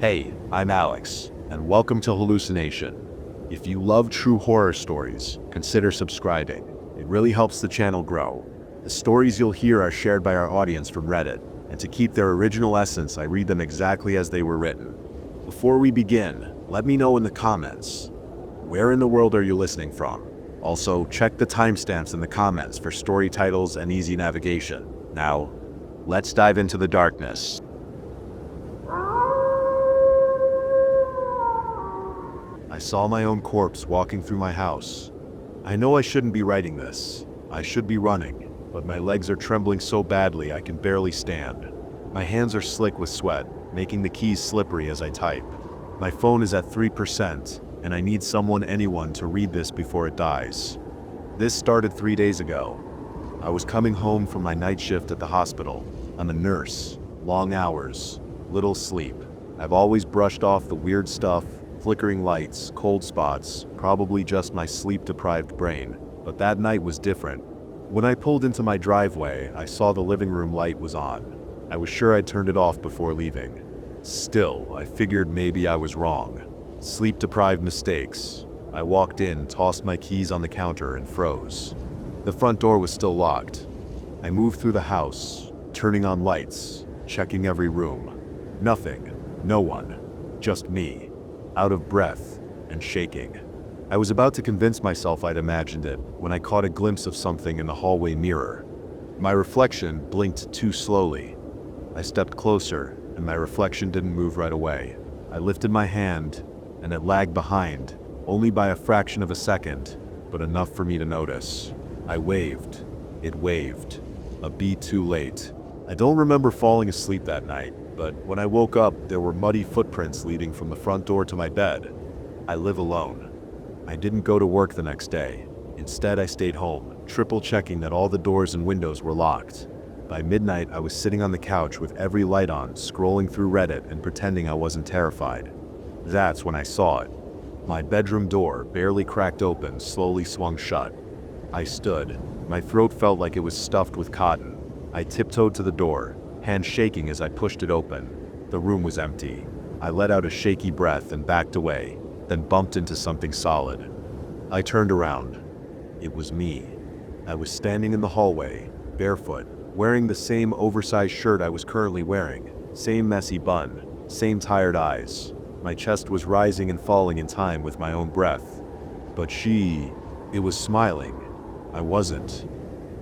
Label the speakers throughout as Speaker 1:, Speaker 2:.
Speaker 1: Hey, I'm Alex, and welcome to Hallucination. If you love true horror stories, consider subscribing. It really helps the channel grow. The stories you'll hear are shared by our audience from Reddit, and to keep their original essence, I read them exactly as they were written. Before we begin, let me know in the comments, where in the world are you listening from? Also, check the timestamps in the comments for story titles and easy navigation. Now, let's dive into the darkness. I saw my own corpse walking through my house. I know I shouldn't be writing this. I should be running, but my legs are trembling so badly I can barely stand. My hands are slick with sweat, making the keys slippery as I type. My phone is at 3%, and I need anyone to read this before it dies. This started 3 days ago. I was coming home from my night shift at the hospital. I'm a nurse. Long hours, little sleep. I've always brushed off the weird stuff, flickering lights, cold spots, probably just my sleep-deprived brain. But that night was different. When I pulled into my driveway, I saw the living room light was on. I was sure I'd turned it off before leaving. Still, I figured maybe I was wrong. Sleep-deprived mistakes. I walked in, tossed my keys on the counter, and froze. The front door was still locked. I moved through the house, turning on lights, checking every room. Nothing. No one. Just me. Out of breath and shaking. I was about to convince myself I'd imagined it when I caught a glimpse of something in the hallway mirror. My reflection blinked too slowly. I stepped closer, and my reflection didn't move right away. I lifted my hand, and it lagged behind, only by a fraction of a second, but enough for me to notice. I waved. It waved. A beat too late. I don't remember falling asleep that night, but when I woke up, there were muddy footprints leading from the front door to my bed. I live alone. I didn't go to work the next day. Instead, I stayed home, triple checking that all the doors and windows were locked. By midnight, I was sitting on the couch with every light on, scrolling through Reddit and pretending I wasn't terrified. That's when I saw it. My bedroom door, barely cracked open, slowly swung shut. I stood. My throat felt like it was stuffed with cotton. I tiptoed to the door, hand shaking as I pushed it open. The room was empty. I let out a shaky breath and backed away, then bumped into something solid. I turned around. It was me. I was standing in the hallway, barefoot, wearing the same oversized shirt I was currently wearing, same messy bun, same tired eyes. My chest was rising and falling in time with my own breath. But it was smiling. I wasn't.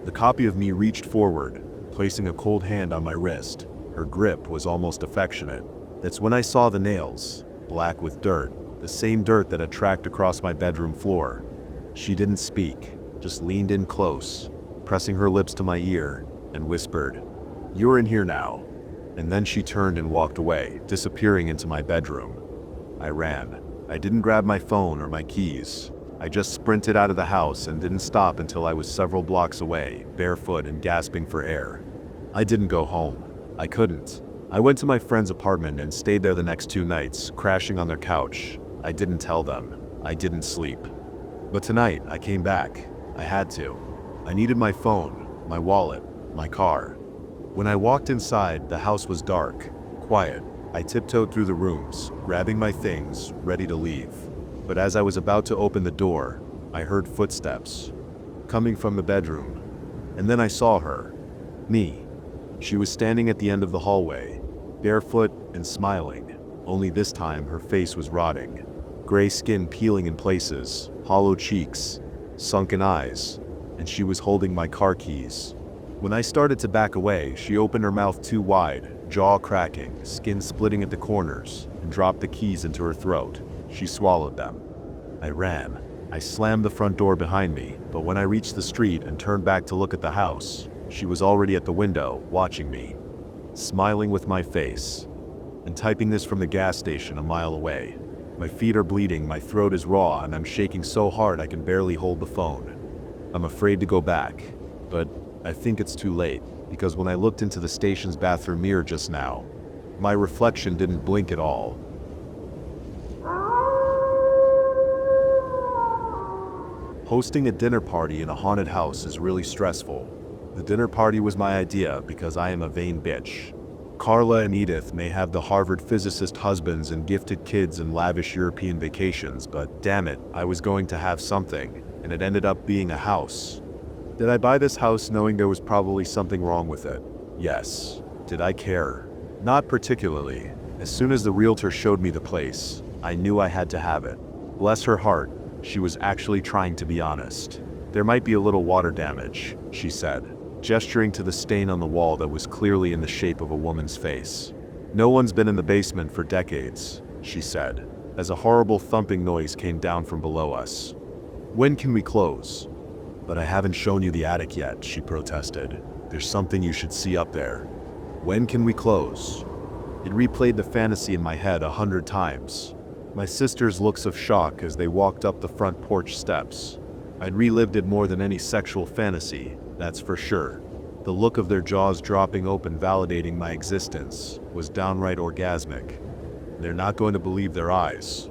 Speaker 1: The copy of me reached forward, placing a cold hand on my wrist. Her grip was almost affectionate. That's when I saw the nails, black with dirt, the same dirt that had tracked across my bedroom floor. She didn't speak, just leaned in close, pressing her lips to my ear, and whispered, "You're in here now." And then she turned and walked away, disappearing into my bedroom. I ran. I didn't grab my phone or my keys. I just sprinted out of the house and didn't stop until I was several blocks away, barefoot and gasping for air. I didn't go home. I couldn't. I went to my friend's apartment and stayed there the next 2 nights, crashing on their couch. I didn't tell them. I didn't sleep. But tonight, I came back. I had to. I needed my phone, my wallet, my car. When I walked inside, the house was dark, quiet. I tiptoed through the rooms, grabbing my things, ready to leave. But as I was about to open the door, I heard footsteps coming from the bedroom. And then I saw her. Me. She was standing at the end of the hallway, barefoot and smiling. Only this time her face was rotting. Gray skin peeling in places, hollow cheeks, sunken eyes, and she was holding my car keys. When I started to back away, she opened her mouth too wide, jaw cracking, skin splitting at the corners, and dropped the keys into her throat. She swallowed them. I ran. I slammed the front door behind me, but when I reached the street and turned back to look at the house, she was already at the window, watching me, smiling with my face, and typing this from the gas station a mile away. My feet are bleeding, my throat is raw, and I'm shaking so hard I can barely hold the phone. I'm afraid to go back, but I think it's too late, because when I looked into the station's bathroom mirror just now, my reflection didn't blink at all. Hosting a dinner party in a haunted house is really stressful. The dinner party was my idea because I am a vain bitch. Carla and Edith may have the Harvard physicist husbands and gifted kids and lavish European vacations, but damn it, I was going to have something, and it ended up being a house. Did I buy this house knowing there was probably something wrong with it? Yes. Did I care? Not particularly. As soon as the realtor showed me the place, I knew I had to have it. Bless her heart, she was actually trying to be honest. There might be a little water damage, she said, gesturing to the stain on the wall that was clearly in the shape of a woman's face. No one's been in the basement for decades, she said, as a horrible thumping noise came down from below us. When can we close? But I haven't shown you the attic yet, she protested. There's something you should see up there. When can we close? It replayed the fantasy in my head 100 times. My sister's looks of shock as they walked up the front porch steps. I'd relived it more than any sexual fantasy, that's for sure. The look of their jaws dropping open validating my existence was downright orgasmic. They're not going to believe their eyes.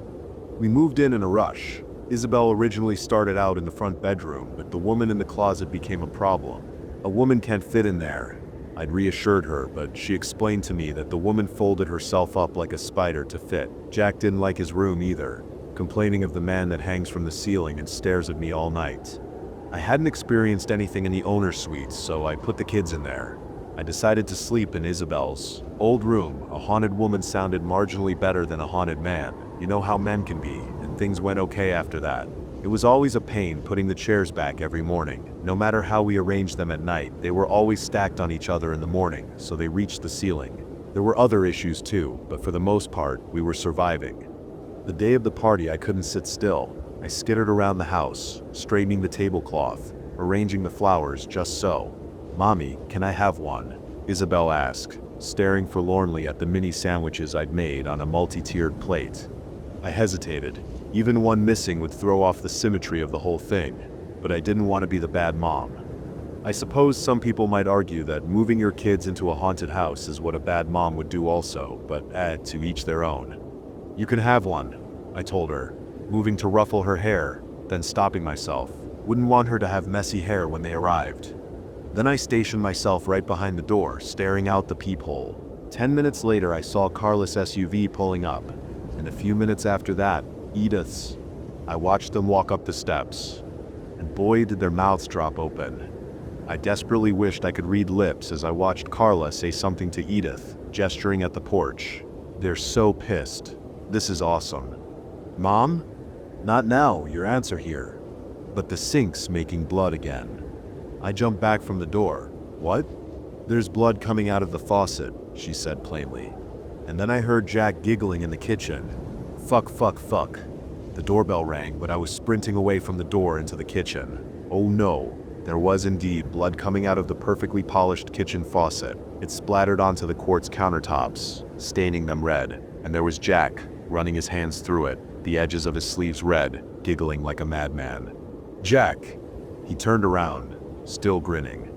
Speaker 1: We moved in a rush. Isabel originally started out in the front bedroom, but the woman in the closet became a problem. A woman can't fit in there. I'd reassured her, but she explained to me that the woman folded herself up like a spider to fit. Jack didn't like his room either, complaining of the man that hangs from the ceiling and stares at me all night. I hadn't experienced anything in the owner's suite, so I put the kids in there. I decided to sleep in Isabel's old room. A haunted woman sounded marginally better than a haunted man. You know how men can be, and things went okay after that. It was always a pain putting the chairs back every morning. No matter how we arranged them at night, they were always stacked on each other in the morning, so they reached the ceiling. There were other issues too, but for the most part, we were surviving. The day of the party, I couldn't sit still. I skittered around the house, straightening the tablecloth, arranging the flowers just so. "Mommy, can I have one?" Isabel asked, staring forlornly at the mini sandwiches I'd made on a multi-tiered plate. I hesitated. Even one missing would throw off the symmetry of the whole thing, but I didn't want to be the bad mom. I suppose some people might argue that moving your kids into a haunted house is what a bad mom would do also, but to each their own. "You can have one," I told her, moving to ruffle her hair, then stopping myself. Wouldn't want her to have messy hair when they arrived. Then I stationed myself right behind the door, staring out the peephole. 10 minutes later, I saw Carla's SUV pulling up, and a few minutes after that, Edith's. I watched them walk up the steps, and boy did their mouths drop open. I desperately wished I could read lips as I watched Carla say something to Edith, gesturing at the porch. They're so pissed. This is awesome. "Mom? Not now, your aunts are here." But the sink's making blood again. I jumped back from the door. "What?" "There's blood coming out of the faucet," she said plainly. And then I heard Jack giggling in the kitchen. Fuck. The doorbell rang, but I was sprinting away from the door into the kitchen. Oh no, there was indeed blood coming out of the perfectly polished kitchen faucet. It splattered onto the quartz countertops, staining them red, and there was Jack, running his hands through it, the edges of his sleeves red, giggling like a madman. "Jack!" He turned around, still grinning.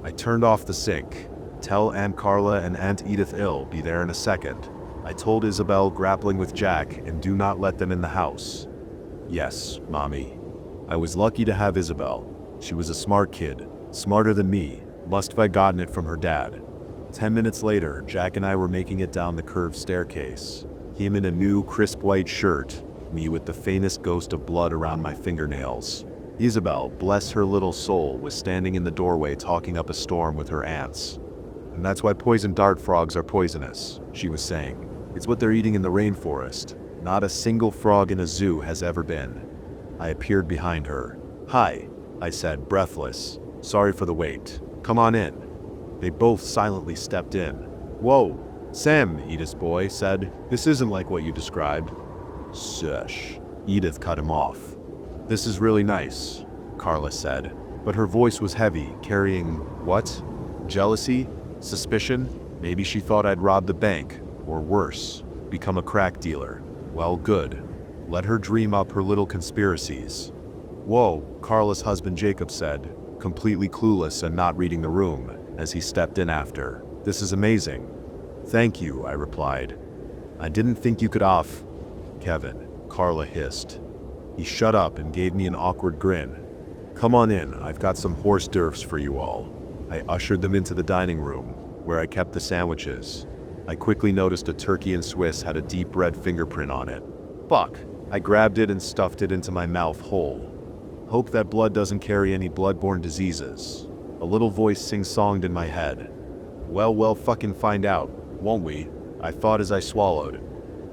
Speaker 1: I turned off the sink. "Tell Aunt Carla and Aunt Edith I'll be there in a second," I told Isabel, grappling with Jack, "and do not let them in the house." "Yes, Mommy." I was lucky to have Isabel. She was a smart kid, smarter than me, must have gotten it from her dad. 10 minutes later, Jack and I were making it down the curved staircase. Him in a new, crisp white shirt, me with the faintest ghost of blood around my fingernails. Isabel, bless her little soul, was standing in the doorway talking up a storm with her aunts. "And that's why poison dart frogs are poisonous," she was saying. "It's what they're eating in the rainforest. Not a single frog in a zoo has ever been." I appeared behind her. "Hi," I said, breathless. "Sorry for the wait. Come on in." They both silently stepped in. "Whoa, Sam," Edith's boy said. "This isn't like what you described." "Shush," Edith cut him off. "This is really nice," Carla said, but her voice was heavy, carrying, what? Jealousy? Suspicion? Maybe she thought I'd robbed the bank, or worse, become a crack dealer. Well, good. Let her dream up her little conspiracies. "Whoa," Carla's husband Jacob said, completely clueless and not reading the room, as he stepped in after. "This is amazing." "Thank you," I replied. "I didn't think you could off." "Kevin," Carla hissed. He shut up and gave me an awkward grin. "Come on in, I've got some hors d'oeuvres for you all." I ushered them into the dining room. where I kept the sandwiches. I quickly noticed a turkey and Swiss had a deep red fingerprint on it. Fuck. I grabbed it and stuffed it into my mouth whole. Hope that blood doesn't carry any bloodborne diseases. A little voice sing-songed in my head. Well, fucking find out, won't we? I thought as I swallowed.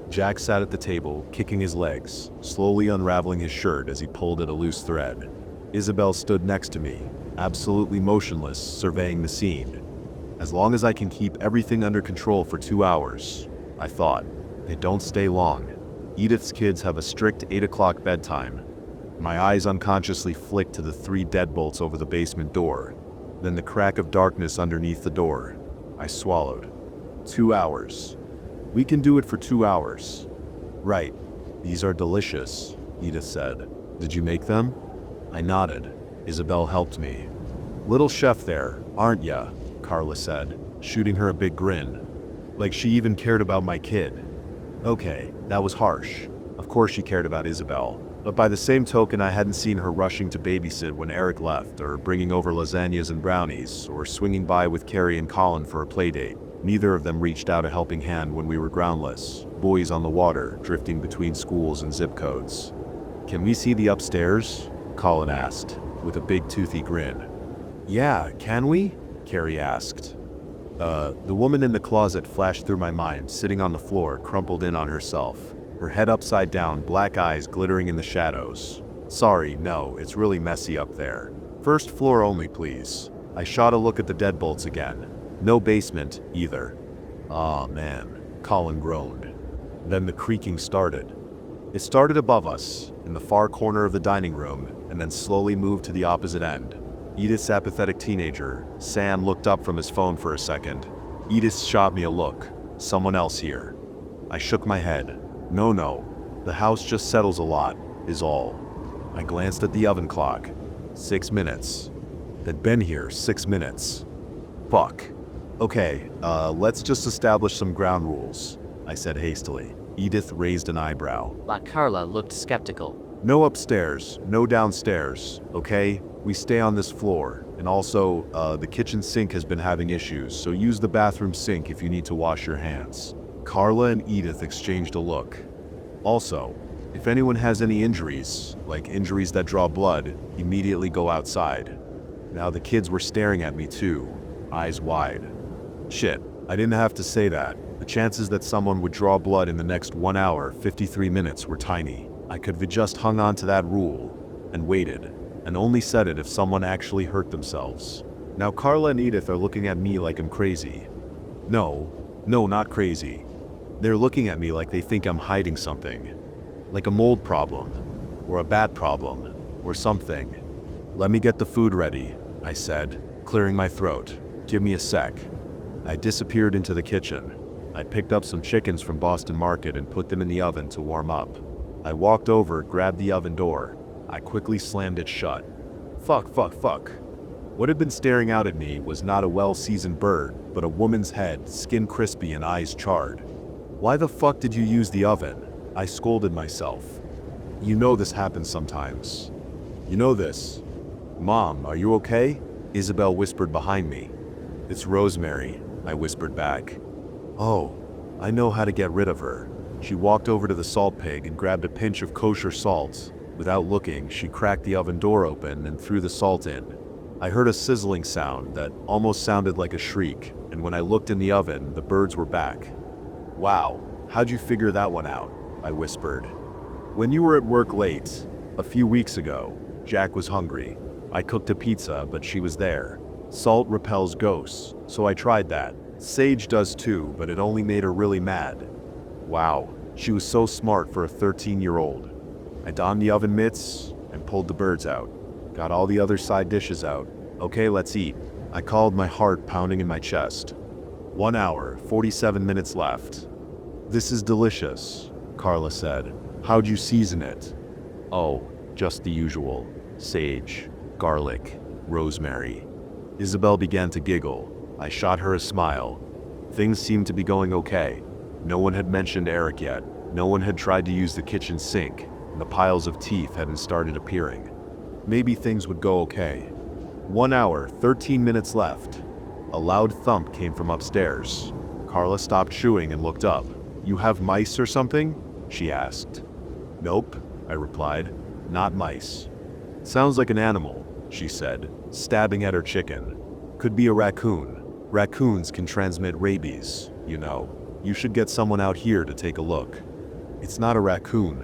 Speaker 1: Jack sat at the table, kicking his legs, slowly unraveling his shirt as he pulled at a loose thread. Isabel stood next to me, absolutely motionless, surveying the scene. As long as I can keep everything under control for 2 hours, I thought. They don't stay long. Edith's kids have a strict 8 o'clock bedtime. My eyes unconsciously flicked to the 3 deadbolts over the basement door, then the crack of darkness underneath the door. I swallowed. 2 hours. We can do it for 2 hours. Right. These are delicious, Edith said. Did you make them? I nodded. Isabel helped me. Little chef there, aren't ya? Carla said, shooting her a big grin. Like she even cared about my kid. Okay, that was harsh. Of course she cared about Isabel. But by the same token, I hadn't seen her rushing to babysit when Eric left, or bringing over lasagnas and brownies, or swinging by with Carrie and Colin for a playdate. Neither of them reached out a helping hand when we were groundless, buoys on the water, drifting between schools and zip codes. Can we see the upstairs? Colin asked, with a big toothy grin. Yeah, can we? Carrie asked. The woman in the closet flashed through my mind, sitting on the floor, crumpled in on herself. Her head upside down, black eyes glittering in the shadows. Sorry, no, it's really messy up there. First floor only, please. I shot a look at the deadbolts again. No basement, either. Aw, man, Colin groaned. Then the creaking started. It started above us, in the far corner of the dining room, and then slowly moved to the opposite end. Edith's apathetic teenager, Sam, looked up from his phone for a second. Edith shot me a look. Someone else here. I shook my head. No. The house just settles a lot, is all. I glanced at the oven clock. 6 minutes. They'd been here 6 minutes. Fuck. Okay, let's just establish some ground rules, I said hastily. Edith raised an eyebrow.
Speaker 2: La Carla looked skeptical.
Speaker 1: No upstairs, no downstairs, okay? We stay on this floor. And also, the kitchen sink has been having issues, so use the bathroom sink if you need to wash your hands. Carla and Edith exchanged a look. Also, if anyone has any injuries, like injuries that draw blood, immediately go outside. Now the kids were staring at me too, eyes wide. Shit, I didn't have to say that. The chances that someone would draw blood in the next 1 hour, 53 minutes were tiny. I could have just hung on to that rule, and waited, and only said it if someone actually hurt themselves. Now Carla and Edith are looking at me like I'm crazy. No, not crazy. They're looking at me like they think I'm hiding something. Like a mold problem, or a bat problem, or something. Let me get the food ready, I said, clearing my throat. Give me a sec. I disappeared into the kitchen. I picked up some chickens from Boston Market and put them in the oven to warm up. I walked over, grabbed the oven door. I quickly slammed it shut. Fuck. What had been staring out at me was not a well-seasoned bird, but a woman's head, skin crispy and eyes charred. Why the fuck did you use the oven? I scolded myself. You know this happens sometimes. You know this. Mom, are you okay? Isabel whispered behind me. It's Rosemary, I whispered back. Oh, I know how to get rid of her. She walked over to the salt pig and grabbed a pinch of kosher salt. Without looking, she cracked the oven door open and threw the salt in. I heard a sizzling sound that almost sounded like a shriek, and when I looked in the oven, the birds were back. Wow, how'd you figure that one out? I whispered. When you were at work late, a few weeks ago, Jack was hungry. I cooked a pizza, but she was there. Salt repels ghosts, so I tried that. Sage does too, but it only made her really mad. Wow, she was so smart for a 13-year-old. I donned the oven mitts and pulled the birds out. Got all the other side dishes out. Okay, let's eat. I called, my heart pounding in my chest. 1 hour, 47 minutes left. This is delicious, Carla said. How'd you season it? Oh, just the usual. Sage, garlic, rosemary. Isabel began to giggle. I shot her a smile. Things seemed to be going okay. No one had mentioned Eric yet. No one had tried to use the kitchen sink, and the piles of teeth hadn't started appearing. Maybe things would go okay. 1 hour, 13 minutes left. A loud thump came from upstairs. Carla stopped chewing and looked up. "You have mice or something?" she asked. "Nope," I replied. "Not mice." "Sounds like an animal," she said, stabbing at her chicken. "Could be a raccoon. Raccoons can transmit rabies, you know. You should get someone out here to take a look." "It's not a raccoon."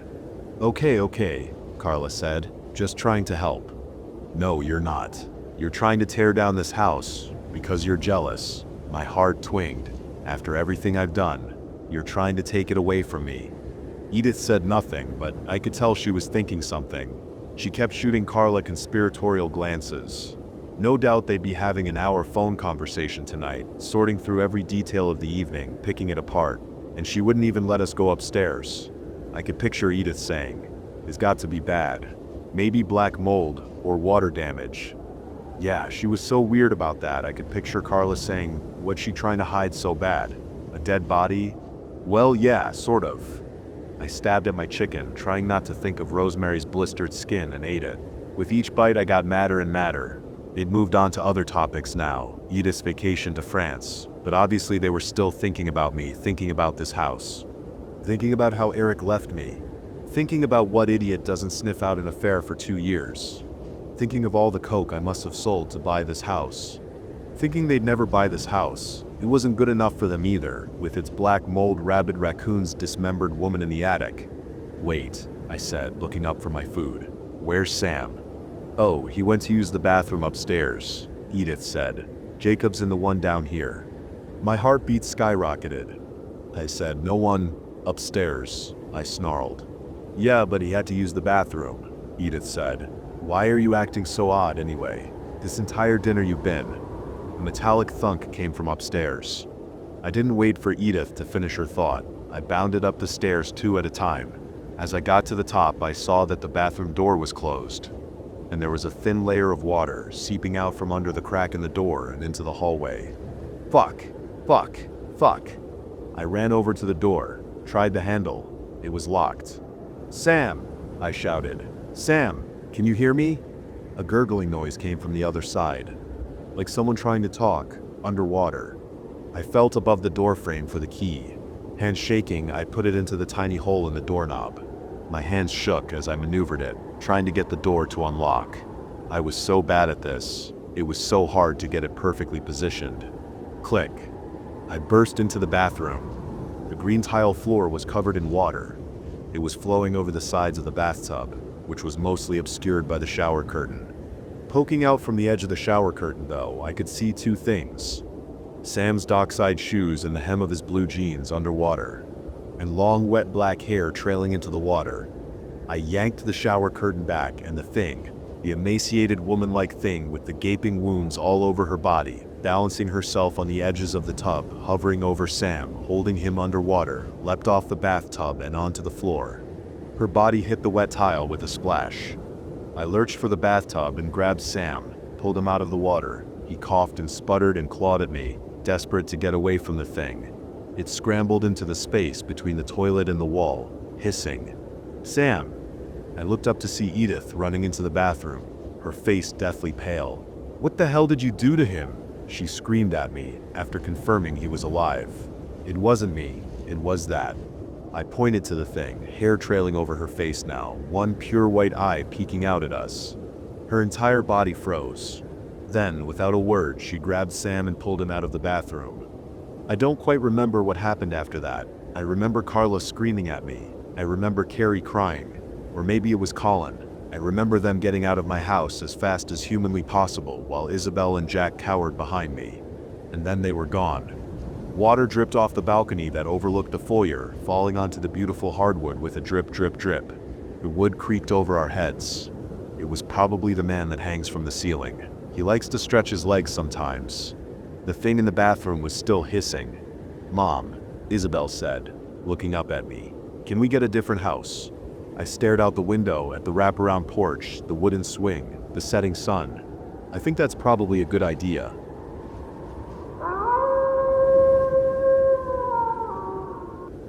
Speaker 1: Okay, Carla said, just trying to help. "No, you're not. You're trying to tear down this house because you're jealous." My heart twinged. "After everything I've done, you're trying to take it away from me." Edith said nothing, but I could tell she was thinking something. She kept shooting Carla conspiratorial glances. No doubt they'd be having an hour phone conversation tonight, sorting through every detail of the evening, picking it apart, and she wouldn't even let us go upstairs. I could picture Edith saying, "It's got to be bad. Maybe black mold or water damage." Yeah, she was so weird about that. I could picture Carla saying, "What's she trying to hide so bad? A dead body?" "Well, yeah, sort of." I stabbed at my chicken, trying not to think of Rosemary's blistered skin, and ate it. With each bite I got madder and madder. They'd moved on to other topics now, Edith's vacation to France, but obviously they were still thinking about me, thinking about this house. Thinking about how Eric left me. Thinking about what idiot doesn't sniff out an affair for 2 years. Thinking of all the coke I must have sold to buy this house. Thinking they'd never buy this house. It wasn't good enough for them either, with its black mold, rabid raccoons, dismembered woman in the attic. "Wait," I said, looking up for my food. "Where's Sam?" "Oh, he went to use the bathroom upstairs," Edith said. "Jacob's in the one down here." My heartbeat skyrocketed. I said, "No one upstairs," I snarled. "Yeah, but he had to use the bathroom," Edith said. "Why are you acting so odd anyway? This entire dinner you've been." A metallic thunk came from upstairs. I didn't wait for Edith to finish her thought. I bounded up the stairs 2 at a time. As I got to the top, I saw that the bathroom door was closed, and there was a thin layer of water seeping out from under the crack in the door and into the hallway. Fuck. I ran over to the door, tried the handle. It was locked. "Sam!" I shouted. "Sam, can you hear me?" A gurgling noise came from the other side, like someone trying to talk, underwater. I felt above the doorframe for the key. Hands shaking, I put it into the tiny hole in the doorknob. My hands shook as I maneuvered it, trying to get the door to unlock. I was so bad at this. It was so hard to get it perfectly positioned. Click. I burst into the bathroom. The green tile floor was covered in water. It was flowing over the sides of the bathtub, which was mostly obscured by the shower curtain. Poking out from the edge of the shower curtain, though, I could see 2 things. Sam's dockside shoes and the hem of his blue jeans underwater, and long wet black hair trailing into the water. I yanked the shower curtain back, and the emaciated woman-like thing with the gaping wounds all over her body, balancing herself on the edges of the tub, hovering over Sam, holding him underwater, leapt off the bathtub and onto the floor. Her body hit the wet tile with a splash. I lurched for the bathtub and grabbed Sam, pulled him out of the water. He coughed and sputtered and clawed at me, desperate to get away from the thing. It scrambled into the space between the toilet and the wall, hissing. "Sam!" I looked up to see Edith running into the bathroom, her face deathly pale. "What the hell did you do to him?" she screamed at me, after confirming he was alive. It wasn't me, it was that. I pointed to the thing, hair trailing over her face now, one pure white eye peeking out at us. Her entire body froze. Then, without a word, she grabbed Sam and pulled him out of the bathroom. I don't quite remember what happened after that. I remember Carla screaming at me. I remember Carrie crying. Or maybe it was Colin. I remember them getting out of my house as fast as humanly possible while Isabel and Jack cowered behind me. And then they were gone. Water dripped off the balcony that overlooked the foyer, falling onto the beautiful hardwood with a drip, drip, drip. The wood creaked over our heads. It was probably the man that hangs from the ceiling. He likes to stretch his legs sometimes. The thing in the bathroom was still hissing. "Mom," Isabel said, looking up at me. "Can we get a different house?" I stared out the window at the wraparound porch, the wooden swing, the setting sun. "I think that's probably a good idea."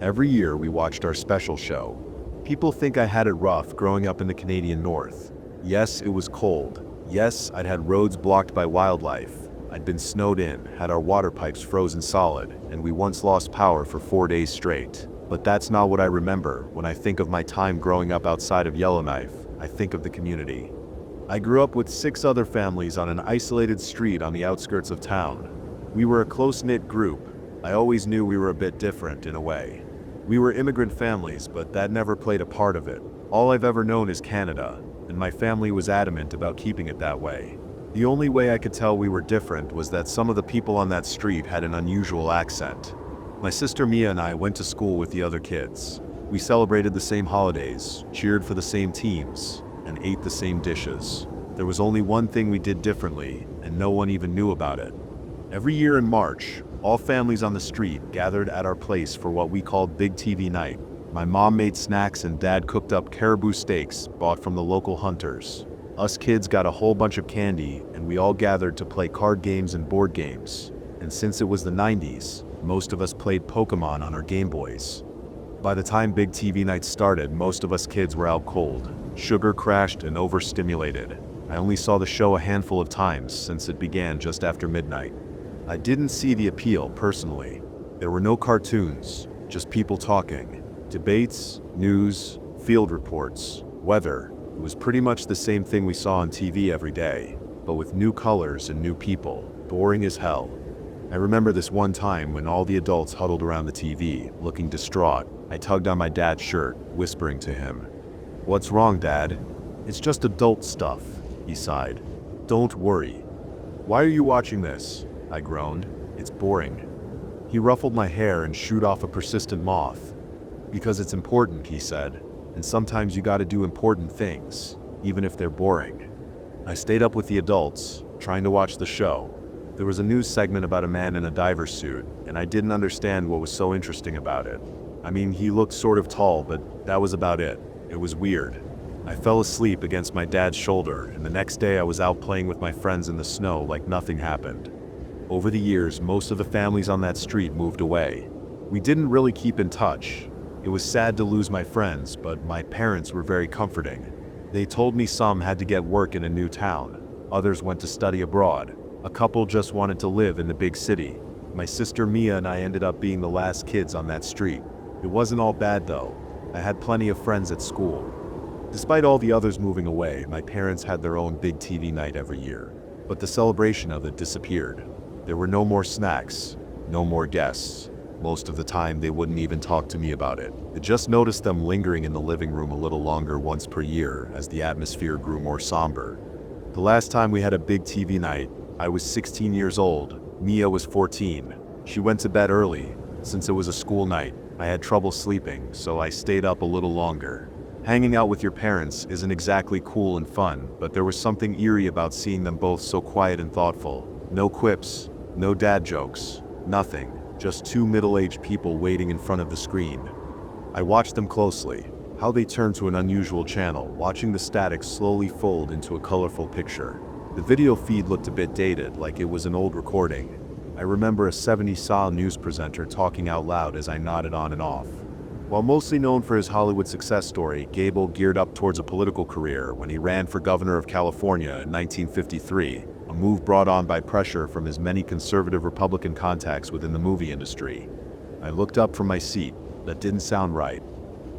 Speaker 1: Every year we watched our special show. People think I had it rough growing up in the Canadian North. Yes, it was cold. Yes, I'd had roads blocked by wildlife. I'd been snowed in, had our water pipes frozen solid, and we once lost power for 4 days straight. But that's not what I remember. When I think of my time growing up outside of Yellowknife, I think of the community. I grew up with 6 other families on an isolated street on the outskirts of town. We were a close-knit group. I always knew we were a bit different in a way. We were immigrant families, but that never played a part of it. All I've ever known is Canada, and my family was adamant about keeping it that way. The only way I could tell we were different was that some of the people on that street had an unusual accent. My sister Mia and I went to school with the other kids. We celebrated the same holidays, cheered for the same teams, and ate the same dishes. There was only one thing we did differently, and no one even knew about it. Every year in March, all families on the street gathered at our place for what we called Big TV Night. My mom made snacks and Dad cooked up caribou steaks bought from the local hunters. Us kids got a whole bunch of candy, and we all gathered to play card games and board games. And since it was the 90s, most of us played Pokemon on our Game Boys. By the time Big TV Night started, most of us kids were out cold, sugar crashed and overstimulated. I only saw the show a handful of times since it began just after midnight. I didn't see the appeal personally. There were no cartoons, just people talking. Debates, news, field reports, weather. It was pretty much the same thing we saw on TV every day, but with new colors and new people. Boring as hell. I remember this one time when all the adults huddled around the TV, looking distraught. I tugged on my dad's shirt, whispering to him, "What's wrong, Dad?" "It's just adult stuff," he sighed. "Don't worry." "Why are you watching this?" I groaned. "It's boring." He ruffled my hair and shooed off a persistent moth. "Because it's important," he said. "And sometimes you gotta do important things, even if they're boring." I stayed up with the adults, trying to watch the show. There was a news segment about a man in a diver's suit, and I didn't understand what was so interesting about it. I mean, he looked sort of tall, but that was about it. It was weird. I fell asleep against my dad's shoulder, and the next day I was out playing with my friends in the snow like nothing happened. Over the years, most of the families on that street moved away. We didn't really keep in touch. It was sad to lose my friends, but my parents were very comforting. They told me some had to get work in a new town. Others went to study abroad. A couple just wanted to live in the big city. My sister Mia and I ended up being the last kids on that street. It wasn't all bad though. I had plenty of friends at school. Despite all the others moving away, my parents had their own Big TV Night every year. But the celebration of it disappeared. There were no more snacks, no more guests. Most of the time, they wouldn't even talk to me about it. I just noticed them lingering in the living room a little longer once per year as the atmosphere grew more somber. The last time we had a Big TV Night, I was 16 years old. Mia was 14. She went to bed early. Since it was a school night, I had trouble sleeping, so I stayed up a little longer. Hanging out with your parents isn't exactly cool and fun, but there was something eerie about seeing them both so quiet and thoughtful. No quips, no dad jokes, nothing. Just 2 middle-aged people waiting in front of the screen. I watched them closely, how they turned to an unusual channel, watching the static slowly fold into a colorful picture. The video feed looked a bit dated, like it was an old recording. I remember a 70s-style news presenter talking out loud as I nodded on and off. While mostly known for his Hollywood success story, Gable geared up towards a political career when he ran for governor of California in 1953, a move brought on by pressure from his many conservative Republican contacts within the movie industry. I looked up from my seat. That didn't sound right.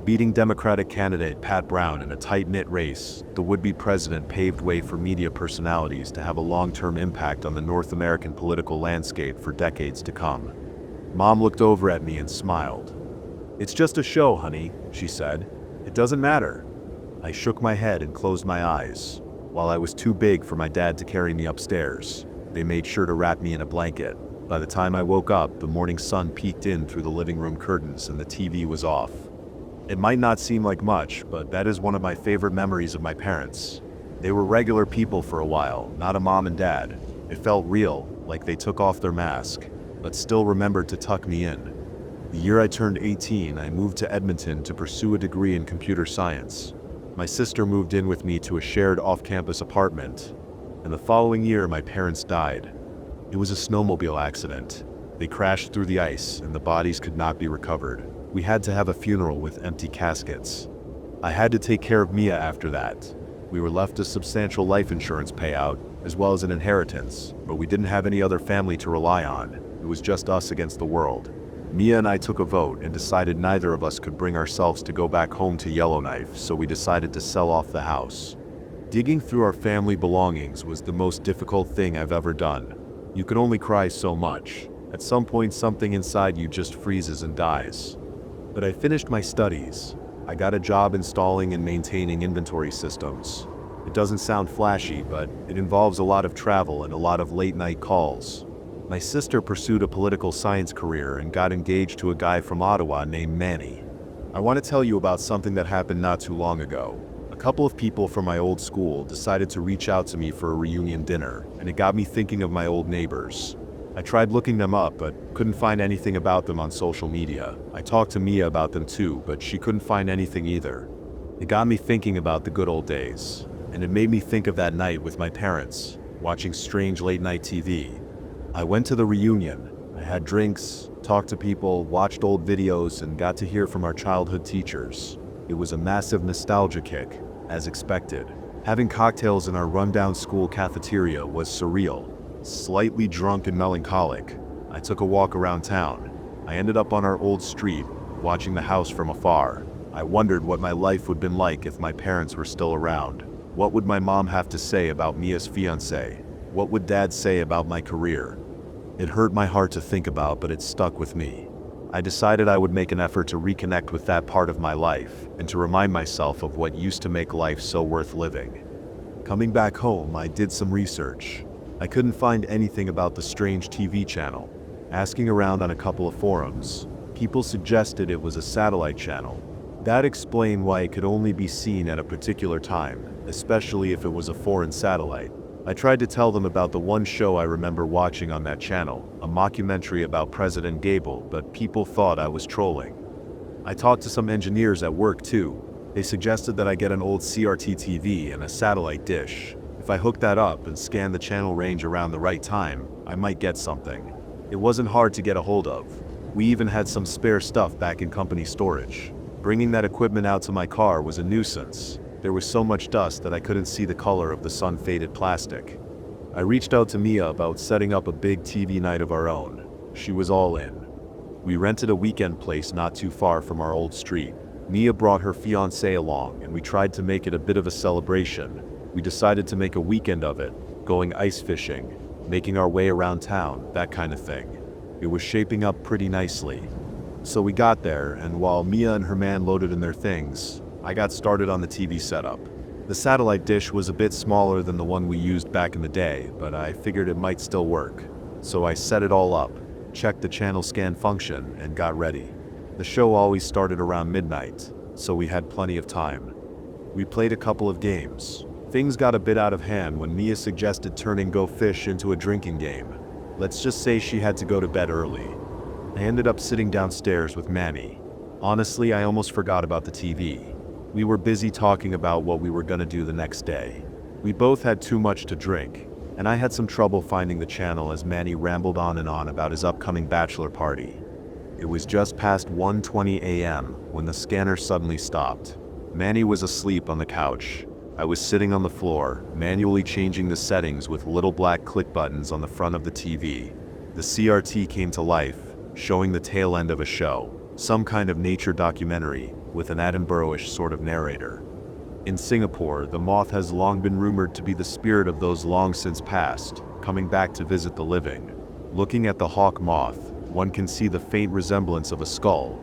Speaker 1: Beating Democratic candidate Pat Brown in a tight-knit race, the would-be president paved way for media personalities to have a long-term impact on the North American political landscape for decades to come. Mom looked over at me and smiled. "It's just a show, honey," she said. "It doesn't matter." I shook my head and closed my eyes. While I was too big for my dad to carry me upstairs, they made sure to wrap me in a blanket. By the time I woke up, the morning sun peeked in through the living room curtains and the TV was off. It might not seem like much, but that is one of my favorite memories of my parents. They were regular people for a while, not a mom and dad. It felt real, like they took off their mask, but still remembered to tuck me in. The year I turned 18, I moved to Edmonton to pursue a degree in computer science. My sister moved in with me to a shared off-campus apartment, and the following year my parents died. It was a snowmobile accident. They crashed through the ice, and the bodies could not be recovered. We had to have a funeral with empty caskets. I had to take care of Mia after that. We were left a substantial life insurance payout, as well as an inheritance, but we didn't have any other family to rely on. It was just us against the world. Mia and I took a vote and decided neither of us could bring ourselves to go back home to Yellowknife, so we decided to sell off the house. Digging through our family belongings was the most difficult thing I've ever done. You can only cry so much. At some point, something inside you just freezes and dies. But I finished my studies. I got a job installing and maintaining inventory systems. It doesn't sound flashy, but it involves a lot of travel and a lot of late-night calls. My sister pursued a political science career and got engaged to a guy from Ottawa named Manny. I want to tell you about something that happened not too long ago. A couple of people from my old school decided to reach out to me for a reunion dinner, and it got me thinking of my old neighbors. I tried looking them up, but couldn't find anything about them on social media. I talked to Mia about them too, but she couldn't find anything either. It got me thinking about the good old days, and it made me think of that night with my parents, watching strange late-night TV. I went to the reunion. I had drinks, talked to people, watched old videos, and got to hear from our childhood teachers. It was a massive nostalgia kick, as expected. Having cocktails in our rundown school cafeteria was surreal. Slightly drunk and melancholic, I took a walk around town. I ended up on our old street, watching the house from afar. I wondered what my life would have been like if my parents were still around. What would my mom have to say about Mia's fiancé? What would Dad say about my career? It hurt my heart to think about, but it stuck with me. I decided I would make an effort to reconnect with that part of my life and to remind myself of what used to make life so worth living. Coming back home, I did some research. I couldn't find anything about the strange TV channel. Asking around on a couple of forums, people suggested it was a satellite channel. That explained why it could only be seen at a particular time, especially if it was a foreign satellite. I tried to tell them about the one show I remember watching on that channel, a mockumentary about President Gable, but people thought I was trolling. I talked to some engineers at work too. They suggested that I get an old CRT TV and a satellite dish. If I hooked that up and scanned the channel range around the right time, I might get something. It wasn't hard to get a hold of. We even had some spare stuff back in company storage. Bringing that equipment out to my car was a nuisance. There was so much dust that I couldn't see the color of the sun-faded plastic. I reached out to Mia about setting up a big TV night of our own. She was all in. We rented a weekend place not too far from our old street. Mia brought her fiancé along, and we tried to make it a bit of a celebration. We decided to make a weekend of it, going ice fishing, making our way around town, that kind of thing. It was shaping up pretty nicely. So we got there, and while Mia and her man loaded in their things, I got started on the TV setup. The satellite dish was a bit smaller than the one we used back in the day, but I figured it might still work. So I set it all up, checked the channel scan function, and got ready. The show always started around midnight, so we had plenty of time. We played a couple of games. Things got a bit out of hand when Mia suggested turning Go Fish into a drinking game. Let's just say she had to go to bed early. I ended up sitting downstairs with Manny. Honestly, I almost forgot about the TV. We were busy talking about what we were gonna do the next day. We both had too much to drink, and I had some trouble finding the channel as Manny rambled on and on about his upcoming bachelor party. It was just past 1:20 a.m. when the scanner suddenly stopped. Manny was asleep on the couch. I was sitting on the floor, manually changing the settings with little black click buttons on the front of the TV. The CRT came to life, showing the tail end of a show, some kind of nature documentary with an Attenborough-ish sort of narrator. In Singapore, the moth has long been rumored to be the spirit of those long since passed, coming back to visit the living. Looking at the hawk moth, one can see the faint resemblance of a skull.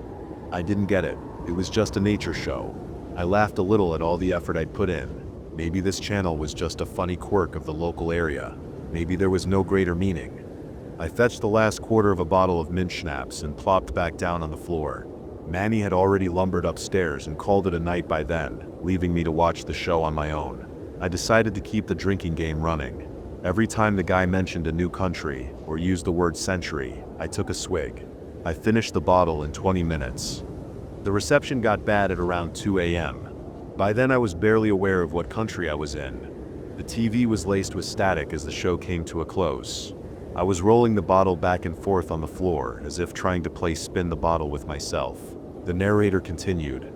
Speaker 1: I didn't get it. It was just a nature show. I laughed a little at all the effort I'd put in. Maybe this channel was just a funny quirk of the local area. Maybe there was no greater meaning. I fetched the last quarter of a bottle of mint schnapps and plopped back down on the floor. Manny had already lumbered upstairs and called it a night by then, leaving me to watch the show on my own. I decided to keep the drinking game running. Every time the guy mentioned a new country or used the word century, I took a swig. I finished the bottle in 20 minutes. The reception got bad at around 2 a.m. By then I was barely aware of what country I was in. The TV was laced with static as the show came to a close. I was rolling the bottle back and forth on the floor, as if trying to play spin the bottle with myself. The narrator continued.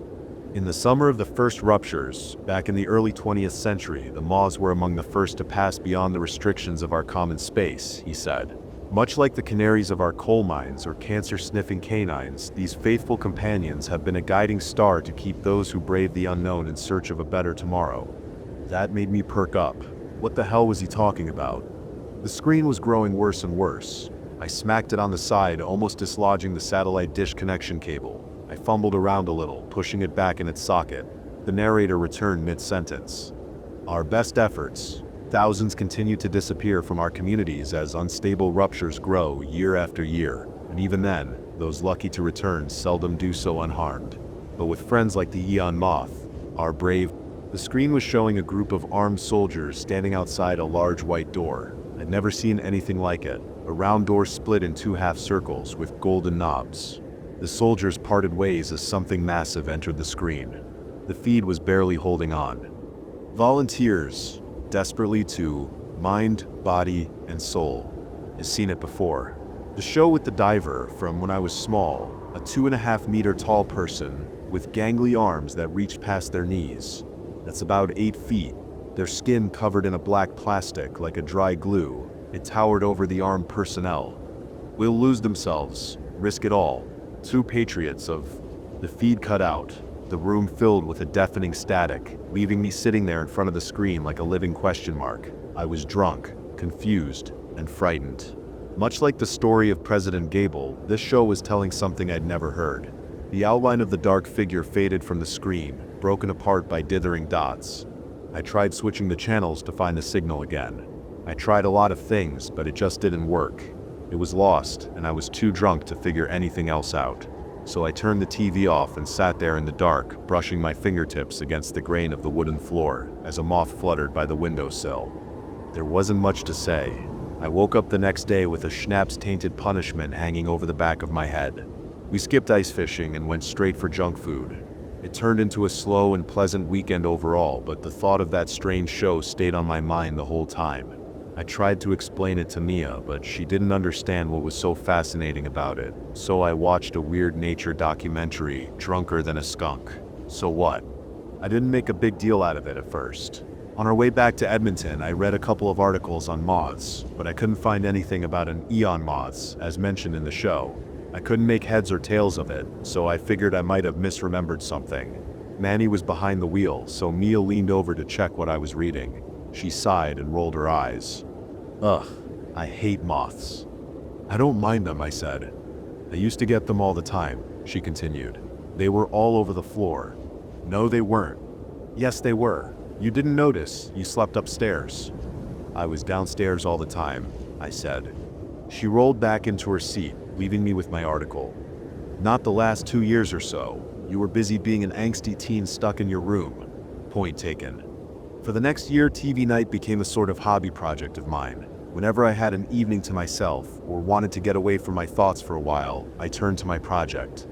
Speaker 1: In the summer of the first ruptures, back in the early 20th century, the moths were among the first to pass beyond the restrictions of our common space, he said. Much like the canaries of our coal mines or cancer-sniffing canines, these faithful companions have been a guiding star to keep those who brave the unknown in search of a better tomorrow. That made me perk up. What the hell was he talking about? The screen was growing worse and worse. I smacked it on the side, almost dislodging the satellite dish connection cable. I fumbled around a little, pushing it back in its socket. The narrator returned mid-sentence. Our best efforts. Thousands continue to disappear from our communities as unstable ruptures grow year after year. And even then, those lucky to return seldom do so unharmed. But with friends like the Eon Moth, our brave... The screen was showing a group of armed soldiers standing outside a large white door. I'd never seen anything like it. A round door split in two half circles with golden knobs. The soldiers parted ways as something massive entered the screen. The feed was barely holding on. Volunteers, desperately to mind, body, and soul. I've seen it before. The show with the diver from when I was small, a 2.5-meter tall person with gangly arms that reached past their knees. That's about 8 feet. Their skin covered in a black plastic like a dry glue. It towered over the armed personnel. Will lose themselves, risk it all. Two patriots of... The feed cut out. The room filled with a deafening static, leaving me sitting there in front of the screen like a living question mark. I was drunk, confused, and frightened. Much like the story of President Gable, this show was telling something I'd never heard. The outline of the dark figure faded from the screen, broken apart by dithering dots. I tried switching the channels to find the signal again. I tried a lot of things, but it just didn't work. It was lost, and I was too drunk to figure anything else out. So I turned the TV off and sat there in the dark, brushing my fingertips against the grain of the wooden floor as a moth fluttered by the windowsill. There wasn't much to say. I woke up the next day with a schnapps-tainted punishment hanging over the back of my head. We skipped ice fishing and went straight for junk food. It turned into a slow and pleasant weekend overall, but the thought of that strange show stayed on my mind the whole time. I tried to explain it to Mia, but she didn't understand what was so fascinating about it, so I watched a weird nature documentary, Drunker Than a Skunk. So what? I didn't make a big deal out of it at first. On our way back to Edmonton, I read a couple of articles on moths, but I couldn't find anything about an Eon Moths, as mentioned in the show. I couldn't make heads or tails of it, so I figured I might have misremembered something. Manny was behind the wheel, so Mia leaned over to check what I was reading. She sighed and rolled her eyes. Ugh, I hate moths. I don't mind them, I said. I used to get them all the time, she continued. They were all over the floor. No, they weren't. Yes, they were. You didn't notice, you slept upstairs. I was downstairs all the time, I said. She rolled back into her seat, leaving me with my article. Not the last 2 years or so. You were busy being an angsty teen stuck in your room. Point taken. For the next year, TV night became a sort of hobby project of mine. Whenever I had an evening to myself, or wanted to get away from my thoughts for a while, I turned to my project.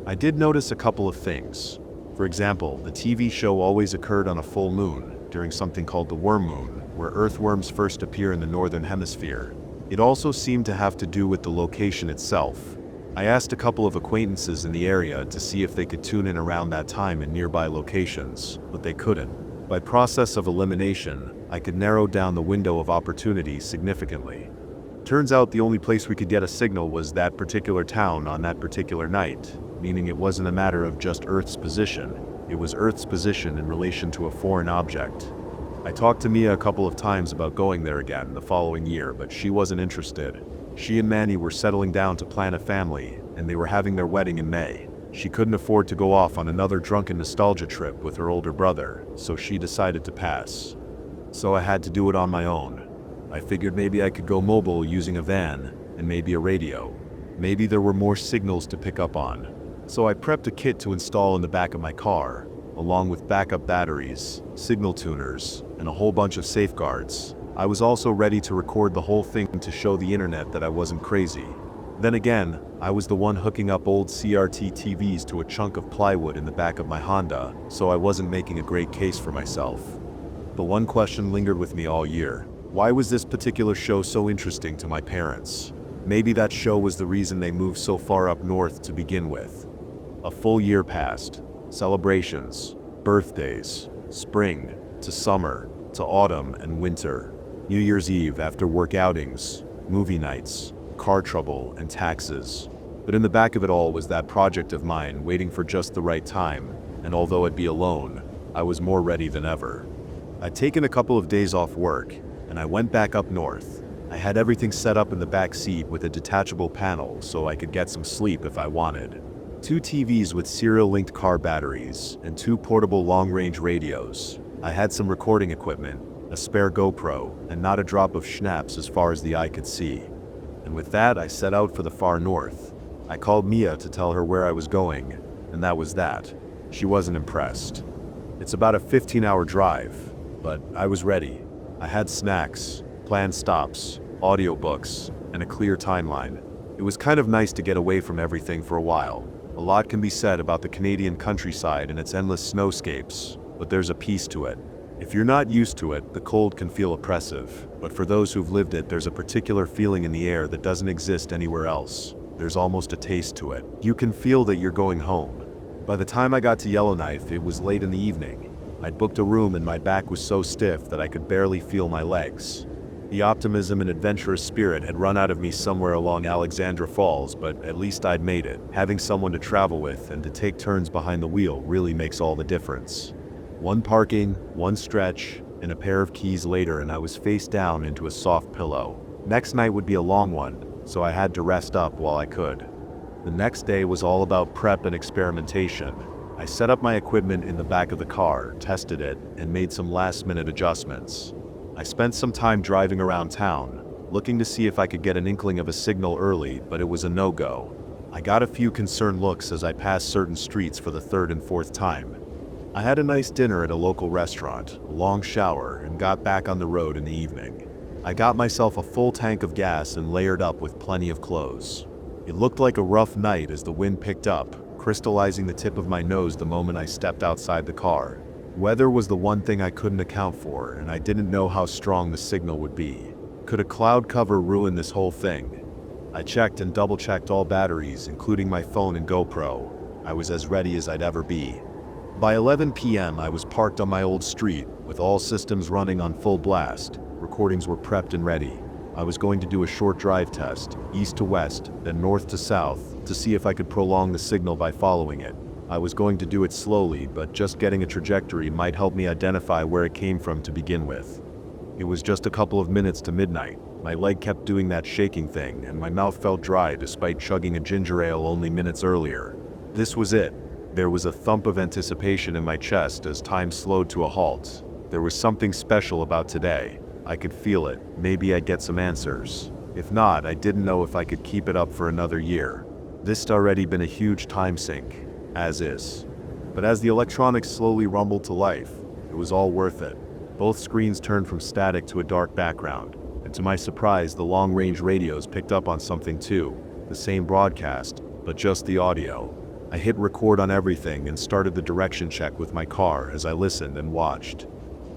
Speaker 1: I did notice a couple of things. For example, the TV show always occurred on a full moon, during something called the worm moon, where earthworms first appear in the northern hemisphere. It also seemed to have to do with the location itself. I asked a couple of acquaintances in the area to see if they could tune in around that time in nearby locations, but they couldn't. By process of elimination, I could narrow down the window of opportunity significantly. Turns out the only place we could get a signal was that particular town on that particular night, meaning it wasn't a matter of just Earth's position. It was Earth's position in relation to a foreign object. I talked to Mia a couple of times about going there again the following year, but she wasn't interested. She and Manny were settling down to plan a family, and they were having their wedding in May. She couldn't afford to go off on another drunken nostalgia trip with her older brother, so she decided to pass. So I had to do it on my own. I figured maybe I could go mobile using a van, and maybe a radio. Maybe there were more signals to pick up on. So I prepped a kit to install in the back of my car, along with backup batteries, signal tuners, and a whole bunch of safeguards. I was also ready to record the whole thing to show the internet that I wasn't crazy. Then again, I was the one hooking up old CRT TVs to a chunk of plywood in the back of my Honda, so I wasn't making a great case for myself. The one question lingered with me all year. Why was this particular show so interesting to my parents? Maybe that show was the reason they moved so far up north to begin with. A full year passed. Celebrations, birthdays, spring, to summer, to autumn and winter. New Year's Eve after work outings, movie nights, car trouble, and taxes. But in the back of it all was that project of mine waiting for just the right time, and although I'd be alone, I was more ready than ever. I'd taken a couple of days off work, and I went back up north. I had everything set up in the back seat with a detachable panel so I could get some sleep if I wanted. 2 TVs with serial-linked car batteries, and 2 portable long-range radios. I had some recording equipment, a spare GoPro, and not a drop of schnapps as far as the eye could see. And with that, I set out for the far north. I called Mia to tell her where I was going, and that was that. She wasn't impressed. It's about a 15-hour drive, but I was ready. I had snacks, planned stops, audiobooks, and a clear timeline. It was kind of nice to get away from everything for a while. A lot can be said about the Canadian countryside and its endless snowscapes, but there's a peace to it. If you're not used to it, the cold can feel oppressive, but for those who've lived it, there's a particular feeling in the air that doesn't exist anywhere else. There's almost a taste to it. You can feel that you're going home. By the time I got to Yellowknife, it was late in the evening. I'd booked a room and my back was so stiff that I could barely feel my legs. The optimism and adventurous spirit had run out of me somewhere along Alexandra Falls, but at least I'd made it. Having someone to travel with and to take turns behind the wheel really makes all the difference. One parking, one stretch, and a pair of keys later and I was face down into a soft pillow. Next night would be a long one, so I had to rest up while I could. The next day was all about prep and experimentation. I set up my equipment in the back of the car, tested it, and made some last-minute adjustments. I spent some time driving around town, looking to see if I could get an inkling of a signal early, but it was a no-go. I got a few concerned looks as I passed certain streets for the 3rd and 4th time. I had a nice dinner at a local restaurant, a long shower, and got back on the road in the evening. I got myself a full tank of gas and layered up with plenty of clothes. It looked like a rough night as the wind picked up, crystallizing the tip of my nose the moment I stepped outside the car. Weather was the one thing I couldn't account for, and I didn't know how strong the signal would be. Could a cloud cover ruin this whole thing? I checked and double-checked all batteries, including my phone and GoPro. I was as ready as I'd ever be. By 11 p.m. I was parked on my old street, with all systems running on full blast. Recordings were prepped and ready. I was going to do a short drive test, east to west, then north to south, to see if I could prolong the signal by following it. I was going to do it slowly, but just getting a trajectory might help me identify where it came from to begin with. It was just a couple of minutes to midnight. My leg kept doing that shaking thing, and my mouth felt dry despite chugging a ginger ale only minutes earlier. This was it. There was a thump of anticipation in my chest as time slowed to a halt. There was something special about today. I could feel it. Maybe I'd get some answers. If not, I didn't know if I could keep it up for another year. This had already been a huge time sink, as is. But as the electronics slowly rumbled to life, it was all worth it. Both screens turned from static to a dark background, and to my surprise, the long-range radios picked up on something too. The same broadcast, but just the audio. I hit record on everything and started the direction check with my car as I listened and watched.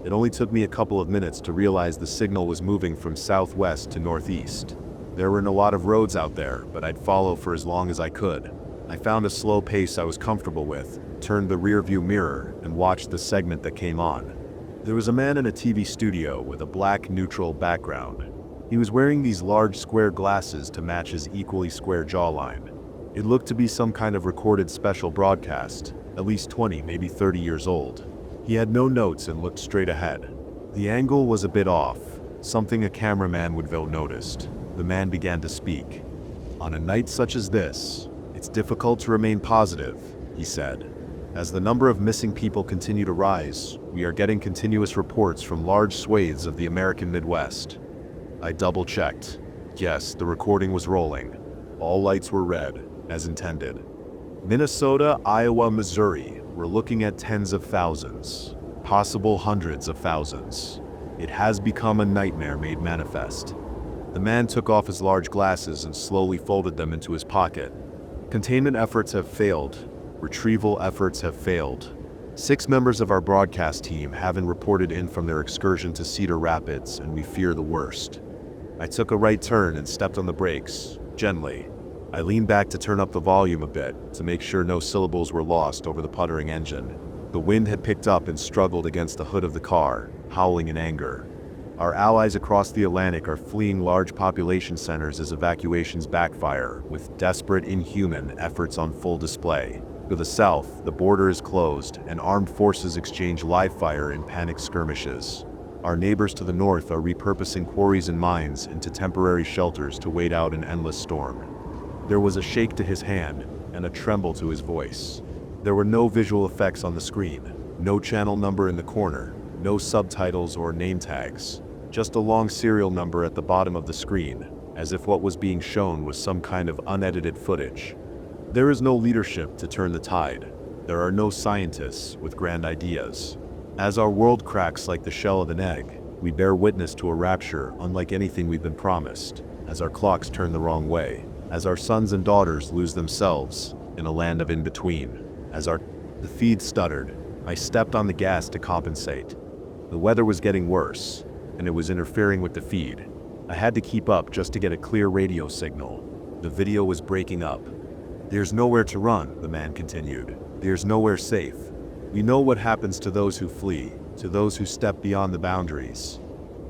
Speaker 1: It only took me a couple of minutes to realize the signal was moving from southwest to northeast. There weren't a lot of roads out there, but I'd follow for as long as I could. I found a slow pace I was comfortable with, turned the rearview mirror, and watched the segment that came on. There was a man in a TV studio with a black neutral background. He was wearing these large square glasses to match his equally square jawline. It looked to be some kind of recorded special broadcast, at least 20, maybe 30 years old. He had no notes and looked straight ahead. The angle was a bit off, something a cameraman would have noticed. The man began to speak. "On a night such as this, it's difficult to remain positive," he said. "As the number of missing people continue to rise, we are getting continuous reports from large swathes of the American Midwest." I double-checked. Yes, the recording was rolling. All lights were red, as intended. Minnesota, Iowa, Missouri, we're looking at tens of thousands, possible hundreds of thousands. It has become a nightmare made manifest. The man took off his large glasses and slowly folded them into his pocket. Containment efforts have failed. Retrieval efforts have failed. 6 members of our broadcast team haven't reported in from their excursion to Cedar Rapids, and we fear the worst. I took a right turn and stepped on the brakes, gently. I leaned back to turn up the volume a bit to make sure no syllables were lost over the puttering engine. The wind had picked up and struggled against the hood of the car, howling in anger. Our allies across the Atlantic are fleeing large population centers as evacuations backfire, with desperate, inhuman efforts on full display. To the south, the border is closed, and armed forces exchange live fire in panicked skirmishes. Our neighbors to the north are repurposing quarries and mines into temporary shelters to wait out an endless storm. There was a shake to his hand and a tremble to his voice. There were no visual effects on the screen, no channel number in the corner, no subtitles or name tags, just a long serial number at the bottom of the screen, as if what was being shown was some kind of unedited footage. There is no leadership to turn the tide. There are no scientists with grand ideas. As our world cracks like the shell of an egg, we bear witness to a rapture unlike anything we've been promised, as our clocks turn the wrong way, as our sons and daughters lose themselves in a land of in-between. The feed stuttered. I stepped on the gas to compensate. The weather was getting worse, and it was interfering with the feed. I had to keep up just to get a clear radio signal. The video was breaking up. "There's nowhere to run," the man continued. "There's nowhere safe. We know what happens to those who flee, to those who step beyond the boundaries."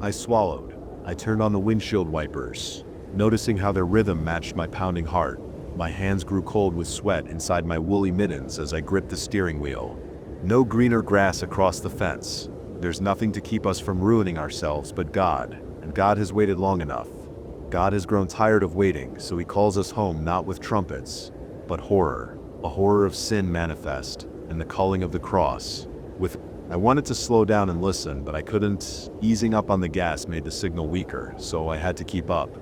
Speaker 1: I swallowed. I turned on the windshield wipers, noticing how their rhythm matched my pounding heart. My hands grew cold with sweat inside my woolly mittens as I gripped the steering wheel. No greener grass across the fence. There's nothing to keep us from ruining ourselves but God, and God has waited long enough. God has grown tired of waiting, so he calls us home not with trumpets, but horror. A horror of sin manifest, and the calling of the cross. I wanted to slow down and listen, but I couldn't. Easing up on the gas made the signal weaker, so I had to keep up.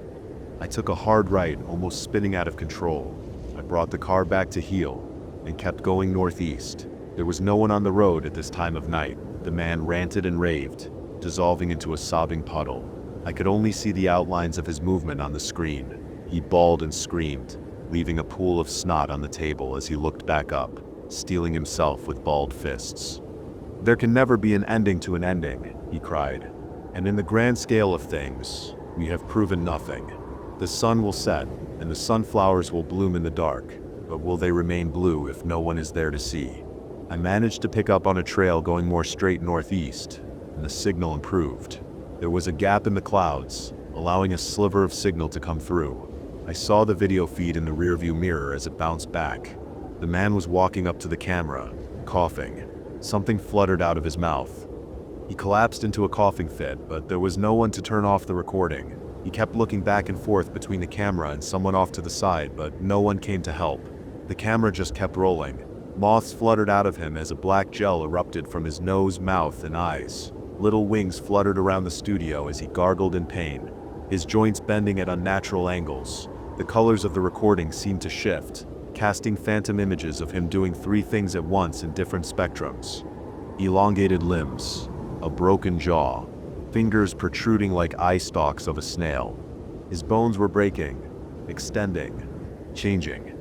Speaker 1: I took a hard right, almost spinning out of control. I brought the car back to heel and kept going northeast. There was no one on the road at this time of night. The man ranted and raved, dissolving into a sobbing puddle. I could only see the outlines of his movement on the screen. He bawled and screamed, leaving a pool of snot on the table as he looked back up, steeling himself with balled fists. "There can never be an ending to an ending," he cried. "And in the grand scale of things, we have proven nothing. The sun will set, and the sunflowers will bloom in the dark, but will they remain blue if no one is there to see?" I managed to pick up on a trail going more straight northeast, and the signal improved. There was a gap in the clouds, allowing a sliver of signal to come through. I saw the video feed in the rearview mirror as it bounced back. The man was walking up to the camera, coughing. Something fluttered out of his mouth. He collapsed into a coughing fit, but there was no one to turn off the recording. He kept looking back and forth between the camera and someone off to the side, but no one came to help. The camera just kept rolling. Moths fluttered out of him as a black gel erupted from his nose, mouth, and eyes. Little wings fluttered around the studio as he gargled in pain, his joints bending at unnatural angles. The colors of the recording seemed to shift, casting phantom images of him doing three things at once in different spectrums. Elongated limbs, a broken jaw, fingers protruding like eye stalks of a snail. His bones were breaking, extending, changing.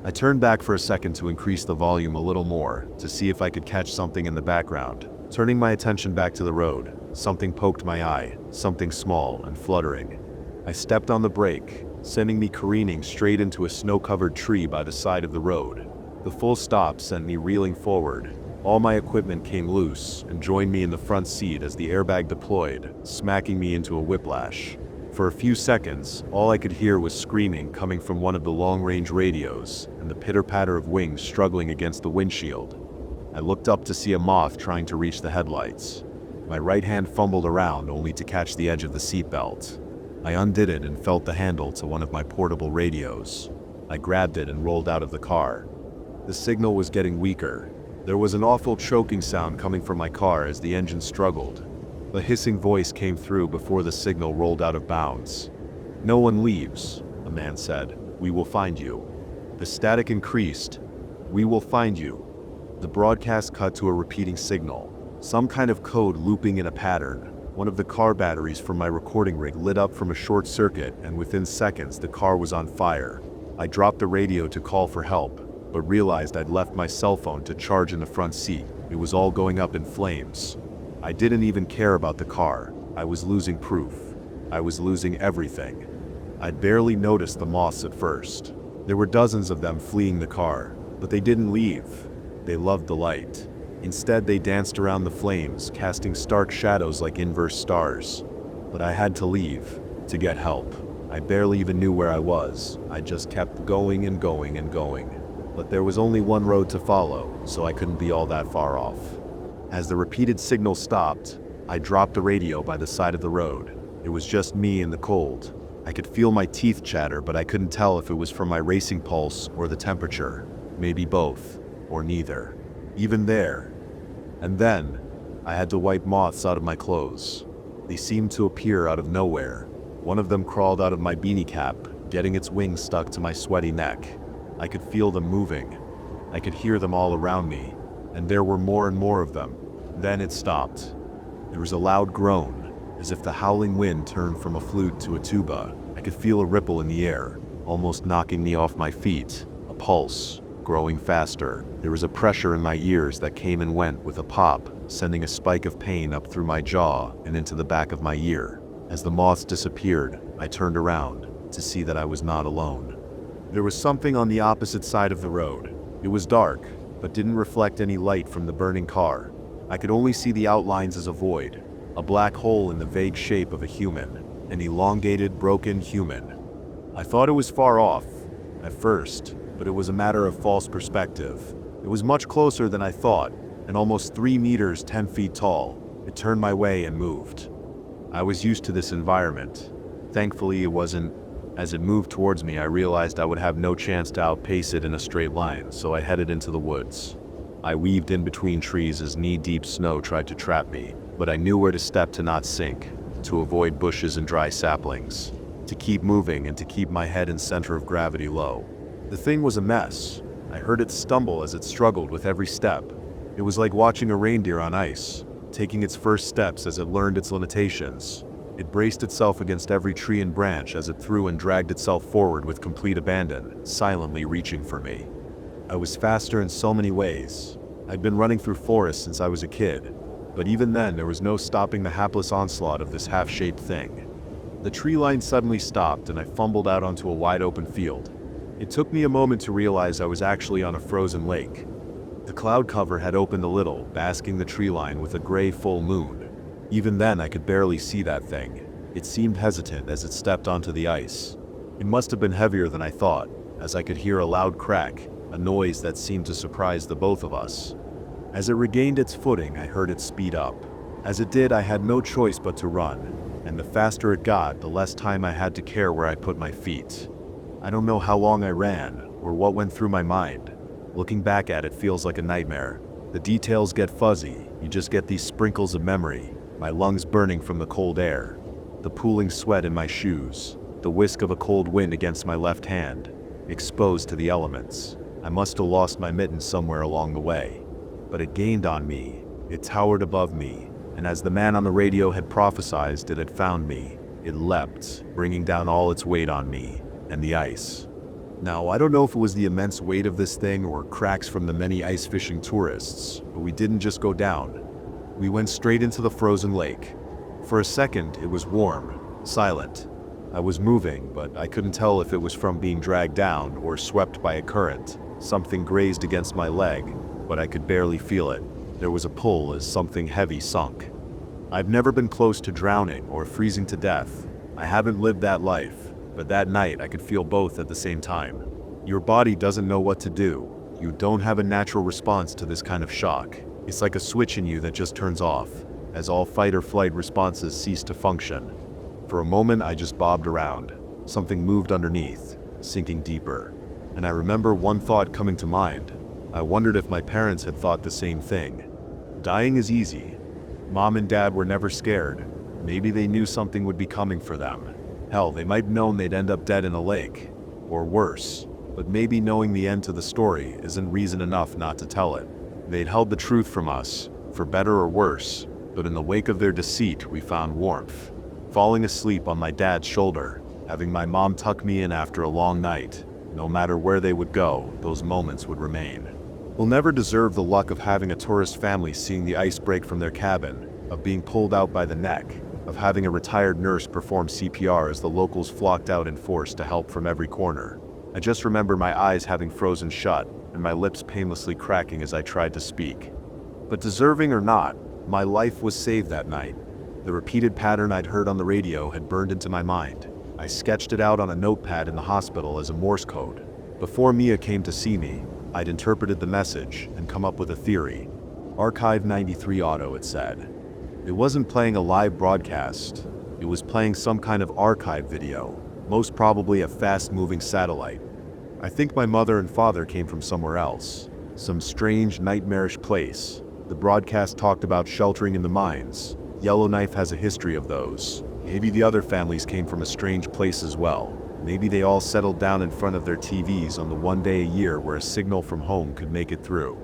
Speaker 1: I turned back for a second to increase the volume a little more, to see if I could catch something in the background. Turning my attention back to the road, something poked my eye, something small and fluttering. I stepped on the brake, sending me careening straight into a snow-covered tree by the side of the road. The full stop sent me reeling forward. All my equipment came loose and joined me in the front seat as the airbag deployed, smacking me into a whiplash. For a few seconds, all I could hear was screaming coming from one of the long-range radios and the pitter-patter of wings struggling against the windshield. I looked up to see a moth trying to reach the headlights. My right hand fumbled around only to catch the edge of the seatbelt. I undid it and felt the handle to one of my portable radios. I grabbed it and rolled out of the car. The signal was getting weaker. There was an awful choking sound coming from my car as the engine struggled. The hissing voice came through before the signal rolled out of bounds. "No one leaves," a man said. "We will find you." The static increased. "We will find you." The broadcast cut to a repeating signal, some kind of code looping in a pattern. One of the car batteries from my recording rig lit up from a short circuit, and within seconds the car was on fire. I dropped the radio to call for help, but realized I'd left my cell phone to charge in the front seat. It was all going up in flames. I didn't even care about the car. I was losing proof. I was losing everything. I'd barely noticed the moths at first. There were dozens of them fleeing the car, but they didn't leave. They loved the light. Instead, they danced around the flames, casting stark shadows like inverse stars. But I had to leave, to get help. I barely even knew where I was. I just kept going and going and going. But there was only one road to follow, so I couldn't be all that far off. As the repeated signal stopped, I dropped the radio by the side of the road. It was just me in the cold. I could feel my teeth chatter, but I couldn't tell if it was from my racing pulse or the temperature. Maybe both, or neither. Even there. And then, I had to wipe moths out of my clothes. They seemed to appear out of nowhere. One of them crawled out of my beanie cap, getting its wings stuck to my sweaty neck. I could feel them moving. I could hear them all around me, and there were more and more of them. Then it stopped. There was a loud groan, as if the howling wind turned from a flute to a tuba. I could feel a ripple in the air, almost knocking me off my feet. A pulse, growing faster. There was a pressure in my ears that came and went with a pop, sending a spike of pain up through my jaw and into the back of my ear. As the moths disappeared, I turned around to see that I was not alone. There was something on the opposite side of the road. It was dark, but didn't reflect any light from the burning car. I could only see the outlines as a void, a black hole in the vague shape of a human, an elongated, broken human. I thought it was far off, at first, but it was a matter of false perspective. It was much closer than I thought, and almost 3 meters, 10 feet tall. It turned my way and moved. I was used to this environment. Thankfully, it wasn't. As it moved towards me, I realized I would have no chance to outpace it in a straight line, so I headed into the woods. I weaved in between trees as knee-deep snow tried to trap me, but I knew where to step to not sink, to avoid bushes and dry saplings, to keep moving and to keep my head and center of gravity low. The thing was a mess. I heard it stumble as it struggled with every step. It was like watching a reindeer on ice, taking its first steps as it learned its limitations. It braced itself against every tree and branch as it threw and dragged itself forward with complete abandon, silently reaching for me. I was faster in so many ways. I'd been running through forests since I was a kid, but even then there was no stopping the hapless onslaught of this half-shaped thing. The tree line suddenly stopped and I fumbled out onto a wide open field. It took me a moment to realize I was actually on a frozen lake. The cloud cover had opened a little, basking the tree line with a gray full moon. Even then, I could barely see that thing. It seemed hesitant as it stepped onto the ice. It must have been heavier than I thought, as I could hear a loud crack, a noise that seemed to surprise the both of us. As it regained its footing, I heard it speed up. As it did, I had no choice but to run, and the faster it got, the less time I had to care where I put my feet. I don't know how long I ran, or what went through my mind. Looking back at it feels like a nightmare. The details get fuzzy, you just get these sprinkles of memory. My lungs burning from the cold air, the pooling sweat in my shoes, the whisk of a cold wind against my left hand, exposed to the elements. I must have lost my mittens somewhere along the way. But it gained on me, it towered above me, and as the man on the radio had prophesied, it had found me. It leapt, bringing down all its weight on me, and the ice. Now, I don't know if it was the immense weight of this thing or cracks from the many ice fishing tourists, but we didn't just go down. We went straight into the frozen lake. For a second, it was warm, silent. I was moving, but I couldn't tell if it was from being dragged down or swept by a current. Something grazed against my leg, but I could barely feel it. There was a pull as something heavy sunk. I've never been close to drowning or freezing to death. I haven't lived that life, but that night I could feel both at the same time. Your body doesn't know what to do. You don't have a natural response to this kind of shock. It's like a switch in you that just turns off, as all fight or flight responses cease to function. For a moment, I just bobbed around. Something moved underneath, sinking deeper. And I remember one thought coming to mind. I wondered if my parents had thought the same thing. Dying is easy. Mom and Dad were never scared. Maybe they knew something would be coming for them. Hell, they might have known they'd end up dead in a lake. Or worse. But maybe knowing the end to the story isn't reason enough not to tell it. They'd held the truth from us, for better or worse, but in the wake of their deceit, we found warmth. Falling asleep on my dad's shoulder, having my mom tuck me in after a long night, no matter where they would go, those moments would remain. We'll never deserve the luck of having a tourist family seeing the ice break from their cabin, of being pulled out by the neck, of having a retired nurse perform CPR as the locals flocked out in force to help from every corner. I just remember my eyes having frozen shut and my lips painlessly cracking as I tried to speak. But deserving or not, my life was saved that night. The repeated pattern I'd heard on the radio had burned into my mind. I sketched it out on a notepad in the hospital as a Morse code. Before Mia came to see me, I'd interpreted the message and come up with a theory. Archive 93 Auto, it said. It wasn't playing a live broadcast. It was playing some kind of archive video, most probably a fast-moving satellite. I think my mother and father came from somewhere else, some strange, nightmarish place. The broadcast talked about sheltering in the mines. Yellowknife has a history of those. Maybe the other families came from a strange place as well. Maybe they all settled down in front of their TVs on the one day a year where a signal from home could make it through.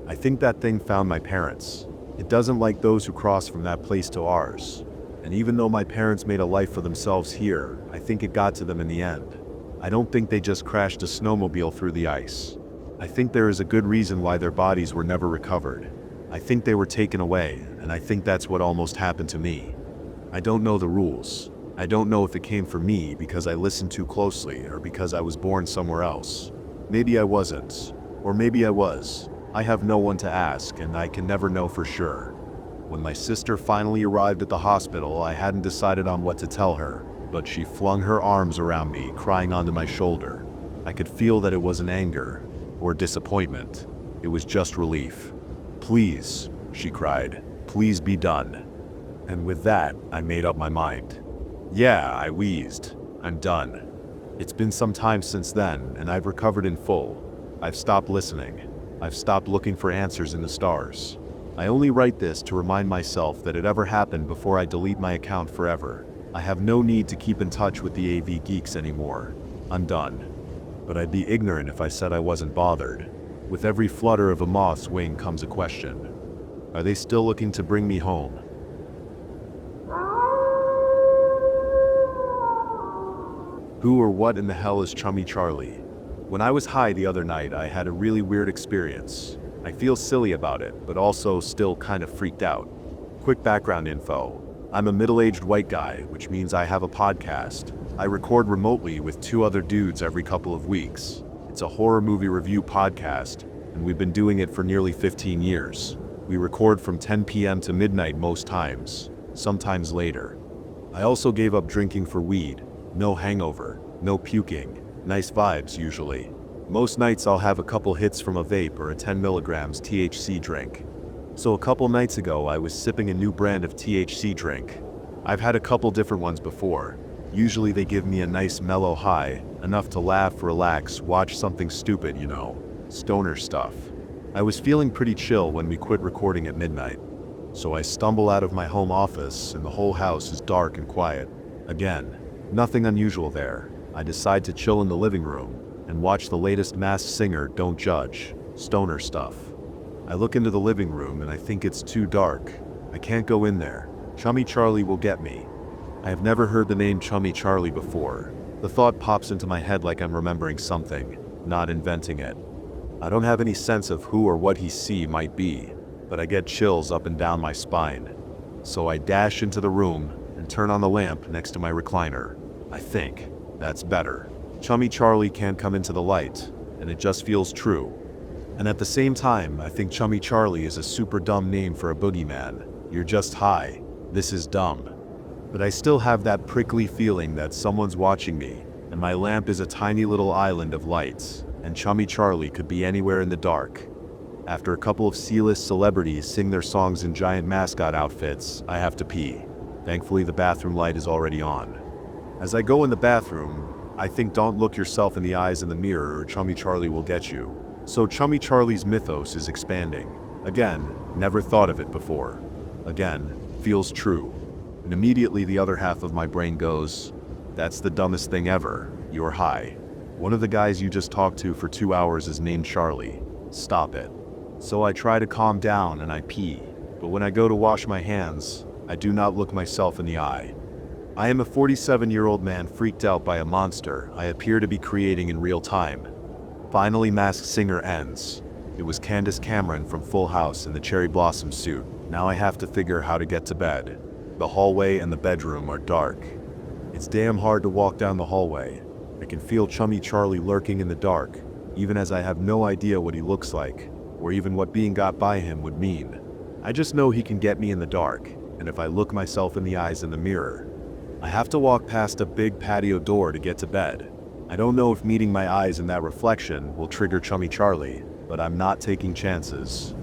Speaker 1: I think that thing found my parents. It doesn't like those who cross from that place to ours. And even though my parents made a life for themselves here, I think it got to them in the end. I don't think they just crashed a snowmobile through the ice. I think there is a good reason why their bodies were never recovered. I think they were taken away, and I think that's what almost happened to me. I don't know the rules. I don't know if it came for me because I listened too closely or because I was born somewhere else. Maybe I wasn't, or maybe I was. I have no one to ask, and I can never know for sure. When my sister finally arrived at the hospital, I hadn't decided on what to tell her, but she flung her arms around me, crying onto my shoulder. I could feel that it wasn't anger or disappointment. It was just relief. "Please," she cried, "please be done." And with that, I made up my mind. "Yeah," I wheezed. "I'm done." It's been some time since then, and I've recovered in full. I've stopped listening. I've stopped looking for answers in the stars. I only write this to remind myself that it ever happened before I delete my account forever. I have no need to keep in touch with the AV geeks anymore. I'm done. But I'd be ignorant if I said I wasn't bothered. With every flutter of a moth's wing comes a question. Are they still looking to bring me home? Who or what in the hell is Chummy Charlie? When I was high the other night, I had a really weird experience. I feel silly about it, but also still kind of freaked out. Quick background info. I'm a middle-aged white guy, which means I have a podcast. I record remotely with two other dudes every couple of weeks. It's a horror movie review podcast, and we've been doing it for nearly 15 years. We record from 10 p.m. to midnight most times, sometimes later. I also gave up drinking for weed. No hangover, no puking, nice vibes usually. Most nights I'll have a couple hits from a vape or a 10 milligrams THC drink. So a couple nights ago I was sipping a new brand of THC drink. I've had a couple different ones before. Usually they give me a nice mellow high, enough to laugh, relax, watch something stupid, stoner stuff. I was feeling pretty chill when we quit recording at midnight. So I stumble out of my home office and the whole house is dark and quiet. Again. Nothing unusual there. I decide to chill in the living room and watch the latest Masked Singer Don't Judge, stoner stuff. I look into the living room and I think it's too dark. I can't go in there. Chummy Charlie will get me. I have never heard the name Chummy Charlie before. The thought pops into my head like I'm remembering something, not inventing it. I don't have any sense of who or what he might be, but I get chills up and down my spine. So I dash into the room and turn on the lamp next to my recliner. I think that's better. Chummy Charlie can't come into the light, and it just feels true. And at the same time, I think Chummy Charlie is a super dumb name for a boogeyman. You're just high. This is dumb. But I still have that prickly feeling that someone's watching me, and my lamp is a tiny little island of lights, and Chummy Charlie could be anywhere in the dark. After a couple of C-list celebrities sing their songs in giant mascot outfits, I have to pee. Thankfully, the bathroom light is already on. As I go in the bathroom, I think don't look yourself in the eyes in the mirror or Chummy Charlie will get you. So Chummy Charlie's mythos is expanding. Again, never thought of it before. Again, feels true. And immediately the other half of my brain goes, that's the dumbest thing ever. You're high. One of the guys you just talked to for 2 hours is named Charlie. Stop it. So I try to calm down and I pee. But when I go to wash my hands, I do not look myself in the eye. I am a 47-year-old man freaked out by a monster I appear to be creating in real time. Finally, Masked Singer ends. It was Candace Cameron from Full House in the cherry blossom suit. Now I have to figure how to get to bed. The hallway and the bedroom are dark. It's damn hard to walk down the hallway. I can feel Chummy Charlie lurking in the dark, even as I have no idea what he looks like, or even what being got by him would mean. I just know he can get me in the dark, and if I look myself in the eyes in the mirror. I have to walk past a big patio door to get to bed. I don't know if meeting my eyes in that reflection will trigger Chummy Charlie, but I'm not taking chances.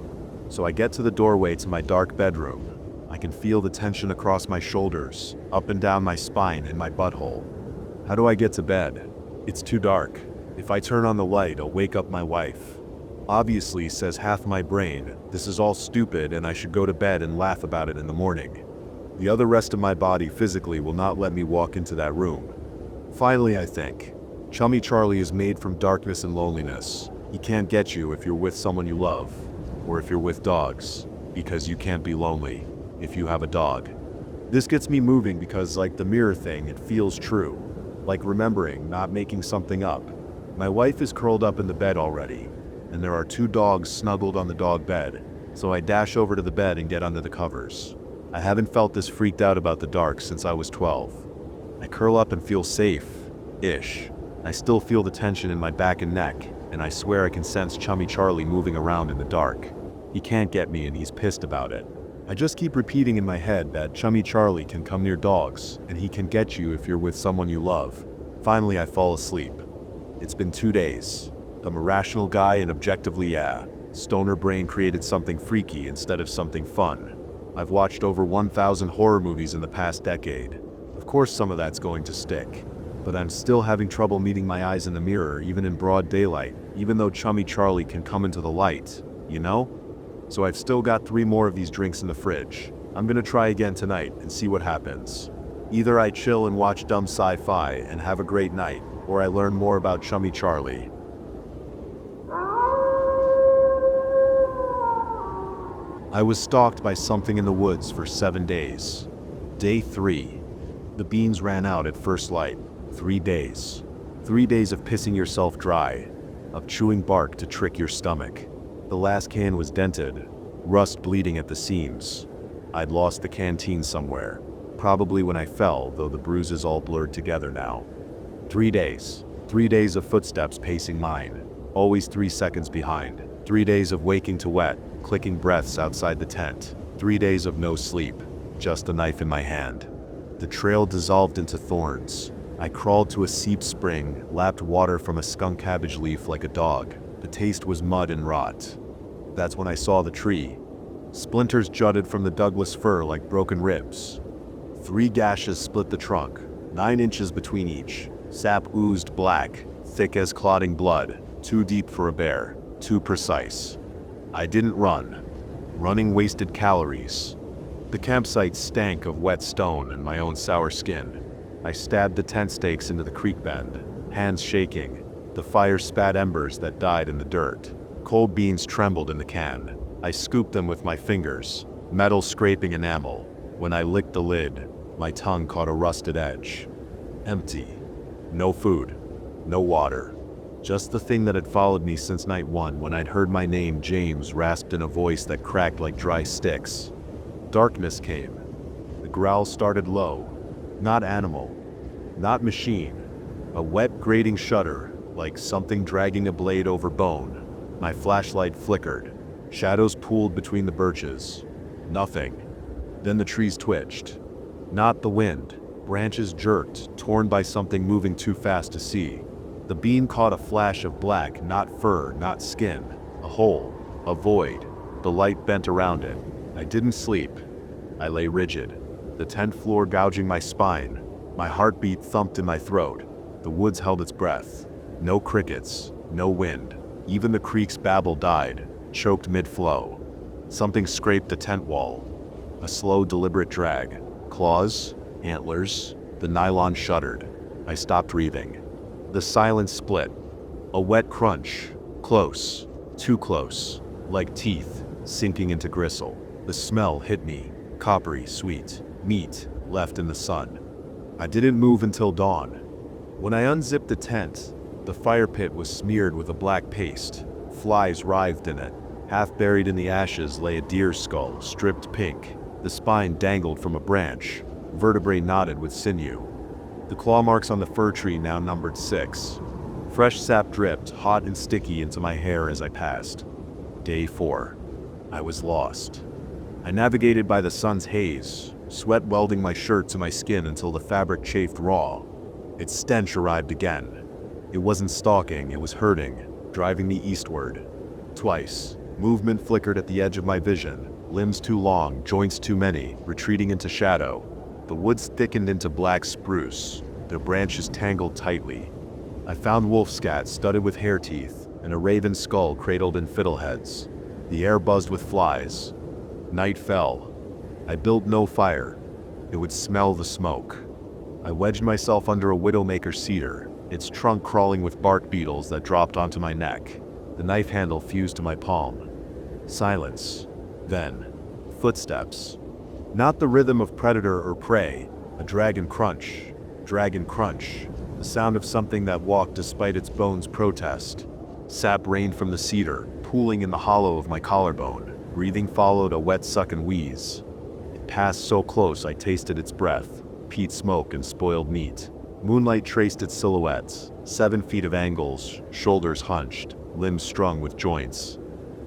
Speaker 1: So I get to the doorway to my dark bedroom. I can feel the tension across my shoulders, up and down my spine and my butthole. How do I get to bed? It's too dark. If I turn on the light, I'll wake up my wife. Obviously, says half my brain, this is all stupid and I should go to bed and laugh about it in the morning. The other rest of my body physically will not let me walk into that room. Finally, I think, Chummy Charlie is made from darkness and loneliness. He can't get you if you're with someone you love, or if you're with dogs, because you can't be lonely if you have a dog. This gets me moving because, like the mirror thing, it feels true. Like remembering, not making something up. My wife is curled up in the bed already, and there are 2 dogs snuggled on the dog bed, so I dash over to the bed and get under the covers. I haven't felt this freaked out about the dark since I was 12. I curl up and feel safe-ish. I still feel the tension in my back and neck, and I swear I can sense Chummy Charlie moving around in the dark. He can't get me and he's pissed about it. I just keep repeating in my head that Chummy Charlie can come near dogs, and he can get you if you're with someone you love. Finally, I fall asleep. It's been 2 days. I'm a rational guy and objectively, yeah, stoner brain created something freaky instead of something fun. I've watched over 1,000 horror movies in the past decade. Of course some of that's going to stick. But I'm still having trouble meeting my eyes in the mirror, even in broad daylight, even though Chummy Charlie can come into the light, you know? So I've still got 3 more of these drinks in the fridge. I'm gonna try again tonight and see what happens. Either I chill and watch dumb sci-fi and have a great night, or I learn more about Chummy Charlie. I was stalked by something in the woods for 7 days. Day 3. The beans ran out at first light. 3 days. 3 days of pissing yourself dry, of chewing bark to trick your stomach. The last can was dented, rust bleeding at the seams. I'd lost the canteen somewhere, probably when I fell, though the bruises all blurred together now. 3 days. 3 days of footsteps pacing mine, always 3 seconds behind. 3 days of waking to wet, clicking breaths outside the tent. 3 days of no sleep, just a knife in my hand. The trail dissolved into thorns. I crawled to a seep spring, lapped water from a skunk cabbage leaf like a dog. The taste was mud and rot. That's when I saw the tree. Splinters jutted from the Douglas fir like broken ribs. 3 gashes split the trunk, 9 inches between each. Sap oozed black, thick as clotting blood, too deep for a bear, too precise. I didn't run. Running wasted calories. The campsite stank of wet stone and my own sour skin. I stabbed the tent stakes into the creek bend, hands shaking. The fire spat embers that died in the dirt. Cold beans trembled in the can. I scooped them with my fingers, metal scraping enamel. When I licked the lid, my tongue caught a rusted edge. Empty. No food. No water. Just the thing that had followed me since night 1 when I'd heard my name, James, rasped in a voice that cracked like dry sticks. Darkness came. The growl started low. Not animal. Not machine. A wet, grating shudder, like something dragging a blade over bone. My flashlight flickered. Shadows pooled between the birches. Nothing. Then the trees twitched. Not the wind. Branches jerked, torn by something moving too fast to see. The beam caught a flash of black, not fur, not skin. A hole. A void. The light bent around it. I didn't sleep. I lay rigid. The tent floor gouging my spine. My heartbeat thumped in my throat. The woods held its breath. No crickets. No wind. Even the creek's babble died, choked mid-flow. Something scraped the tent wall. A slow, deliberate drag. Claws. Antlers. The nylon shuddered. I stopped breathing. The silence split. A wet crunch. Close. Too close. Like teeth, sinking into gristle. The smell hit me. Coppery, sweet. Meat, left in the sun. I didn't move until dawn. When I unzipped the tent, the fire pit was smeared with a black paste. Flies writhed in it. Half buried in the ashes lay a deer skull, stripped pink. The spine dangled from a branch. Vertebrae knotted with sinew. The claw marks on the fir tree now numbered 6. Fresh sap dripped, hot and sticky, into my hair as I passed. Day 4. I was lost. I navigated by the sun's haze, sweat welding my shirt to my skin until the fabric chafed raw. Its stench arrived again. It wasn't stalking, it was hurting, driving me eastward. Twice, movement flickered at the edge of my vision, limbs too long, joints too many, retreating into shadow. The woods thickened into black spruce, their branches tangled tightly. I found wolf scat studded with hair teeth, and a raven skull cradled in fiddleheads. The air buzzed with flies. Night fell. I built no fire. It would smell the smoke. I wedged myself under a widowmaker cedar, its trunk crawling with bark beetles that dropped onto my neck. The knife handle fused to my palm. Silence. Then, footsteps. Not the rhythm of predator or prey, a dragon crunch. Dragon crunch. The sound of something that walked despite its bones' protest. Sap rained from the cedar, pooling in the hollow of my collarbone. Breathing followed a wet suck and wheeze. It passed so close I tasted its breath, peat smoke and spoiled meat. Moonlight traced its silhouettes, 7 feet of angles, shoulders hunched, limbs strung with joints.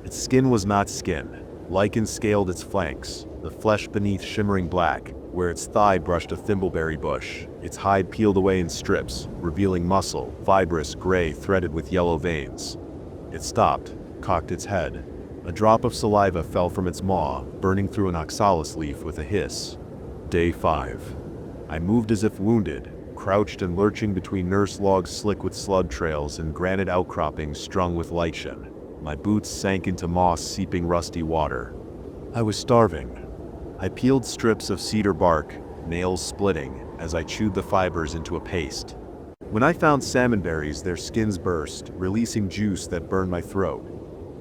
Speaker 1: Its skin was not skin. Lichen scaled its flanks, the flesh beneath shimmering black, where its thigh brushed a thimbleberry bush. Its hide peeled away in strips, revealing muscle, fibrous, gray, threaded with yellow veins. It stopped, cocked its head. A drop of saliva fell from its maw, burning through an oxalis leaf with a hiss. Day 5. I moved as if wounded, crouched and lurching between nurse logs slick with slug trails and granite outcroppings strung with lichen. My boots sank into moss-seeping rusty water. I was starving. I peeled strips of cedar bark, nails splitting, as I chewed the fibers into a paste. When I found salmon berries, their skins burst, releasing juice that burned my throat.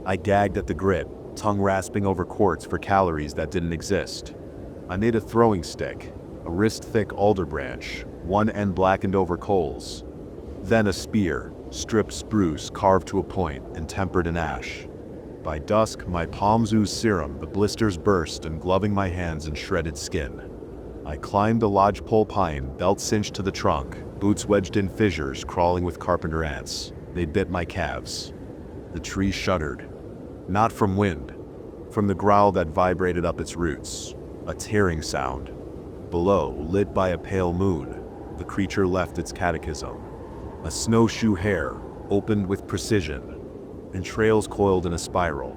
Speaker 1: I gagged at the grit, tongue rasping over quarts for calories that didn't exist. I made a throwing stick, a wrist-thick alder branch, one end blackened over coals. Then a spear, stripped spruce carved to a point and tempered in ash. By dusk, my palms oozed serum, the blisters burst and gloving my hands in shredded skin. I climbed the lodgepole pine, belt cinched to the trunk, boots wedged in fissures crawling with carpenter ants. They bit my calves. The tree shuddered. Not from wind, from the growl that vibrated up its roots. A tearing sound. Below, lit by a pale moon, the creature left its catechism. A snowshoe hair, opened with precision, entrails coiled in a spiral.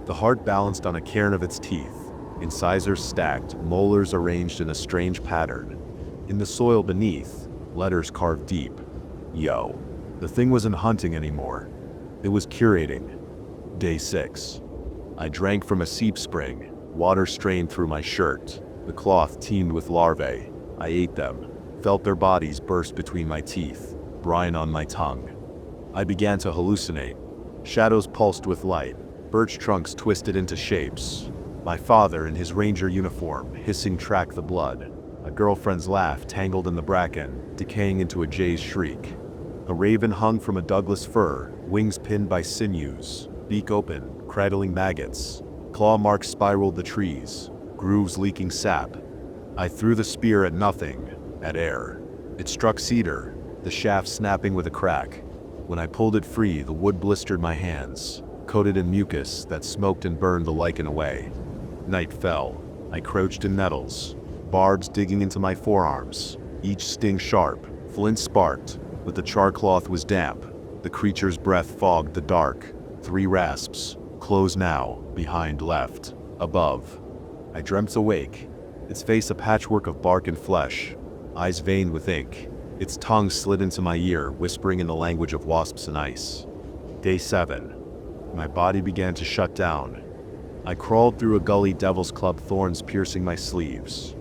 Speaker 1: The heart balanced on a cairn of its teeth, incisors stacked, molars arranged in a strange pattern. In the soil beneath, letters carved deep. Yo. The thing wasn't hunting anymore. It was curating. Day 6. I drank from a seep spring, water strained through my shirt. The cloth teemed with larvae. I ate them, felt their bodies burst between my teeth, brine on my tongue. I began to hallucinate. Shadows pulsed with light, birch trunks twisted into shapes. My father in his ranger uniform, hissing tracked the blood. A girlfriend's laugh tangled in the bracken, decaying into a jay's shriek. A raven hung from a Douglas fir, wings pinned by sinews, beak open, cradling maggots. Claw marks spiraled the trees, grooves leaking sap. I threw the spear at nothing, at air. It struck cedar, the shaft snapping with a crack. When I pulled it free, the wood blistered my hands, coated in mucus that smoked and burned the lichen away. Night fell. I crouched in nettles, barbs digging into my forearms, each sting sharp. Flint sparked, but the char cloth was damp. The creature's breath fogged the dark. 3 rasps. Close now, behind left, above. I dreamt awake, its face a patchwork of bark and flesh, eyes veined with ink. Its tongue slid into my ear, whispering in the language of wasps and ice. Day 7. My body began to shut down. I crawled through a gully, devil's club thorns piercing my sleeves.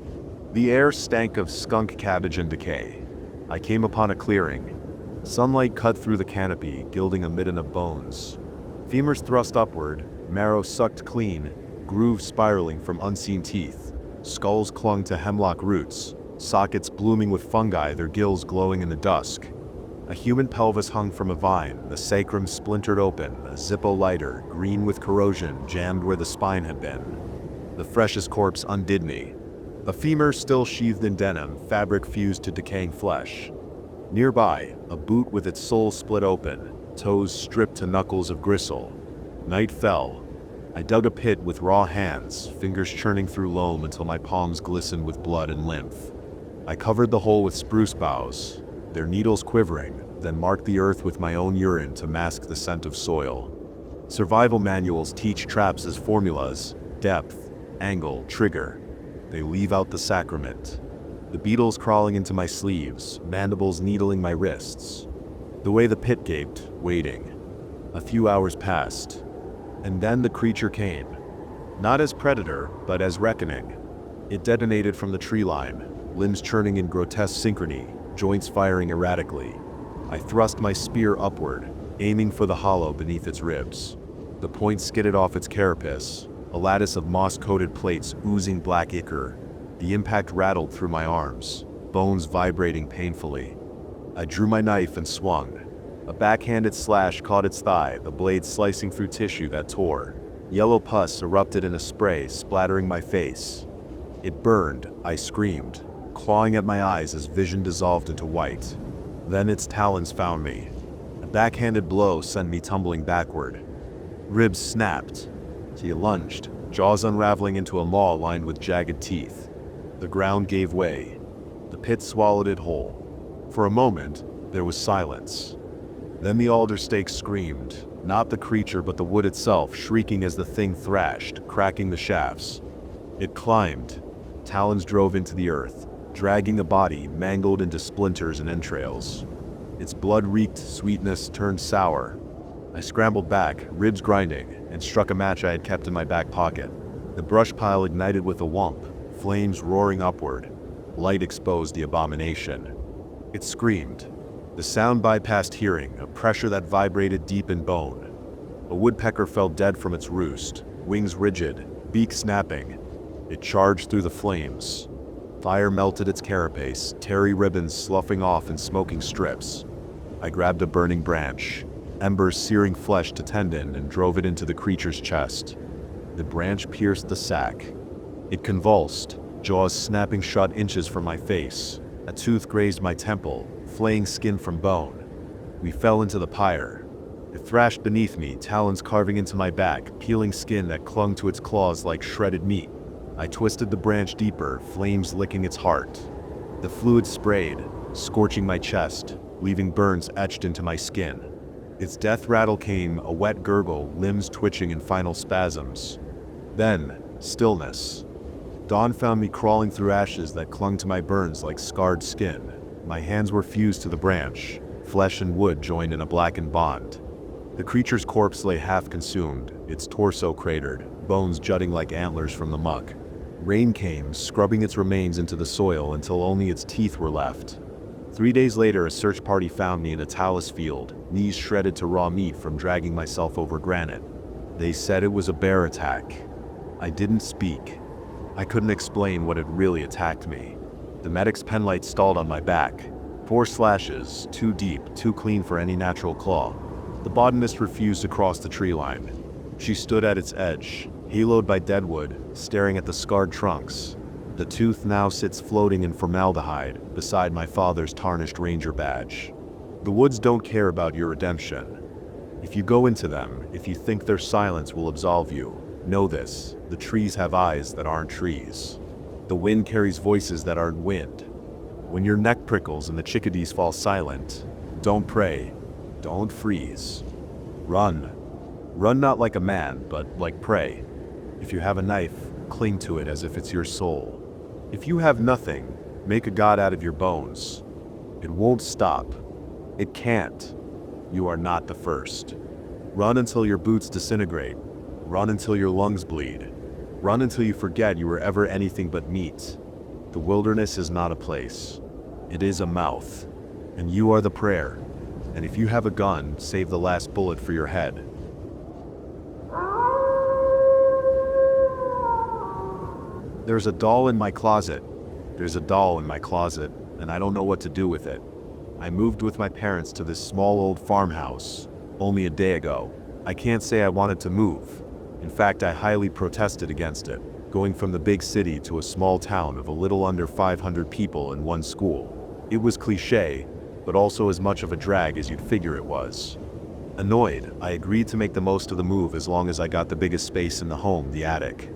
Speaker 1: The air stank of skunk cabbage and decay. I came upon a clearing. Sunlight cut through the canopy, gilding a midden of bones. Femurs thrust upward, marrow sucked clean, grooves spiraling from unseen teeth. Skulls clung to hemlock roots, sockets blooming with fungi, their gills glowing in the dusk. A human pelvis hung from a vine, the sacrum splintered open, a Zippo lighter, green with corrosion, jammed where the spine had been. The freshest corpse undid me. A femur still sheathed in denim, fabric fused to decaying flesh. Nearby, a boot with its sole split open, toes stripped to knuckles of gristle. Night fell. I dug a pit with raw hands, fingers churning through loam until my palms glistened with blood and lymph. I covered the hole with spruce boughs, their needles quivering, then marked the earth with my own urine to mask the scent of soil. Survival manuals teach traps as formulas: depth, angle, trigger. They leave out the sacrament. The beetles crawling into my sleeves, mandibles needling my wrists. The way the pit gaped, waiting. A few hours passed. And then the creature came. Not as predator, but as reckoning. It detonated from the tree line, limbs churning in grotesque synchrony, joints firing erratically. I thrust my spear upward, aiming for the hollow beneath its ribs. The point skidded off its carapace, a lattice of moss-coated plates oozing black ichor. The impact rattled through my arms, bones vibrating painfully. I drew my knife and swung. A backhanded slash caught its thigh, the blade slicing through tissue that tore. Yellow pus erupted in a spray, splattering my face. It burned, I screamed, clawing at my eyes as vision dissolved into white. Then its talons found me. A backhanded blow sent me tumbling backward. Ribs snapped. She lunged, jaws unraveling into a maw lined with jagged teeth. The ground gave way. The pit swallowed it whole. For a moment, there was silence. Then the alder stake screamed, not the creature but the wood itself shrieking as the thing thrashed, cracking the shafts. It climbed. Talons drove into the earth, dragging the body mangled into splinters and entrails. Its blood-reeked sweetness turned sour. I scrambled back, ribs grinding, and struck a match I had kept in my back pocket. The brush pile ignited with a whump, flames roaring upward. Light exposed the abomination. It screamed. The sound bypassed hearing, a pressure that vibrated deep in bone. A woodpecker fell dead from its roost, wings rigid, beak snapping. It charged through the flames. Fire melted its carapace, tarry ribbons sloughing off in smoking strips. I grabbed a burning branch, embers searing flesh to tendon, and drove it into the creature's chest. The branch pierced the sack. It convulsed, jaws snapping shut inches from my face. A tooth grazed my temple, flaying skin from bone. We fell into the pyre. It thrashed beneath me, talons carving into my back, peeling skin that clung to its claws like shredded meat. I twisted the branch deeper, flames licking its heart. The fluid sprayed, scorching my chest, leaving burns etched into my skin. Its death rattle came, a wet gurgle, limbs twitching in final spasms. Then, stillness. Dawn found me crawling through ashes that clung to my burns like scarred skin. My hands were fused to the branch, flesh and wood joined in a blackened bond. The creature's corpse lay half consumed, its torso cratered, bones jutting like antlers from the muck. Rain came, scrubbing its remains into the soil until only its teeth were left. 3 days later, a search party found me in a talus field, knees shredded to raw meat from dragging myself over granite. They said it was a bear attack. I didn't speak. I couldn't explain what had really attacked me. The medic's penlight stalled on my back. 4 slashes, too deep, too clean for any natural claw. The botanist refused to cross the tree line. She stood at its edge, haloed by deadwood, staring at the scarred trunks. The tooth now sits floating in formaldehyde beside my father's tarnished ranger badge. The woods don't care about your redemption. If you go into them, if you think their silence will absolve you, know this: the trees have eyes that aren't trees. The wind carries voices that aren't wind. When your neck prickles and the chickadees fall silent, don't pray, don't freeze. Run. Run not like a man, but like prey. If you have a knife, cling to it as if it's your soul. If you have nothing, make a god out of your bones. It won't stop. It can't. You are not the first. Run until your boots disintegrate. Run until your lungs bleed. Run until you forget you were ever anything but meat. The wilderness is not a place. It is a mouth. And you are the prayer. And if you have a gun, save the last bullet for your head. There's a doll in my closet. There's a doll in my closet, and I don't know what to do with it. I moved with my parents to this small old farmhouse only a day ago. I can't say I wanted to move. In fact, I highly protested against it. going from the big city to a small town of a little under 500 people in one school. It was cliché, but also as much of a drag as you'd figure it was. Annoyed, I agreed to make the most of the move as long as I got the biggest space in the home, the attic.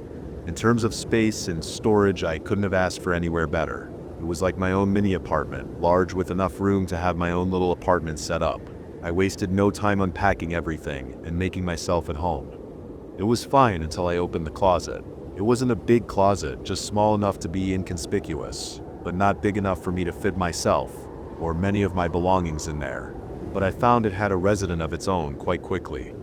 Speaker 1: In terms of space and storage, I couldn't have asked for anywhere better. It was like my own mini apartment, large with enough room to have my own little apartment set up. I wasted no time unpacking everything and making myself at home. It was fine until I opened the closet. It wasn't a big closet, just small enough to be inconspicuous, but not big enough for me to fit myself or many of my belongings in there. But I found it had a resident of its own quite quickly.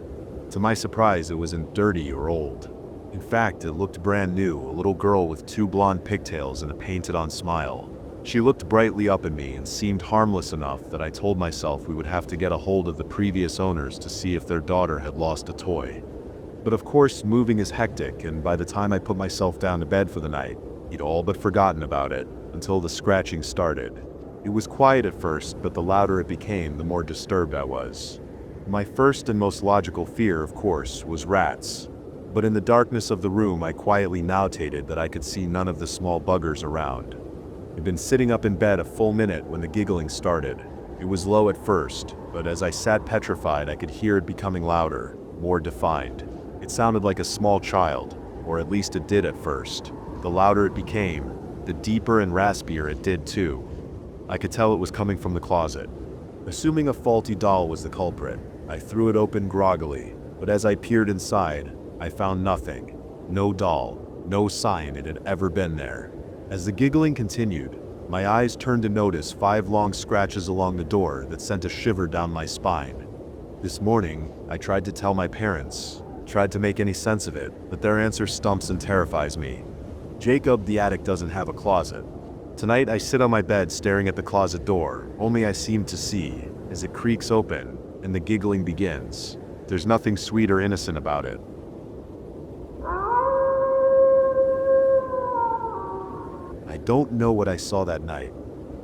Speaker 1: To my surprise, it wasn't dirty or old. In fact, it looked brand new, a little girl with 2 blonde pigtails and a painted-on smile. She looked brightly up at me and seemed harmless enough that I told myself we would have to get a hold of the previous owners to see if their daughter had lost a toy. But of course, moving is hectic, and by the time I put myself down to bed for the night, I'd all but forgotten about it, until the scratching started. It was quiet at first, but the louder it became, the more disturbed I was. My first and most logical fear, of course, was rats. But in the darkness of the room, I quietly notated that I could see none of the small buggers around. I'd been sitting up in bed a full minute when the giggling started. It was low at first, but as I sat petrified, I could hear it becoming louder, more defined. It sounded like a small child, or at least it did at first. The louder it became, the deeper and raspier it did too. I could tell it was coming from the closet. Assuming a faulty doll was the culprit, I threw it open groggily, but as I peered inside, I found nothing. No doll, no sign it had ever been there. As the giggling continued, my eyes turned to notice 5 long scratches along the door that sent a shiver down my spine. This morning, I tried to tell my parents, tried to make any sense of it, but their answer stumps and terrifies me. Jacob, the attic doesn't have a closet. Tonight I sit on my bed staring at the closet door, only I seem to see, as it creaks open, and the giggling begins. There's nothing sweet or innocent about it. I don't know what I saw that night.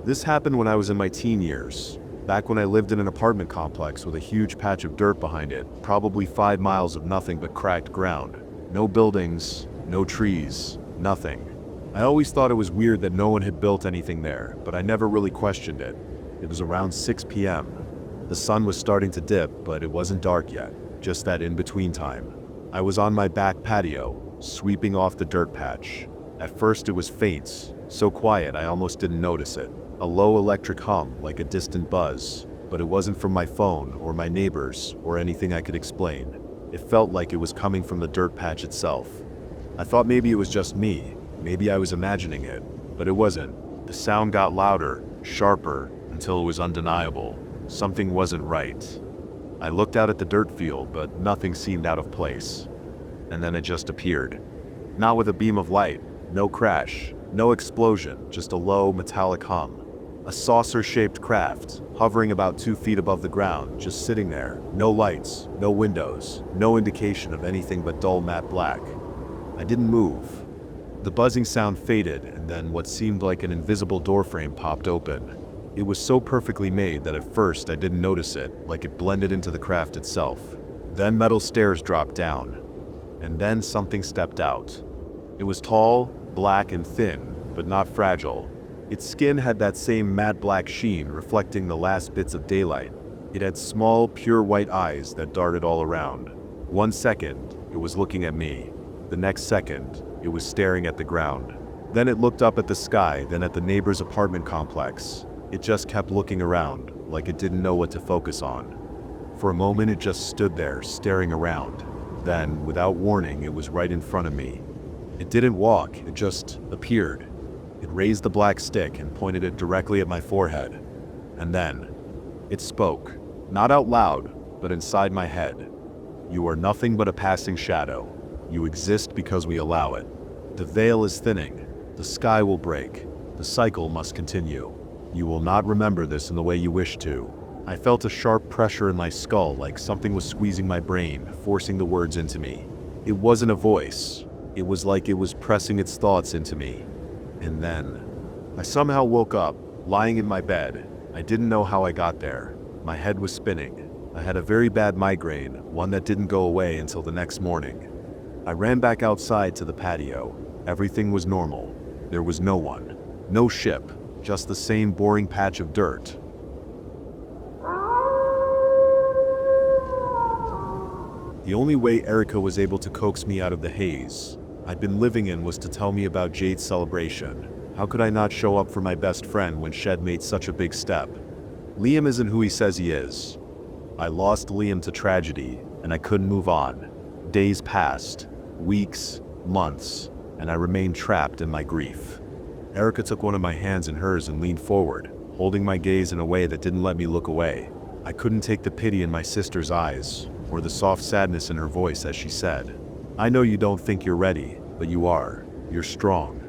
Speaker 1: This happened when I was in my teen years, back when I lived in an apartment complex with a huge patch of dirt behind it, probably 5 miles of nothing but cracked ground. No buildings, no trees, nothing. I always thought it was weird that no one had built anything there, but I never really questioned it. It was around 6 p.m. The sun was starting to dip, but it wasn't dark yet, just that in-between time. I was on my back patio, sweeping off the dirt patch. At first it was faint, so quiet I almost didn't notice it. A low electric hum, like a distant buzz, but it wasn't from my phone or my neighbors or anything I could explain. It felt like it was coming from the dirt patch itself. I thought maybe it was just me, maybe I was imagining it, but it wasn't. The sound got louder, sharper, until it was undeniable. Something wasn't right. I looked out at the dirt field, but nothing seemed out of place. And then it just appeared. Not with a beam of light, no crash, no explosion, just a low metallic hum. A saucer-shaped craft, hovering about 2 feet above the ground, just sitting there. No lights, no windows, no indication of anything but dull matte black. I didn't move. The buzzing sound faded, and then what seemed like an invisible doorframe popped open. It was so perfectly made that at first I didn't notice it, like it blended into the craft itself. Then metal stairs dropped down. And then something stepped out. It was tall, black and thin, but not fragile. Its skin had that same matte black sheen reflecting the last bits of daylight. It had small, pure white eyes that darted all around. 1 second, it was looking at me. The next second, it was staring at the ground. Then it looked up at the sky, then at the neighbor's apartment complex. It just kept looking around, like it didn't know what to focus on. For a moment it just stood there, staring around. Then, without warning, it was right in front of me. It didn't walk, it just appeared. It raised the black stick and pointed it directly at my forehead. And then, it spoke. Not out loud, but inside my head. You are nothing but a passing shadow. You exist because we allow it. The veil is thinning. The sky will break. The cycle must continue. You will not remember this in the way you wish to. I felt a sharp pressure in my skull, like something was squeezing my brain, forcing the words into me. It wasn't a voice. It was like it was pressing its thoughts into me. And then, I somehow woke up, lying in my bed. I didn't know how I got there. My head was spinning. I had a very bad migraine, one that didn't go away until the next morning. I ran back outside to the patio. Everything was normal. There was no one. No ship. Just the same boring patch of dirt. The only way Erica was able to coax me out of the haze I'd been living in was to tell me about Jade's celebration. How could I not show up for my best friend when Shed made such a big step? Liam isn't who he says he is. I lost Liam to tragedy, and I couldn't move on. Days passed, weeks, months, and I remained trapped in my grief. Erica took one of my hands in hers and leaned forward, holding my gaze in a way that didn't let me look away. I couldn't take the pity in my sister's eyes, or the soft sadness in her voice as she said, "I know you don't think you're ready, but you are. You're strong."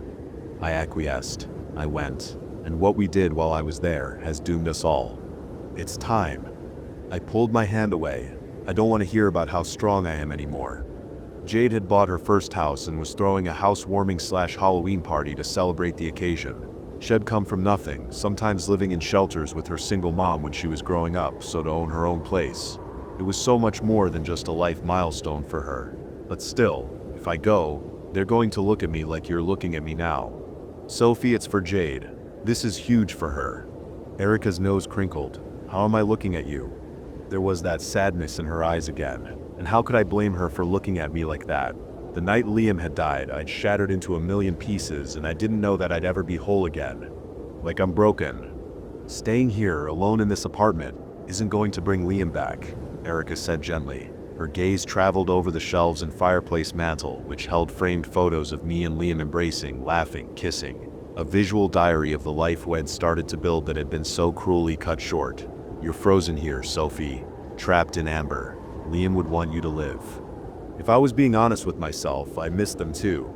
Speaker 1: I acquiesced. I went, and what we did while I was there has doomed us all. It's time. I pulled my hand away. I don't want to hear about how strong I am anymore. Jade had bought her first house and was throwing a housewarming/Halloween party to celebrate the occasion. She'd come from nothing, sometimes living in shelters with her single mom when she was growing up, so to own her own place. It was so much more than just a life milestone for her. But still, if I go, they're going to look at me like you're looking at me now. Sophie, it's for Jade. This is huge for her. Erica's nose crinkled. How am I looking at you? There was that sadness in her eyes again. And how could I blame her for looking at me like that? The night Liam had died, I'd shattered into a million pieces, and I didn't know that I'd ever be whole again. Like I'm broken. Staying here, alone in this apartment, isn't going to bring Liam back, Erica said gently. Her gaze traveled over the shelves and fireplace mantel, which held framed photos of me and Liam embracing, laughing, kissing. A visual diary of the life we'd started to build that had been so cruelly cut short. You're frozen here, Sophie. Trapped in amber. Liam would want you to live. If I was being honest with myself, I missed them too.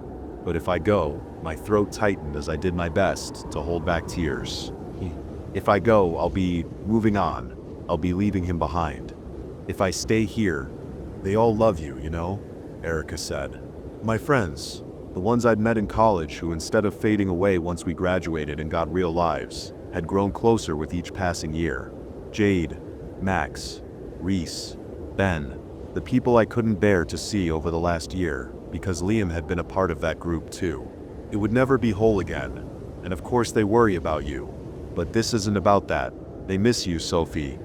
Speaker 1: But if I go, my throat tightened as I did my best to hold back tears. If I go, I'll be moving on. I'll be leaving him behind. If I stay here, they all love you, you know, Erica said. My friends, the ones I'd met in college who, instead of fading away once we graduated and got real lives, had grown closer with each passing year. Jade, Max, Reese, Ben, the people I couldn't bear to see over the last year, because Liam had been a part of that group too. It would never be whole again, and of course they worry about you. But this isn't about that. They miss you, Sophie.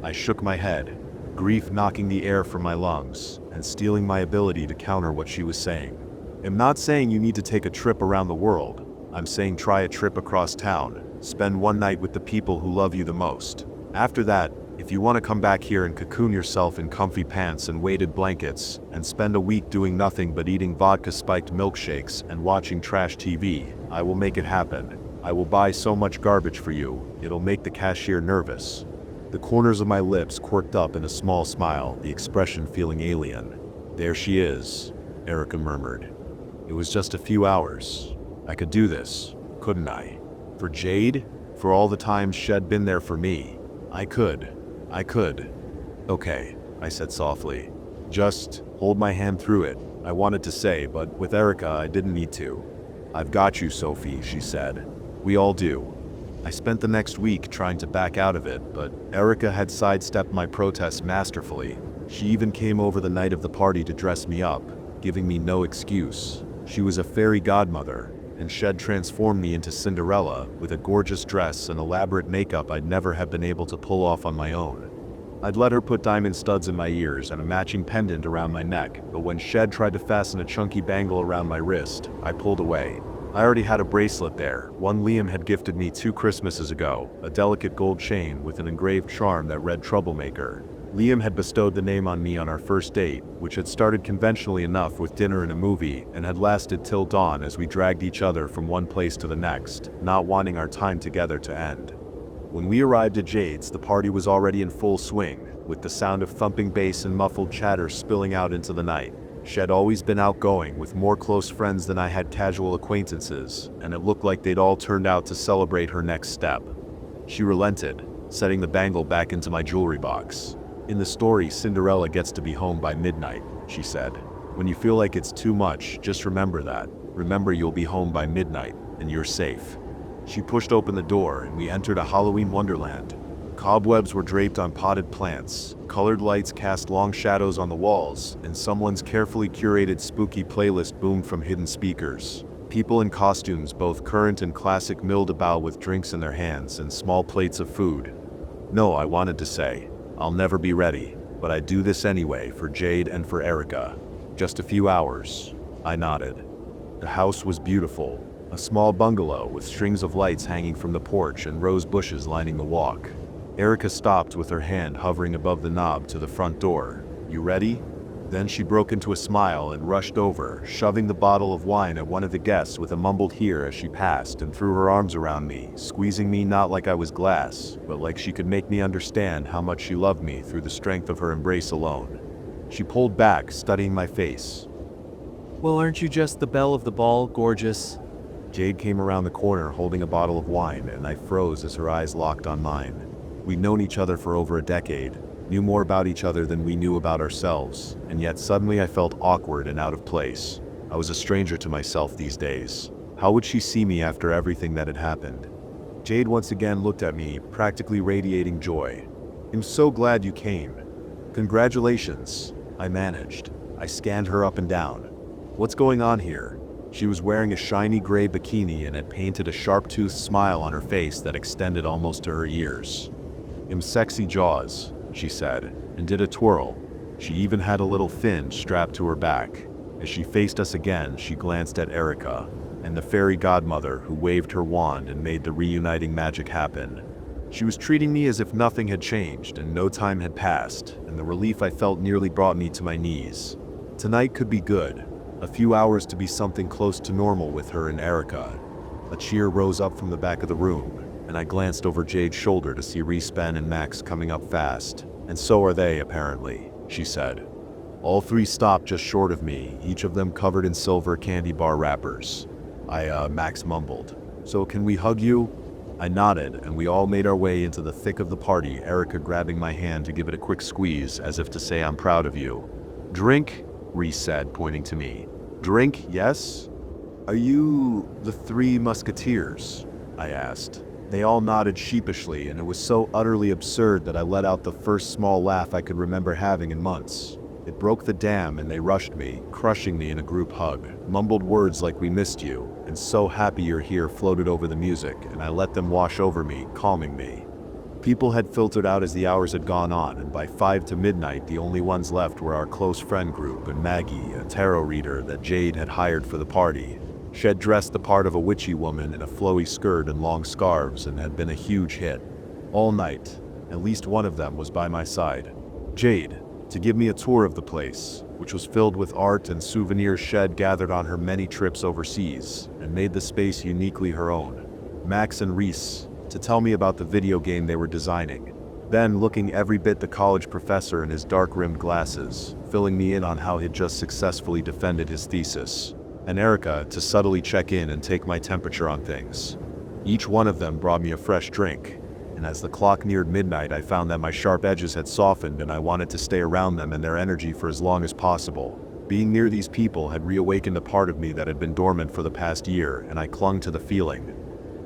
Speaker 1: I shook my head, grief knocking the air from my lungs, and stealing my ability to counter what she was saying. I'm not saying you need to take a trip around the world. I'm saying try a trip across town. Spend one night with the people who love you the most. After that, if you want to come back here and cocoon yourself in comfy pants and weighted blankets, and spend a week doing nothing but eating vodka-spiked milkshakes and watching trash TV, I will make it happen. I will buy so much garbage for you, it'll make the cashier nervous. The corners of my lips quirked up in a small smile, the expression feeling alien. There she is, Erica murmured. It was just a few hours. I could do this, couldn't I? For Jade? For all the times she'd been there for me. I could. Okay, I said softly. Just hold my hand through it, I wanted to say, but with Erica I didn't need to. I've got you, Sophie, she said. We all do. I spent the next week trying to back out of it, but Erica had sidestepped my protests masterfully. She even came over the night of the party to dress me up, giving me no excuse. She was a fairy godmother, and she'd transformed me into Cinderella with a gorgeous dress and elaborate makeup I'd never have been able to pull off on my own. I'd let her put diamond studs in my ears and a matching pendant around my neck, but when Shed tried to fasten a chunky bangle around my wrist, I pulled away. I already had a bracelet there, one Liam had gifted me 2 Christmases ago, a delicate gold chain with an engraved charm that read Troublemaker. Liam had bestowed the name on me on our first date, which had started conventionally enough with dinner and a movie, and had lasted till dawn as we dragged each other from one place to the next, not wanting our time together to end. When we arrived at Jade's, the party was already in full swing, with the sound of thumping bass and muffled chatter spilling out into the night. She'd always been outgoing, with more close friends than I had casual acquaintances, and it looked like they'd all turned out to celebrate her next step. She relented, setting the bangle back into my jewelry box. In the story, Cinderella gets to be home by midnight, she said. When you feel like it's too much, just remember that. Remember you'll be home by midnight, and you're safe. She pushed open the door, and we entered a Halloween wonderland. Cobwebs were draped on potted plants, colored lights cast long shadows on the walls, and someone's carefully curated spooky playlist boomed from hidden speakers. People in costumes, both current and classic, milled about with drinks in their hands and small plates of food. No, I wanted to say, I'll never be ready, but I do this anyway for Jade and for Erica. Just a few hours. I nodded. The house was beautiful. A small bungalow with strings of lights hanging from the porch and rose bushes lining the walk. Erica stopped with her hand hovering above the knob to the front door. You ready? Then she broke into a smile and rushed over, shoving the bottle of wine at one of the guests with a mumbled "here" as she passed, and threw her arms around me, squeezing me not like I was glass, but like she could make me understand how much she loved me through the strength of her embrace alone. She pulled back, studying my face.
Speaker 3: Well, aren't you just the belle of the ball, gorgeous?
Speaker 1: Jade came around the corner holding a bottle of wine, and I froze as her eyes locked on mine. We'd known each other for over a decade, knew more about each other than we knew about ourselves, and yet suddenly I felt awkward and out of place. I was a stranger to myself these days. How would she see me after everything that had happened? Jade once again looked at me, practically radiating joy. I'm so glad you came. Congratulations, I managed. I scanned her up and down. What's going on here? She was wearing a shiny gray bikini and had painted a sharp-toothed smile on her face that extended almost to her ears. Sexy jaws, she said, and did a twirl. She even had a little fin strapped to her back. As she faced us again, she glanced at Erica, and the fairy godmother who waved her wand and made the reuniting magic happen. She was treating me as if nothing had changed and no time had passed, and the relief I felt nearly brought me to my knees. Tonight could be good. A few hours to be something close to normal with her and Erica. A cheer rose up from the back of the room, and I glanced over Jade's shoulder to see Reese, Ben, and Max coming up fast. And so are they, apparently, she said. All three stopped just short of me, each of them covered in silver candy bar wrappers. Max mumbled. So can we hug you? I nodded, and we all made our way into the thick of the party, Erica grabbing my hand to give it a quick squeeze, as if to say I'm proud of you. Drink? Reese said, pointing to me. Drink, yes? Are you the Three Musketeers? I asked. They all nodded sheepishly, and it was so utterly absurd that I let out the first small laugh I could remember having in months. It broke the dam, and they rushed me, crushing me in a group hug. Mumbled words like "we missed you," and "so happy you're here" floated over the music, and I let them wash over me, calming me. People had filtered out as the hours had gone on, and by 5 to midnight the only ones left were our close friend group and Maggie, a tarot reader that Jade had hired for the party. She had dressed the part of a witchy woman in a flowy skirt and long scarves and had been a huge hit. All night, at least one of them was by my side. Jade, to give me a tour of the place, which was filled with art and souvenirs shed gathered on her many trips overseas, and made the space uniquely her own. Max and Reese, to tell me about the video game they were designing. Ben looking every bit the college professor in his dark-rimmed glasses, filling me in on how he'd just successfully defended his thesis. And Erica to subtly check in and take my temperature on things. Each one of them brought me a fresh drink, and as the clock neared midnight I found that my sharp edges had softened and I wanted to stay around them and their energy for as long as possible. Being near these people had reawakened a part of me that had been dormant for the past year, and I clung to the feeling.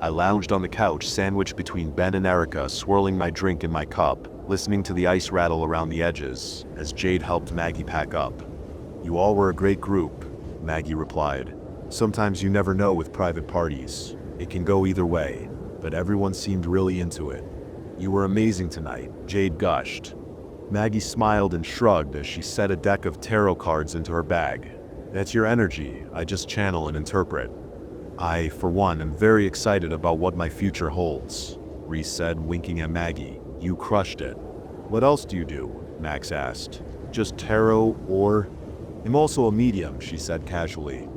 Speaker 1: I lounged on the couch, sandwiched between Ben and Erica, swirling my drink in my cup, listening to the ice rattle around the edges, as Jade helped Maggie pack up. You all were a great group, Maggie replied. Sometimes you never know with private parties. It can go either way, but everyone seemed really into it. You were amazing tonight, Jade gushed. Maggie smiled and shrugged as she set a deck of tarot cards into her bag. That's your energy, I just channel and interpret. I, for one, am very excited about what my future holds, Reese said, winking at Maggie. You crushed it. What else do you do? Max asked. Just tarot or... I'm also a medium, she said casually.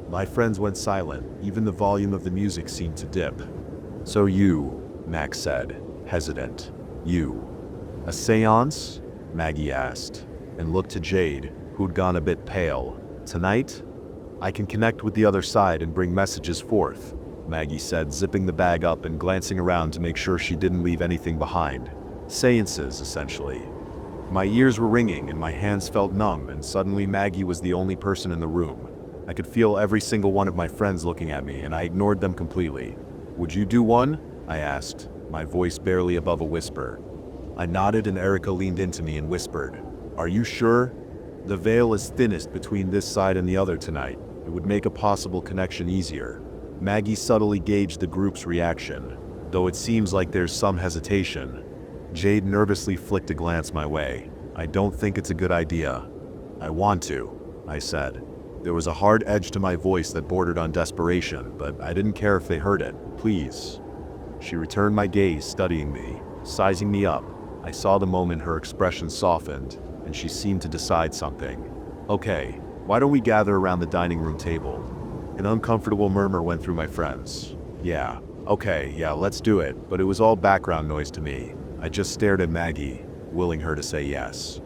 Speaker 1: My friends went silent. Even the volume of the music seemed to dip. So you, Max said, hesitant. You. A seance? Maggie asked, and looked to Jade, who'd gone a bit pale. Tonight? I can connect with the other side and bring messages forth, Maggie said, zipping the bag up and glancing around to make sure she didn't leave anything behind. Seances, essentially. My ears were ringing and my hands felt numb, and suddenly Maggie was the only person in the room. I could feel every single one of my friends looking at me, and I ignored them completely. Would you do one? I asked, my voice barely above a whisper. I nodded and Erica leaned into me and whispered, Are you sure? The veil is thinnest between this side and the other tonight. It would make a possible connection easier. Maggie subtly gauged the group's reaction, though it seems like there's some hesitation. Jade nervously flicked a glance my way. I don't think it's a good idea. I want to, I said. There was a hard edge to my voice that bordered on desperation, but I didn't care if they heard it. Please. She returned my gaze, studying me, sizing me up. I saw the moment her expression softened, and she seemed to decide something. Okay, why don't we gather around the dining room table? An uncomfortable murmur went through my friends. Yeah, let's do it, but it was all background noise to me. I just stared at Maggie, willing her to say yes.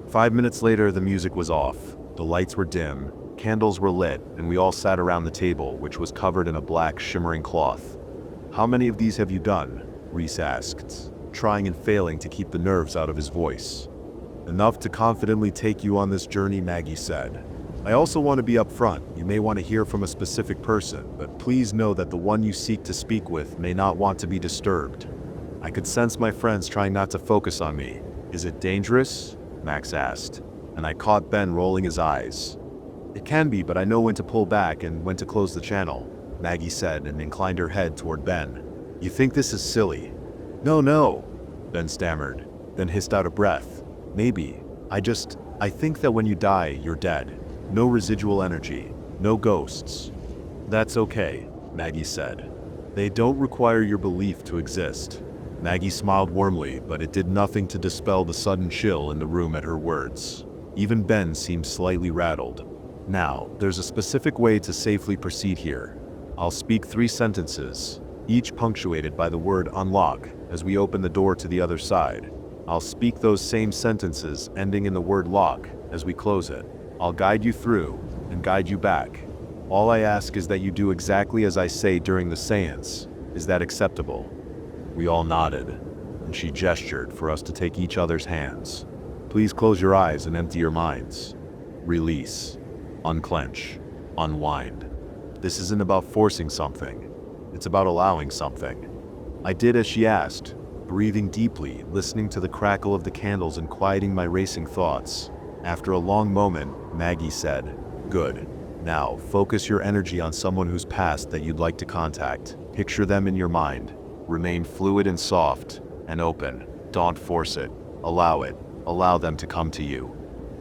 Speaker 1: 5 minutes later, the music was off. The lights were dim, candles were lit, and we all sat around the table, which was covered in a black, shimmering cloth. How many of these have you done? Reese asked, trying and failing to keep the nerves out of his voice. Enough to confidently take you on this journey, Maggie said. I also want to be upfront. You may want to hear from a specific person, but please know that the one you seek to speak with may not want to be disturbed. I could sense my friends trying not to focus on me. Is it dangerous? Max asked, and I caught Ben rolling his eyes. It can be, but I know when to pull back and when to close the channel, Maggie said and inclined her head toward Ben. You think this is silly? No, Ben stammered, then hissed out a breath. Maybe. I think that when you die, you're dead. No residual energy, no ghosts. That's okay, Maggie said. They don't require your belief to exist. Maggie smiled warmly, but it did nothing to dispel the sudden chill in the room at her words. Even Ben seemed slightly rattled. Now, there's a specific way to safely proceed here. I'll speak 3 sentences, each punctuated by the word unlock, as we open the door to the other side. I'll speak those same sentences ending in the word lock as we close it. I'll guide you through and guide you back. All I ask is that you do exactly as I say during the seance. Is that acceptable? We all nodded, and she gestured for us to take each other's hands. Please close your eyes and empty your minds. Release. Unclench. Unwind. This isn't about forcing something. It's about allowing something. I did as she asked, breathing deeply, listening to the crackle of the candles and quieting my racing thoughts. After a long moment, Maggie said, Good. Now, focus your energy on someone who's passed that you'd like to contact. Picture them in your mind. Remain fluid and soft and open. Don't force it. Allow it. Allow them to come to you.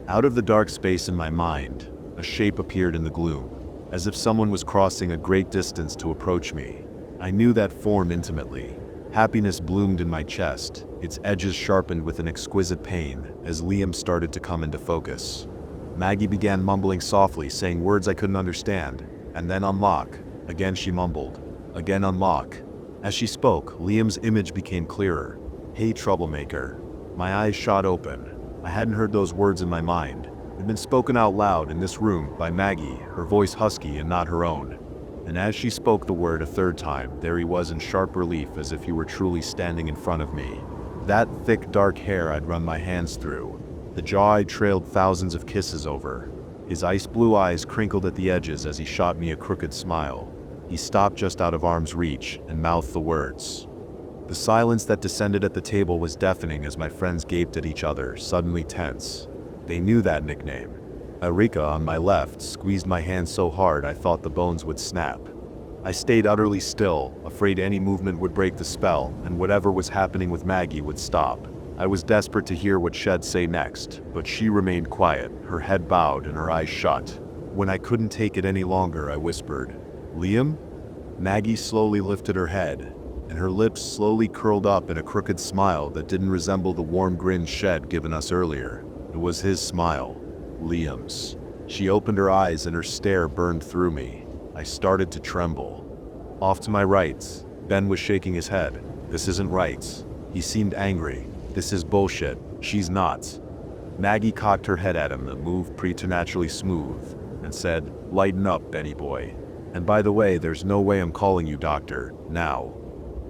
Speaker 1: Out of the dark space in my mind, a shape appeared in the gloom, as if someone was crossing a great distance to approach me. I knew that form intimately. Happiness bloomed in my chest, its edges sharpened with an exquisite pain as Liam started to come into focus. Maggie began mumbling softly, saying words I couldn't understand, and then unlock. Again she mumbled. Again unlock. As she spoke, Liam's image became clearer. Hey, troublemaker. My eyes shot open. I hadn't heard those words in my mind. They'd been spoken out loud in this room by Maggie, her voice husky and not her own. And as she spoke the word a third time, there he was in sharp relief as if he were truly standing in front of me. That thick dark hair I'd run my hands through. The jaw I'd trailed thousands of kisses over. His ice blue eyes crinkled at the edges as he shot me a crooked smile. He stopped just out of arm's reach and mouthed the words. The silence that descended at the table was deafening as my friends gaped at each other, suddenly tense. They knew that nickname. Erika, on my left, squeezed my hand so hard I thought the bones would snap. I stayed utterly still, afraid any movement would break the spell, and whatever was happening with Maggie would stop. I was desperate to hear what she'd say next, but she remained quiet, her head bowed and her eyes shut. When I couldn't take it any longer, I whispered, Liam? Maggie slowly lifted her head, and her lips slowly curled up in a crooked smile that didn't resemble the warm grin Shed given us earlier. It was his smile. Liam's. She opened her eyes and her stare burned through me. I started to tremble. Off to my right, Ben was shaking his head. This isn't right. He seemed angry. This is bullshit. She's not. Maggie cocked her head at him, a move preternaturally smooth, and said, Lighten up, Benny boy. And by the way, there's no way I'm calling you doctor, now.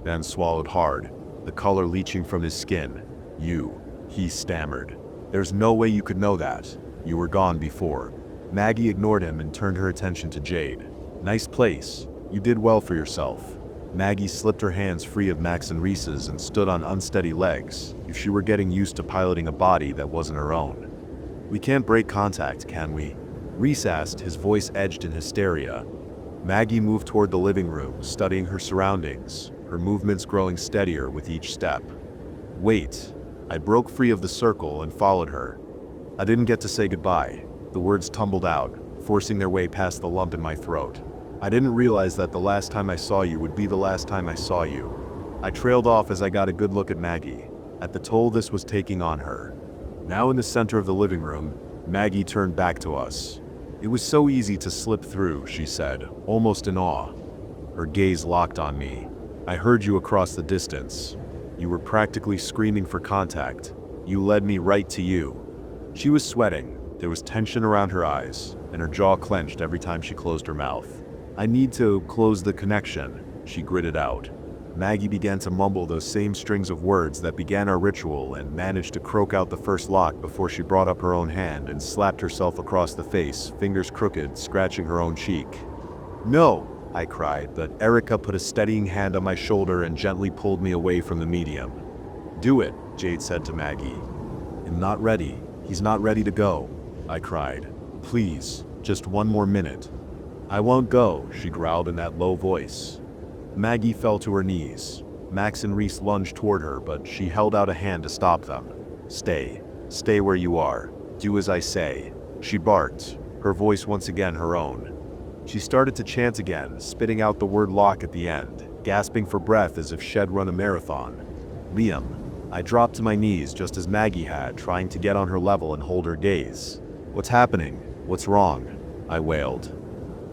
Speaker 1: Ben swallowed hard, the color leaching from his skin. You, he stammered. There's no way you could know that. You were gone before. Maggie ignored him and turned her attention to Jade. Nice place. You did well for yourself. Maggie slipped her hands free of Max and Reese's and stood on unsteady legs, if she were getting used to piloting a body that wasn't her own. We can't break contact, can we? Reese asked, his voice edged in hysteria. Maggie moved toward the living room, studying her surroundings, her movements growing steadier with each step. Wait. I broke free of the circle and followed her. I didn't get to say goodbye. The words tumbled out, forcing their way past the lump in my throat. I didn't realize that the last time I saw you would be the last time I saw you. I trailed off as I got a good look at Maggie, at the toll this was taking on her. Now in the center of the living room, Maggie turned back to us. It was so easy to slip through, she said, almost in awe. Her gaze locked on me. I heard you across the distance. You were practically screaming for contact. You led me right to you. She was sweating. There was tension around her eyes, and her jaw clenched every time she closed her mouth. I need to close the connection, she gritted out. Maggie began to mumble those same strings of words that began our ritual and managed to croak out the first lock before she brought up her own hand and slapped herself across the face, fingers crooked, scratching her own cheek. No, I cried, but Erica put a steadying hand on my shoulder and gently pulled me away from the medium. Do it, Jade said to Maggie. I'm not ready. He's not ready to go, I cried. Please, just one more minute. I won't go, she growled in that low voice. Maggie fell to her knees. Max and Reese lunged toward her, but she held out a hand to stop them. Stay. Stay where you are. Do as I say. She barked, her voice once again her own. She started to chant again, spitting out the word lock at the end, gasping for breath as if she'd run a marathon. Liam. I dropped to my knees just as Maggie had, trying to get on her level and hold her gaze. What's happening? What's wrong? I wailed.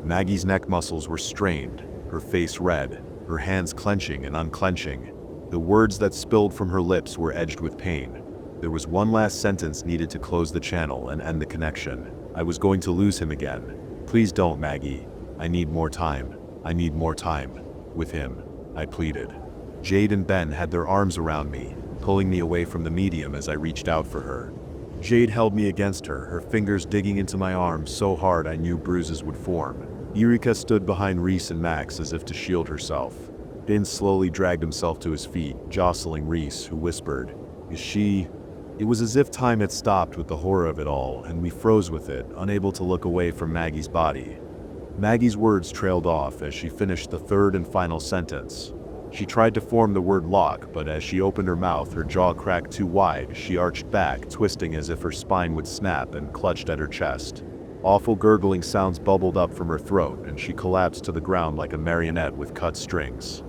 Speaker 1: Maggie's neck muscles were strained, her face red, her hands clenching and unclenching. The words that spilled from her lips were edged with pain. There was one last sentence needed to close the channel and end the connection. I was going to lose him again. Please don't, Maggie. I need more time. I need more time. With him, I pleaded. Jade and Ben had their arms around me, pulling me away from the medium as I reached out for her. Jade held me against her, her fingers digging into my arm so hard I knew bruises would form. Eureka stood behind Reese and Max as if to shield herself. Ben slowly dragged himself to his feet, jostling Reese, who whispered, "Is she?" It was as if time had stopped with the horror of it all, and we froze with it, unable to look away from Maggie's body. Maggie's words trailed off as she finished the third and final sentence. She tried to form the word lock, but as she opened her mouth, her jaw cracked too wide. She arched back, twisting as if her spine would snap, and clutched at her chest. Awful gurgling sounds bubbled up from her throat, and she collapsed to the ground like a marionette with cut strings.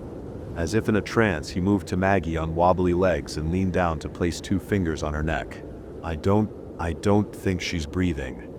Speaker 1: As if in a trance, he moved to Maggie on wobbly legs and leaned down to place 2 fingers on her neck. I don't think she's breathing.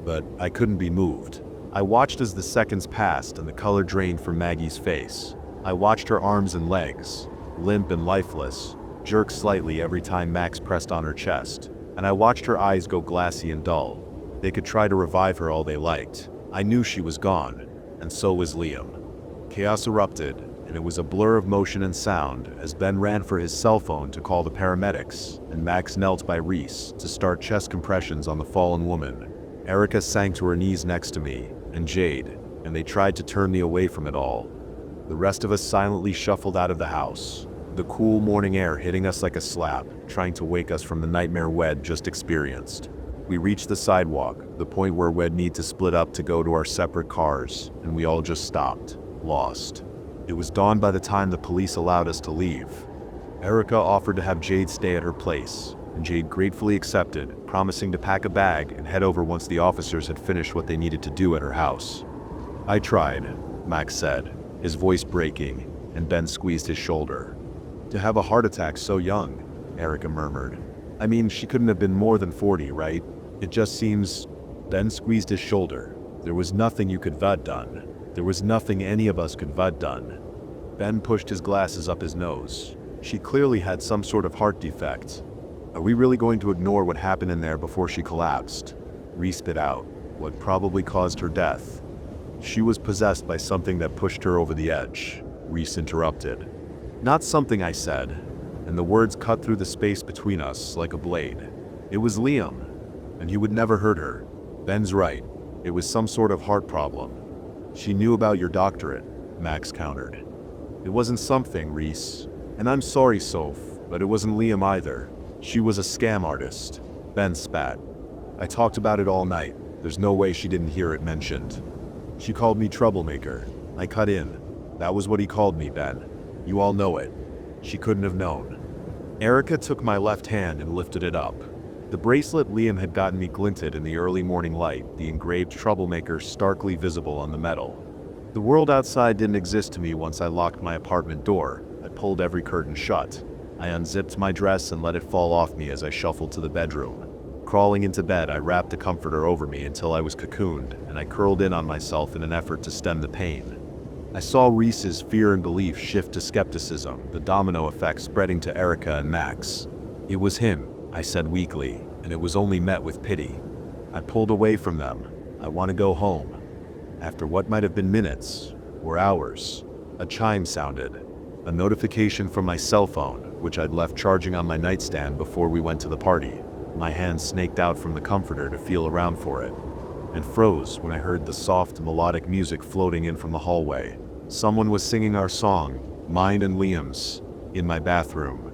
Speaker 1: But I couldn't be moved. I watched as the seconds passed and the color drained from Maggie's face. I watched her arms and legs, limp and lifeless, jerk slightly every time Max pressed on her chest, and I watched her eyes go glassy and dull. They could try to revive her all they liked. I knew she was gone, and so was Liam. Chaos erupted, and it was a blur of motion and sound as Ben ran for his cell phone to call the paramedics, and Max knelt by Reese to start chest compressions on the fallen woman. Erica sank to her knees next to me, and Jade, and they tried to turn me away from it all. The rest of us silently shuffled out of the house, the cool morning air hitting us like a slap, trying to wake us from the nightmare we'd just experienced. We reached the sidewalk, the point where we'd need to split up to go to our separate cars, and we all just stopped, lost. It was dawn by the time the police allowed us to leave. Erica offered to have Jade stay at her place, and Jade gratefully accepted, promising to pack a bag and head over once the officers had finished what they needed to do at her house. I tried, Max said, his voice breaking, and Ben squeezed his shoulder. To have a heart attack so young, Erica murmured. I mean, she couldn't have been more than 40, right? It just seems... Ben squeezed his shoulder. There was nothing you could have done. There was nothing any of us could have done. Ben pushed his glasses up his nose. She clearly had some sort of heart defect. Are we really going to ignore what happened in there before she collapsed? Reese spit out, what probably caused her death. She was possessed by something that pushed her over the edge, Reese interrupted. Not something, I said, and the words cut through the space between us like a blade. It was Liam, and he would never hurt her. Ben's right. It was some sort of heart problem. She knew about your doctorate, Max countered. It wasn't something, Reese. And I'm sorry, Soph, but it wasn't Liam either. She was a scam artist. Ben spat. I talked about it all night. There's no way she didn't hear it mentioned. She called me troublemaker. I cut in. That was what he called me, Ben. You all know it. She couldn't have known. Erica took my left hand and lifted it up. The bracelet Liam had gotten me glinted in the early morning light, the engraved troublemaker starkly visible on the metal. The world outside didn't exist to me once I locked my apartment door. I pulled every curtain shut. I unzipped my dress and let it fall off me as I shuffled to the bedroom. Crawling into bed, I wrapped the comforter over me until I was cocooned, and I curled in on myself in an effort to stem the pain. I saw Reese's fear and belief shift to skepticism, the domino effect spreading to Erica and Max. It was him, I said weakly, and it was only met with pity. I pulled away from them. I want to go home. After what might have been minutes, or hours, a chime sounded. A notification from my cell phone, which I'd left charging on my nightstand before we went to the party. My hand snaked out from the comforter to feel around for it, and froze when I heard the soft, melodic music floating in from the hallway. Someone was singing our song, mine and Liam's, in my bathroom.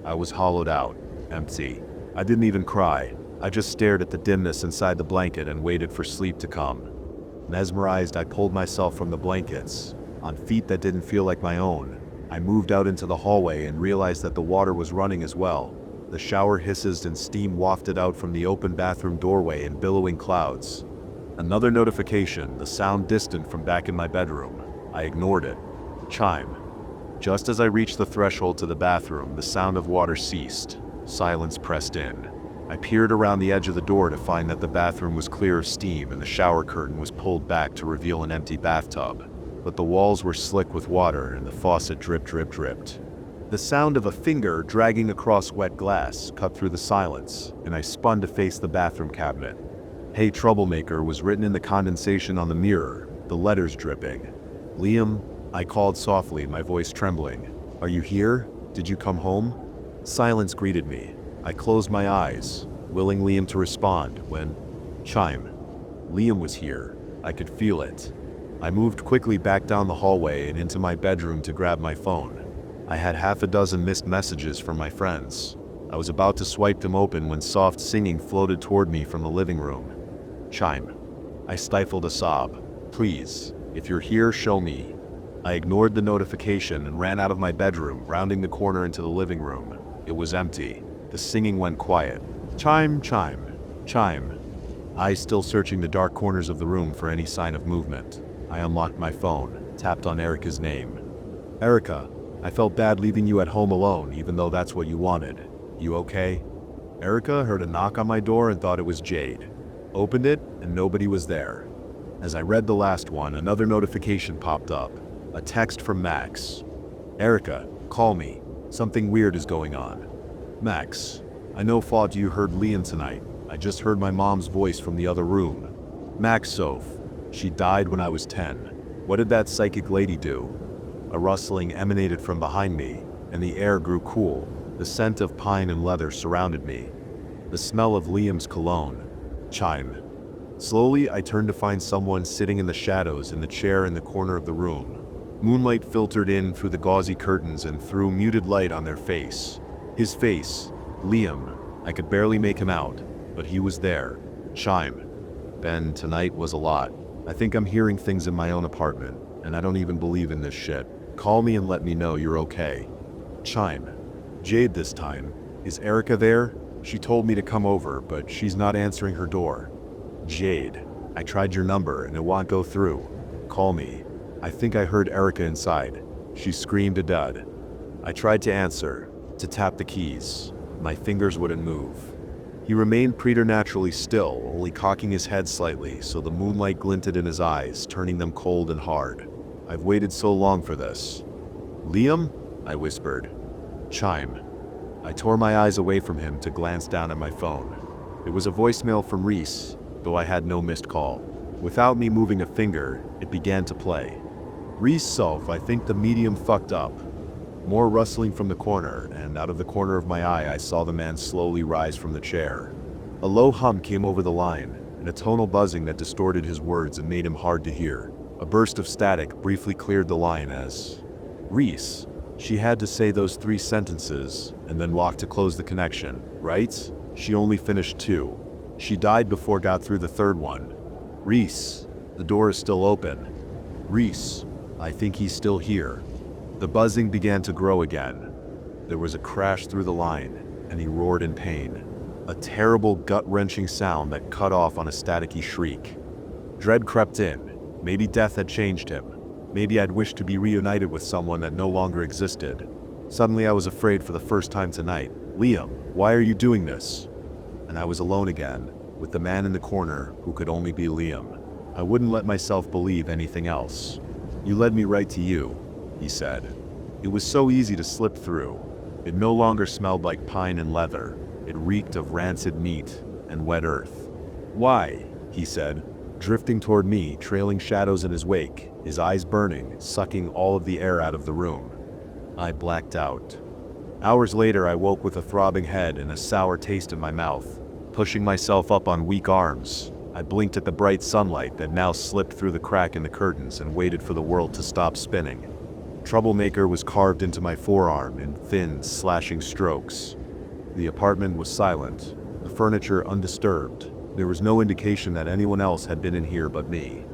Speaker 1: I was hollowed out, empty. I didn't even cry. I just stared at the dimness inside the blanket and waited for sleep to come. Mesmerized, I pulled myself from the blankets. On feet that didn't feel like my own, I moved out into the hallway and realized that the water was running as well. The shower hisses and steam wafted out from the open bathroom doorway in billowing clouds. Another notification, the sound distant from back in my bedroom. I ignored it. Chime. Just as I reached the threshold to the bathroom, the sound of water ceased. Silence pressed in. I peered around the edge of the door to find that the bathroom was clear of steam and the shower curtain was pulled back to reveal an empty bathtub. But the walls were slick with water and the faucet dripped. The sound of a finger dragging across wet glass cut through the silence, and I spun to face the bathroom cabinet. "Hey Troublemaker" was written in the condensation on the mirror, the letters dripping. "Liam," I called softly, my voice trembling. "Are you here? Did you come home?" Silence greeted me. I closed my eyes, willing Liam to respond, when chime. Liam was here. I could feel it. I moved quickly back down the hallway and into my bedroom to grab my phone. I had half a dozen missed messages from my friends. I was about to swipe them open when soft singing floated toward me from the living room. Chime. I stifled a sob. "Please, if you're here, show me." I ignored the notification and ran out of my bedroom, rounding the corner into the living room. It was empty. The singing went quiet. Chime, chime, chime. Eyes still searching the dark corners of the room for any sign of movement. I unlocked my phone, tapped on Erica's name. "Erica, I felt bad leaving you at home alone, even though that's what you wanted. You okay?" Erica heard a knock on my door and thought it was Jade. Opened it, and nobody was there. As I read the last one, another notification popped up. A text from Max. "Erica, call me. Something weird is going on." Max, "I know thought you heard Liam tonight. I just heard my mom's voice from the other room." Max Soph. "She died when I was 10. What did that psychic lady do?" A rustling emanated from behind me, and the air grew cool. The scent of pine and leather surrounded me. The smell of Liam's cologne. Chime. Slowly, I turned to find someone sitting in the shadows in the chair in the corner of the room. Moonlight filtered in through the gauzy curtains and threw muted light on their face. His face, Liam. I could barely make him out, but he was there. Chime. "Ben, tonight was a lot. I think I'm hearing things in my own apartment, and I don't even believe in this shit. Call me and let me know you're okay." Chime. Jade this time. "Is Erica there? She told me to come over, but she's not answering her door." Jade. "I tried your number and it won't go through. Call me. I think I heard Erica inside. She screamed a dud." I tried to answer, to tap the keys. My fingers wouldn't move. He remained preternaturally still, only cocking his head slightly so the moonlight glinted in his eyes, turning them cold and hard. "I've waited so long for this." "Liam?" I whispered. Chime. I tore my eyes away from him to glance down at my phone. It was a voicemail from Reese, though I had no missed call. Without me moving a finger, it began to play. "Reese Soph, I think the medium fucked up." More rustling from the corner, and out of the corner of my eye I saw the man slowly rise from the chair. A low hum came over the line, and a tonal buzzing that distorted his words and made him hard to hear. A burst of static briefly cleared the line as, "Reese." She had to say those 3 sentences, and then walk to close the connection, right? She only finished 2. She died before got through the third one. Reese, the door is still open. Reese, I think he's still here. The buzzing began to grow again. There was a crash through the line, and he roared in pain. A terrible gut-wrenching sound that cut off on a staticky shriek. Dread crept in. Maybe death had changed him. Maybe I'd wished to be reunited with someone that no longer existed. Suddenly I was afraid for the first time tonight. Liam, why are you doing this? And I was alone again, with the man in the corner who could only be Liam. I wouldn't let myself believe anything else. You led me right to you, he said. It was so easy to slip through. It no longer smelled like pine and leather. It reeked of rancid meat and wet earth. Why? He said, drifting toward me, trailing shadows in his wake, his eyes burning, sucking all of the air out of the room. I blacked out. Hours later, I woke with a throbbing head and a sour taste in my mouth. Pushing myself up on weak arms, I blinked at the bright sunlight that now slipped through the crack in the curtains and waited for the world to stop spinning. Troublemaker was carved into my forearm in thin, slashing strokes. The apartment was silent, the furniture undisturbed. There was no indication that anyone else had been in here but me.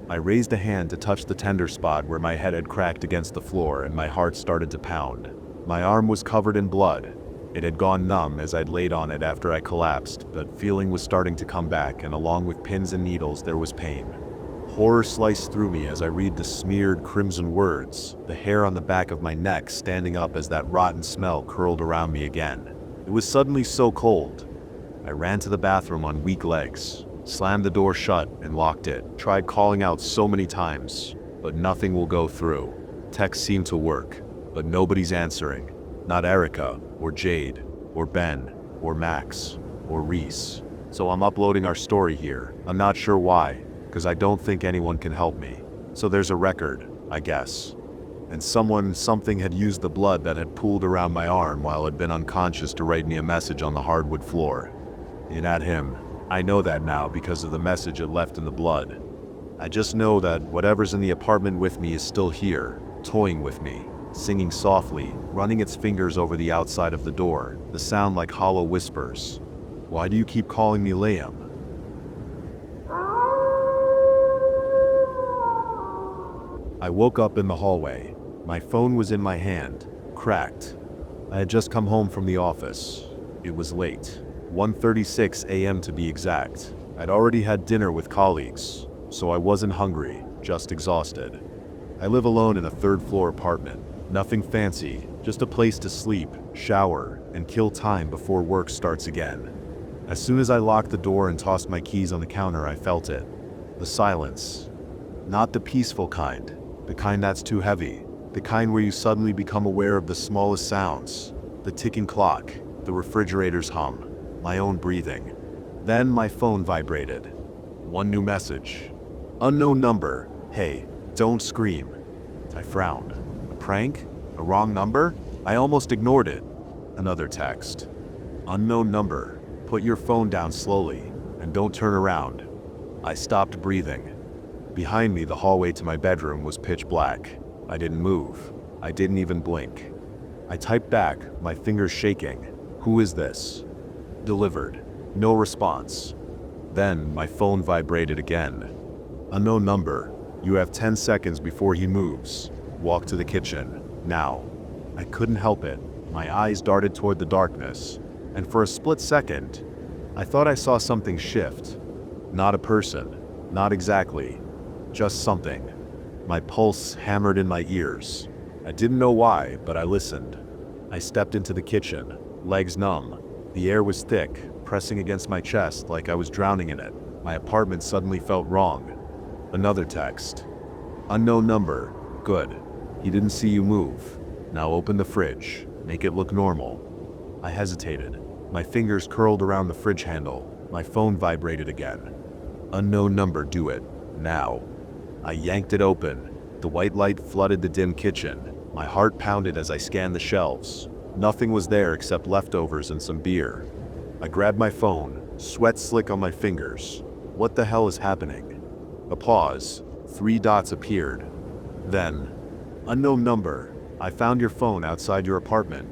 Speaker 1: I raised a hand to touch the tender spot where my head had cracked against the floor and my heart started to pound. My arm was covered in blood. It had gone numb as I'd laid on it after I collapsed, but feeling was starting to come back, and along with pins and needles there was pain. Horror sliced through me as I read the smeared crimson words, the hair on the back of my neck standing up as that rotten smell curled around me again. It was suddenly so cold. I ran to the bathroom on weak legs, slammed the door shut and locked it, tried calling out so many times, but nothing will go through. Texts seem to work, but nobody's answering. Not Erica, or Jade, or Ben, or Max, or Reese. So I'm uploading our story here. I'm not sure why, because I don't think anyone can help me. So there's a record, I guess. And something had used the blood that had pooled around my arm while I'd been unconscious to write me a message on the hardwood floor. It had him. I know that now because of the message it left in the blood. I just know that whatever's in the apartment with me is still here, toying with me, singing softly, running its fingers over the outside of the door, the sound like hollow whispers. Why do you keep calling me Liam? I woke up in the hallway. My phone was in my hand, cracked. I had just come home from the office. It was late, 1:36 a.m. to be exact. I'd already had dinner with colleagues, so I wasn't hungry, just exhausted. I live alone in a third-floor apartment. Nothing fancy, just a place to sleep, shower, and kill time before work starts again. As soon as I locked the door and tossed my keys on the counter, I felt it. The silence. Not the peaceful kind, the kind that's too heavy, the kind where you suddenly become aware of the smallest sounds, the ticking clock, the refrigerator's hum, my own breathing. Then my phone vibrated. One new message. Unknown number. Hey, don't scream. I frowned. A prank? A wrong number? I almost ignored it. Another text. Unknown number. Put your phone down slowly, and don't turn around. I stopped breathing. Behind me, the hallway to my bedroom was pitch black. I didn't move. I didn't even blink. I typed back, my fingers shaking. Who is this? Delivered. No response. Then my phone vibrated again. Unknown number. You have 10 seconds before he moves. Walk to the kitchen. Now. I couldn't help it. My eyes darted toward the darkness. And for a split second, I thought I saw something shift. Not a person. Not exactly. Just something. My pulse hammered in my ears. I didn't know why, but I listened. I stepped into the kitchen, legs numb. The air was thick, pressing against my chest like I was drowning in it. My apartment suddenly felt wrong. Another text. Unknown number. Good. He didn't see you move. Now open the fridge. Make it look normal. I hesitated. My fingers curled around the fridge handle. My phone vibrated again. Unknown number, do it. Now. I yanked it open. The white light flooded the dim kitchen. My heart pounded as I scanned the shelves. Nothing was there except leftovers and some beer. I grabbed my phone, sweat slick on my fingers. What the hell is happening? A pause. 3 dots appeared. Then, unknown number. I found your phone outside your apartment.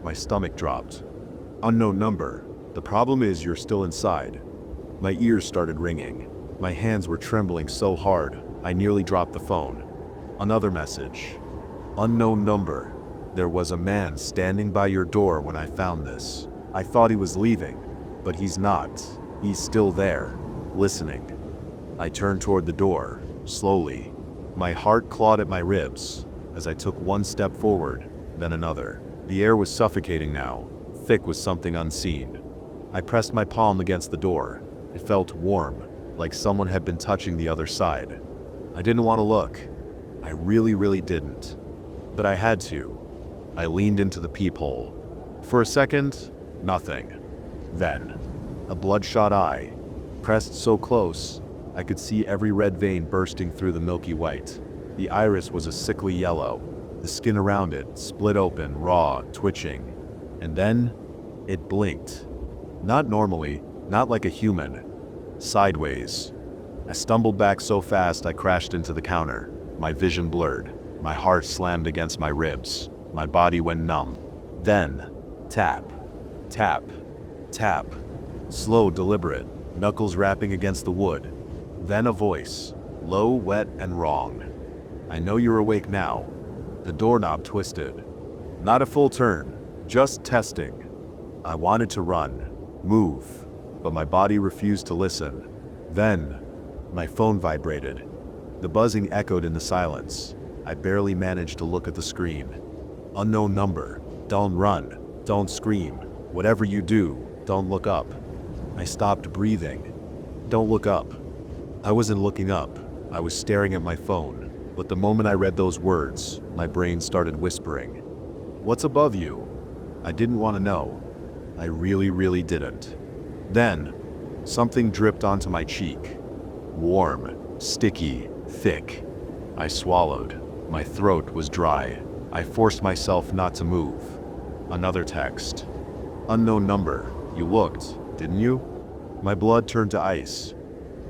Speaker 1: My stomach dropped. Unknown number. The problem is you're still inside. My ears started ringing. My hands were trembling so hard, I nearly dropped the phone. Another message. Unknown number. There was a man standing by your door when I found this. I thought he was leaving, but he's not. He's still there, listening. I turned toward the door, slowly. My heart clawed at my ribs as I took one step forward, then another. The air was suffocating now, thick with something unseen. I pressed my palm against the door. It felt warm, like someone had been touching the other side. I didn't want to look. I really didn't. But I had to. I leaned into the peephole. For a second, nothing. Then, a bloodshot eye, pressed so close, I could see every red vein bursting through the milky white. The iris was a sickly yellow. The skin around it split open, raw, twitching. And then, it blinked. Not normally, not like a human. Sideways. I stumbled back so fast I crashed into the counter. My vision blurred. My heart slammed against my ribs. My body went numb. Then, tap, tap, tap. Slow, deliberate, knuckles rapping against the wood. Then a voice, low, wet, and wrong. I know you're awake now. The doorknob twisted. Not a full turn, just testing. I wanted to run, move, but my body refused to listen. Then, my phone vibrated. The buzzing echoed in the silence. I barely managed to look at the screen. Unknown number. Don't run. Don't scream. Whatever you do, don't look up. I stopped breathing. Don't look up. I wasn't looking up. I was staring at my phone. But the moment I read those words, my brain started whispering. What's above you? I didn't want to know. I really didn't. Then, something dripped onto my cheek. Warm, sticky, thick. I swallowed. My throat was dry. I forced myself not to move. Another text. Unknown number. You looked, didn't you? My blood turned to ice.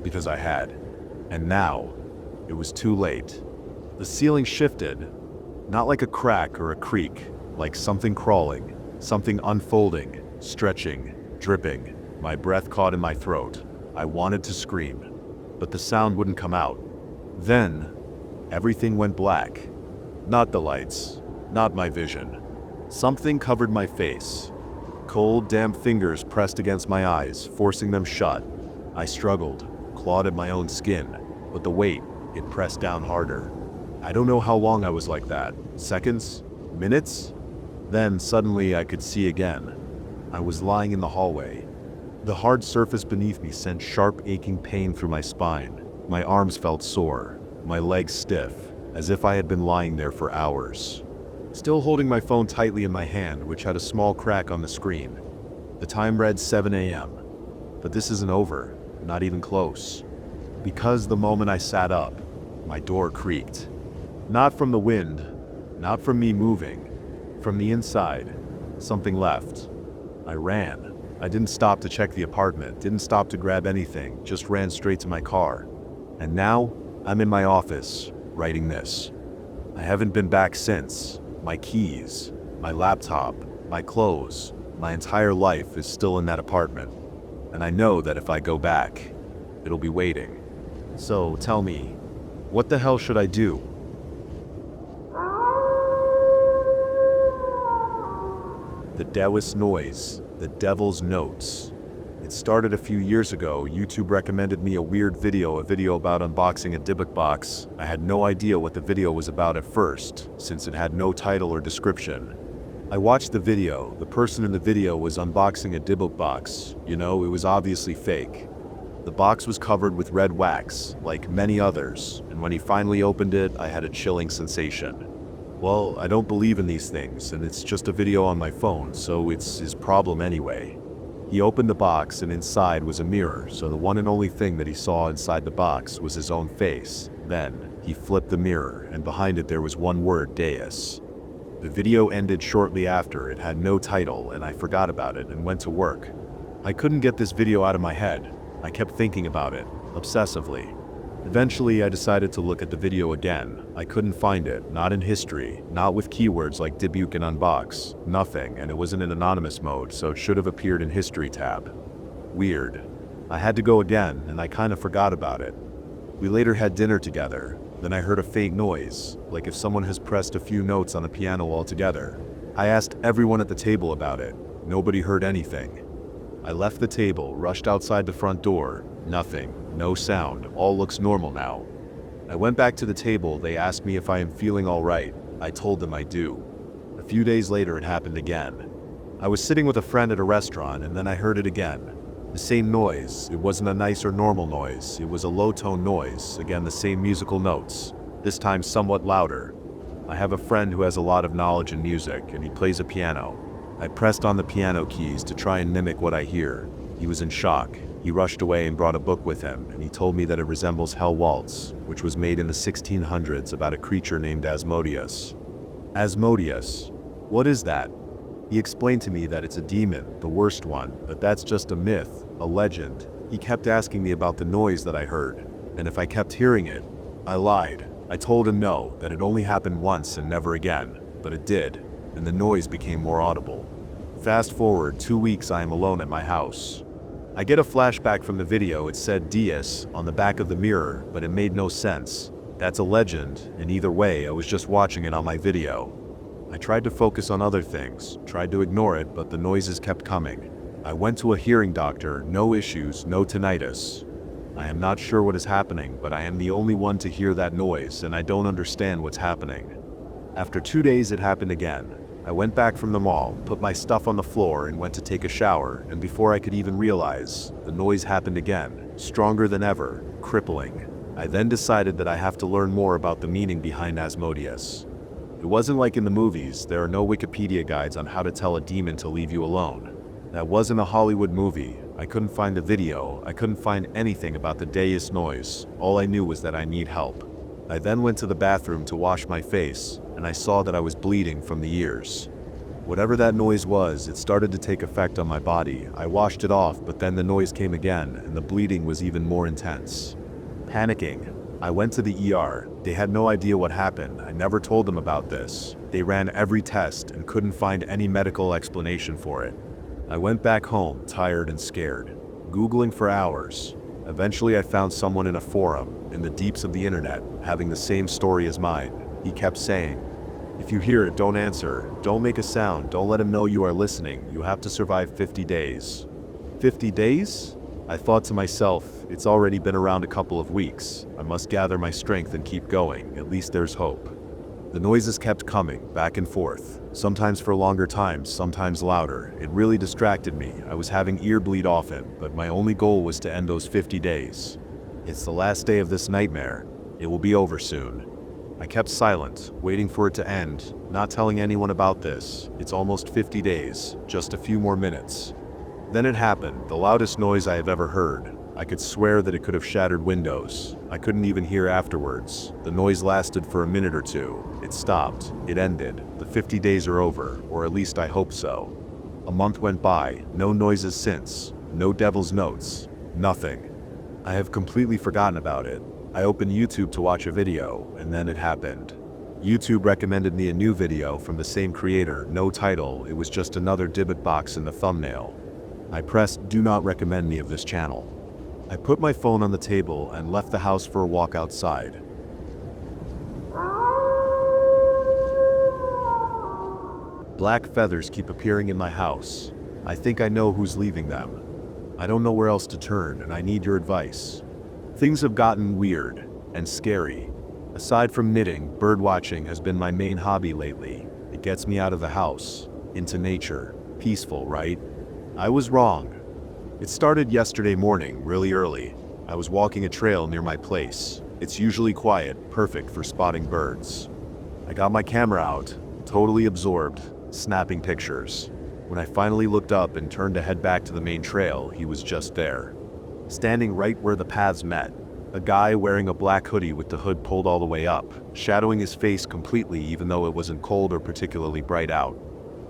Speaker 1: Because I had. And now, it was too late. The ceiling shifted. Not like a crack or a creak, like something crawling, something unfolding, stretching, dripping. My breath caught in my throat. I wanted to scream, but the sound wouldn't come out. Then, everything went black. Not the lights, not my vision. Something covered my face. Cold, damp fingers pressed against my eyes, forcing them shut. I struggled, clawed at my own skin, but the weight, it pressed down harder. I don't know how long I was like that. Seconds? Minutes? Then, suddenly, I could see again. I was lying in the hallway. The hard surface beneath me sent sharp, aching pain through my spine. My arms felt sore, my legs stiff, as if I had been lying there for hours. Still holding my phone tightly in my hand, which had a small crack on the screen. The time read 7 a.m. But this isn't over, not even close. Because the moment I sat up, my door creaked. Not from the wind, not from me moving. From the inside, something left. I ran. I didn't stop to check the apartment, didn't stop to grab anything, just ran straight to my car. And now, I'm in my office, writing this. I haven't been back since. My keys, my laptop, my clothes, my entire life is still in that apartment. And I know that if I go back, it'll be waiting. So tell me, what the hell should I do? The Deus noise, the devil's notes. It started a few years ago. YouTube recommended me a weird video, about unboxing a Dybbuk box. I had no idea what the video was about at first, since it had no title or description. I watched the video. The person in the video was unboxing a Dybbuk box. You know, it was obviously fake. The box was covered with red wax, like many others, and when he finally opened it, I had a chilling sensation. Well, I don't believe in these things, and it's just a video on my phone, so it's his problem anyway. He opened the box, and inside was a mirror, so the one and only thing that he saw inside the box was his own face. Then, he flipped the mirror, and behind it there was one word, Deus. The video ended shortly after. It had no title, and I forgot about it and went to work. I couldn't get this video out of my head. I kept thinking about it, obsessively. Eventually, I decided to look at the video again. I couldn't find it, not in history, not with keywords like Dybbuk and unbox, nothing, and it was in an anonymous mode, so it should have appeared in history tab. Weird. I had to go again, and I kind of forgot about it. We later had dinner together. Then I heard a faint noise, like if someone has pressed a few notes on the piano altogether. I asked everyone at the table about it. Nobody heard anything. I left the table, rushed outside the front door. Nothing, no sound, all looks normal now. I went back to the table. They asked me if I am feeling all right. I told them I do. A few days later it happened again. I was sitting with a friend at a restaurant and then I heard it again. The same noise. It wasn't a nice or normal noise. It was a low-tone noise. Again, the same musical notes. This time somewhat louder. I have a friend who has a lot of knowledge in music and he plays a piano. I pressed on the piano keys to try and mimic what I hear. He was in shock. He rushed away and brought a book with him, and he told me that it resembles Hell Waltz, which was made in the 1600s about a creature named Asmodeus. Asmodeus? What is that? He explained to me that it's a demon, the worst one, but that's just a myth, a legend. He kept asking me about the noise that I heard, and if I kept hearing it. I lied. I told him no, that it only happened once and never again, but it did, and the noise became more audible. Fast forward 2 weeks, I am alone at my house. I get a flashback from the video. It said Deus on the back of the mirror, but it made no sense. That's a legend, and either way, I was just watching it on my video. I tried to focus on other things, tried to ignore it, but the noises kept coming. I went to a hearing doctor, no issues, no tinnitus. I am not sure what is happening, but I am the only one to hear that noise, and I don't understand what's happening. After 2 days, it happened again. I went back from the mall, put my stuff on the floor, and went to take a shower, and before I could even realize, the noise happened again, stronger than ever, crippling. I then decided that I have to learn more about the meaning behind Asmodeus. It wasn't like in the movies. There are no Wikipedia guides on how to tell a demon to leave you alone. That wasn't a Hollywood movie. I couldn't find a video. I couldn't find anything about the Deus noise. All I knew was that I need help. I then went to the bathroom to wash my face, and I saw that I was bleeding from the ears. Whatever that noise was, it started to take effect on my body. I washed it off, but then the noise came again, and the bleeding was even more intense. Panicking, I went to the ER. They had no idea what happened. I never told them about this. They ran every test and couldn't find any medical explanation for it. I went back home, tired and scared, Googling for hours. Eventually I found someone in a forum, in the deeps of the internet, having the same story as mine. He kept saying, "If you hear it, don't answer. Don't make a sound. Don't let him know you are listening. You have to survive 50 days. 50 days? I thought to myself, it's already been around a couple of weeks. I must gather my strength and keep going. At least there's hope. The noises kept coming, back and forth. Sometimes for longer times, sometimes louder. It really distracted me. I was having ear bleed often, but my only goal was to end those 50 days. It's the last day of this nightmare. It will be over soon. I kept silent, waiting for it to end, not telling anyone about this. It's almost 50 days, just a few more minutes. Then it happened, the loudest noise I have ever heard. I could swear that it could have shattered windows. I couldn't even hear afterwards. The noise lasted for a minute or two. It stopped. It ended. The 50 days are over, or at least I hope so. A month went by, no noises since. No devil's notes. Nothing. I have completely forgotten about it. I opened YouTube to watch a video, and then it happened. YouTube recommended me a new video from the same creator, no title. It was just another Dibbit box in the thumbnail. I pressed "Do not recommend me" of this channel. I put my phone on the table and left the house for a walk outside. Black feathers keep appearing in my house. I think I know who's leaving them. I don't know where else to turn, and I need your advice. Things have gotten weird and scary. Aside from knitting, birdwatching has been my main hobby lately. It gets me out of the house, into nature. Peaceful, right? I was wrong. It started yesterday morning, really early. I was walking a trail near my place. It's usually quiet, perfect for spotting birds. I got my camera out, totally absorbed, snapping pictures. When I finally looked up and turned to head back to the main trail, he was just there. Standing right where the paths met. A guy wearing a black hoodie with the hood pulled all the way up, shadowing his face completely even though it wasn't cold or particularly bright out.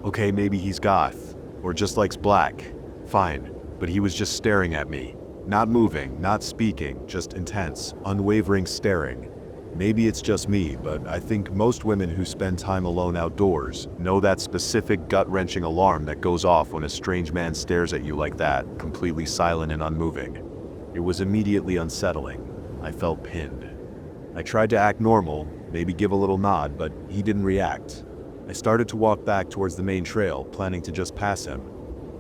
Speaker 1: Okay, maybe he's goth, or just likes black. Fine, but he was just staring at me. Not moving, not speaking, just intense, unwavering staring. Maybe it's just me, but I think most women who spend time alone outdoors know that specific gut-wrenching alarm that goes off when a strange man stares at you like that, completely silent and unmoving. It was immediately unsettling. I felt pinned. I tried to act normal, maybe give a little nod, but he didn't react. I started to walk back towards the main trail, planning to just pass him.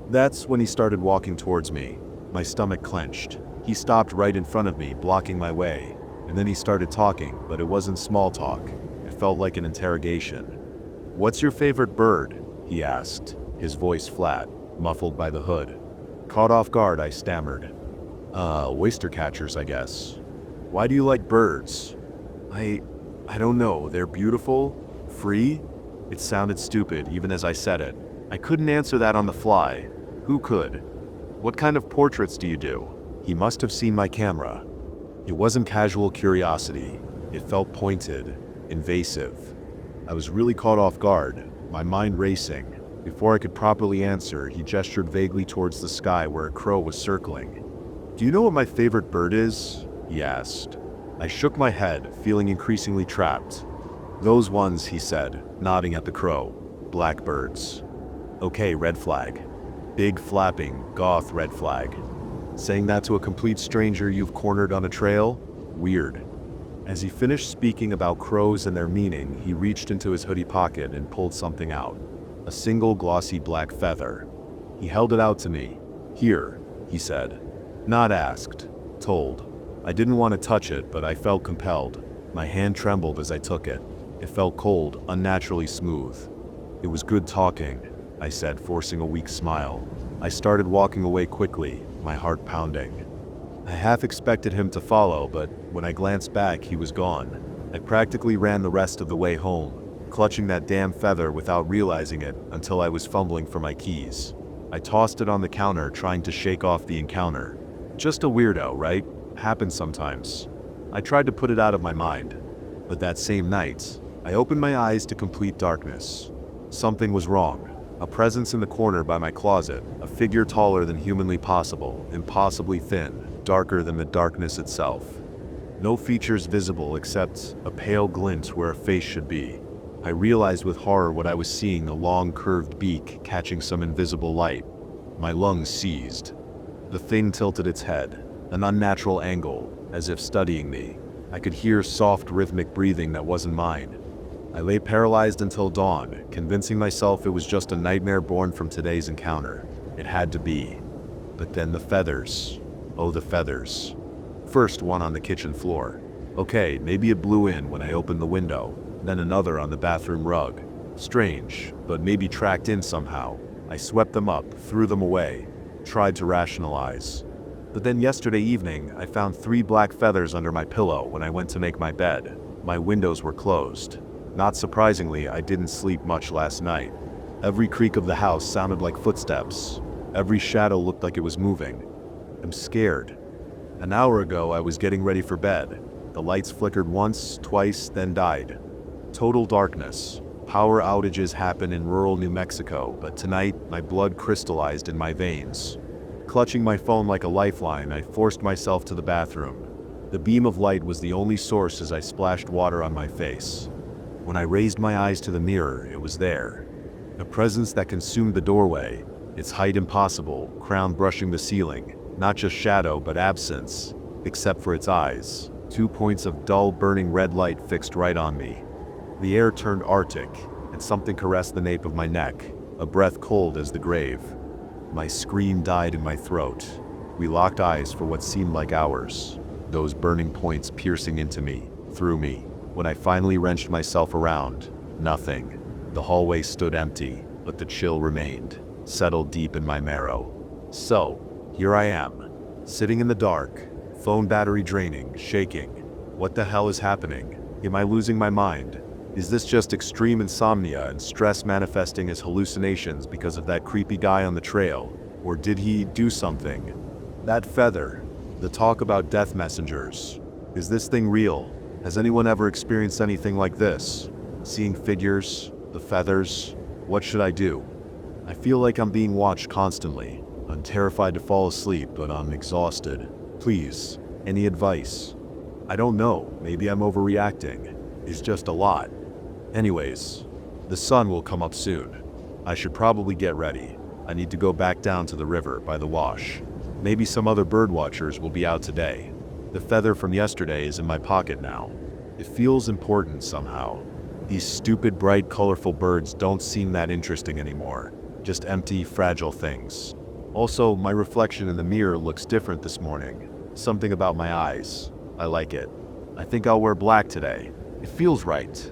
Speaker 1: That's when he started walking towards me. My stomach clenched. He stopped right in front of me, blocking my way. And then he started talking, but it wasn't small talk. It felt like an interrogation. "What's your favorite bird?" he asked, his voice flat, muffled by the hood. Caught off guard, I stammered. Oyster catchers, I guess. "Why do you like birds?" I don't know, they're beautiful? Free?" It sounded stupid, even as I said it. I couldn't answer that on the fly. Who could? "What kind of portraits do you do?" He must have seen my camera. It wasn't casual curiosity. It felt pointed, invasive. I was really caught off guard, my mind racing. Before I could properly answer, he gestured vaguely towards the sky where a crow was circling. "Do you know what my favorite bird is?" he asked. I shook my head, feeling increasingly trapped. "Those ones," he said, nodding at the crow. "Blackbirds." "Okay, red flag." Big flapping, goth red flag. Saying that to a complete stranger you've cornered on a trail? Weird. As he finished speaking about crows and their meaning, he reached into his hoodie pocket and pulled something out. A single glossy black feather. He held it out to me. "Here," he said. Not asked, told. I didn't want to touch it, but I felt compelled. My hand trembled as I took it. It felt cold, unnaturally smooth. "It was good talking," I said, forcing a weak smile. I started walking away quickly, my heart pounding. I half expected him to follow, but when I glanced back, he was gone. I practically ran the rest of the way home, clutching that damn feather without realizing it until I was fumbling for my keys. I tossed it on the counter, trying to shake off the encounter. Just a weirdo, right? Happens sometimes. I tried to put it out of my mind. But that same night, I opened my eyes to complete darkness. Something was wrong. A presence in the corner by my closet, a figure taller than humanly possible, impossibly thin, darker than the darkness itself. No features visible except a pale glint where a face should be. I realized with horror what I was seeing, a long curved beak catching some invisible light. My lungs seized. The thing tilted its head, an unnatural angle, as if studying me. I could hear soft rhythmic breathing that wasn't mine. I lay paralyzed until dawn, convincing myself it was just a nightmare born from today's encounter. It had to be. But then the feathers. Oh, the feathers. First one on the kitchen floor. Okay, maybe it blew in when I opened the window. Then another on the bathroom rug. Strange, but maybe tracked in somehow. I swept them up, threw them away, tried to rationalize. But then yesterday evening, I found 3 black feathers under my pillow when I went to make my bed. My windows were closed. Not surprisingly, I didn't sleep much last night. Every creak of the house sounded like footsteps. Every shadow looked like it was moving. I'm scared. An hour ago, I was getting ready for bed. The lights flickered once, twice, then died. Total darkness. Power outages happen in rural New Mexico, but tonight, my blood crystallized in my veins. Clutching my phone like a lifeline, I forced myself to the bathroom. The beam of light was the only source as I splashed water on my face. When I raised my eyes to the mirror, it was there. A presence that consumed the doorway, its height impossible, crown brushing the ceiling, not just shadow but absence, except for its eyes. 2 points of dull, burning red light fixed right on me. The air turned arctic, and something caressed the nape of my neck, a breath cold as the grave. My scream died in my throat. We locked eyes for what seemed like hours, those burning points piercing into me, through me. When I finally wrenched myself around, nothing. The hallway stood empty, but the chill remained, settled deep in my marrow. So, here I am, sitting in the dark, phone battery draining, shaking. What the hell is happening? Am I losing my mind? Is this just extreme insomnia and stress manifesting as hallucinations because of that creepy guy on the trail? Or did he do something? That feather, the talk about death messengers. Is this thing real? Has anyone ever experienced anything like this? Seeing figures, the feathers, what should I do? I feel like I'm being watched constantly. I'm terrified to fall asleep, but I'm exhausted. Please, any advice? I don't know, maybe I'm overreacting. It's just a lot. Anyways, the sun will come up soon. I should probably get ready. I need to go back down to the river by the wash. Maybe some other bird watchers will be out today. The feather from yesterday is in my pocket now. It feels important somehow. These stupid, bright, colorful birds don't seem that interesting anymore. Just empty, fragile things. Also, my reflection in the mirror looks different this morning. Something about my eyes. I like it. I think I'll wear black today. It feels right.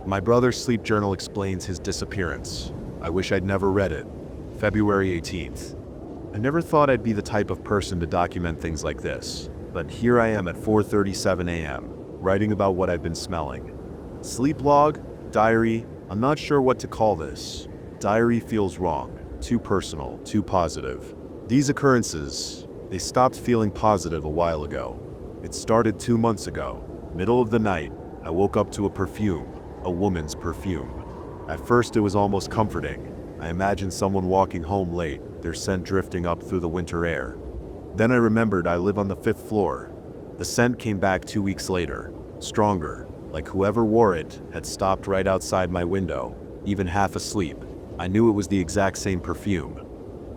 Speaker 1: My brother's sleep journal explains his disappearance. I wish I'd never read it. February 18th. I never thought I'd be the type of person to document things like this, but here I am at 4:37 a.m., writing about what I've been smelling. Sleep log? Diary? I'm not sure what to call this. Diary feels wrong, too personal, too positive. These occurrences, they stopped feeling positive a while ago. It started 2 months ago. Middle of the night, I woke up to a perfume, a woman's perfume. At first it was almost comforting. I imagined someone walking home late, their scent drifting up through the winter air. Then I remembered I live on the 5th floor. The scent came back 2 weeks later, stronger, like whoever wore it had stopped right outside my window, even half asleep. I knew it was the exact same perfume.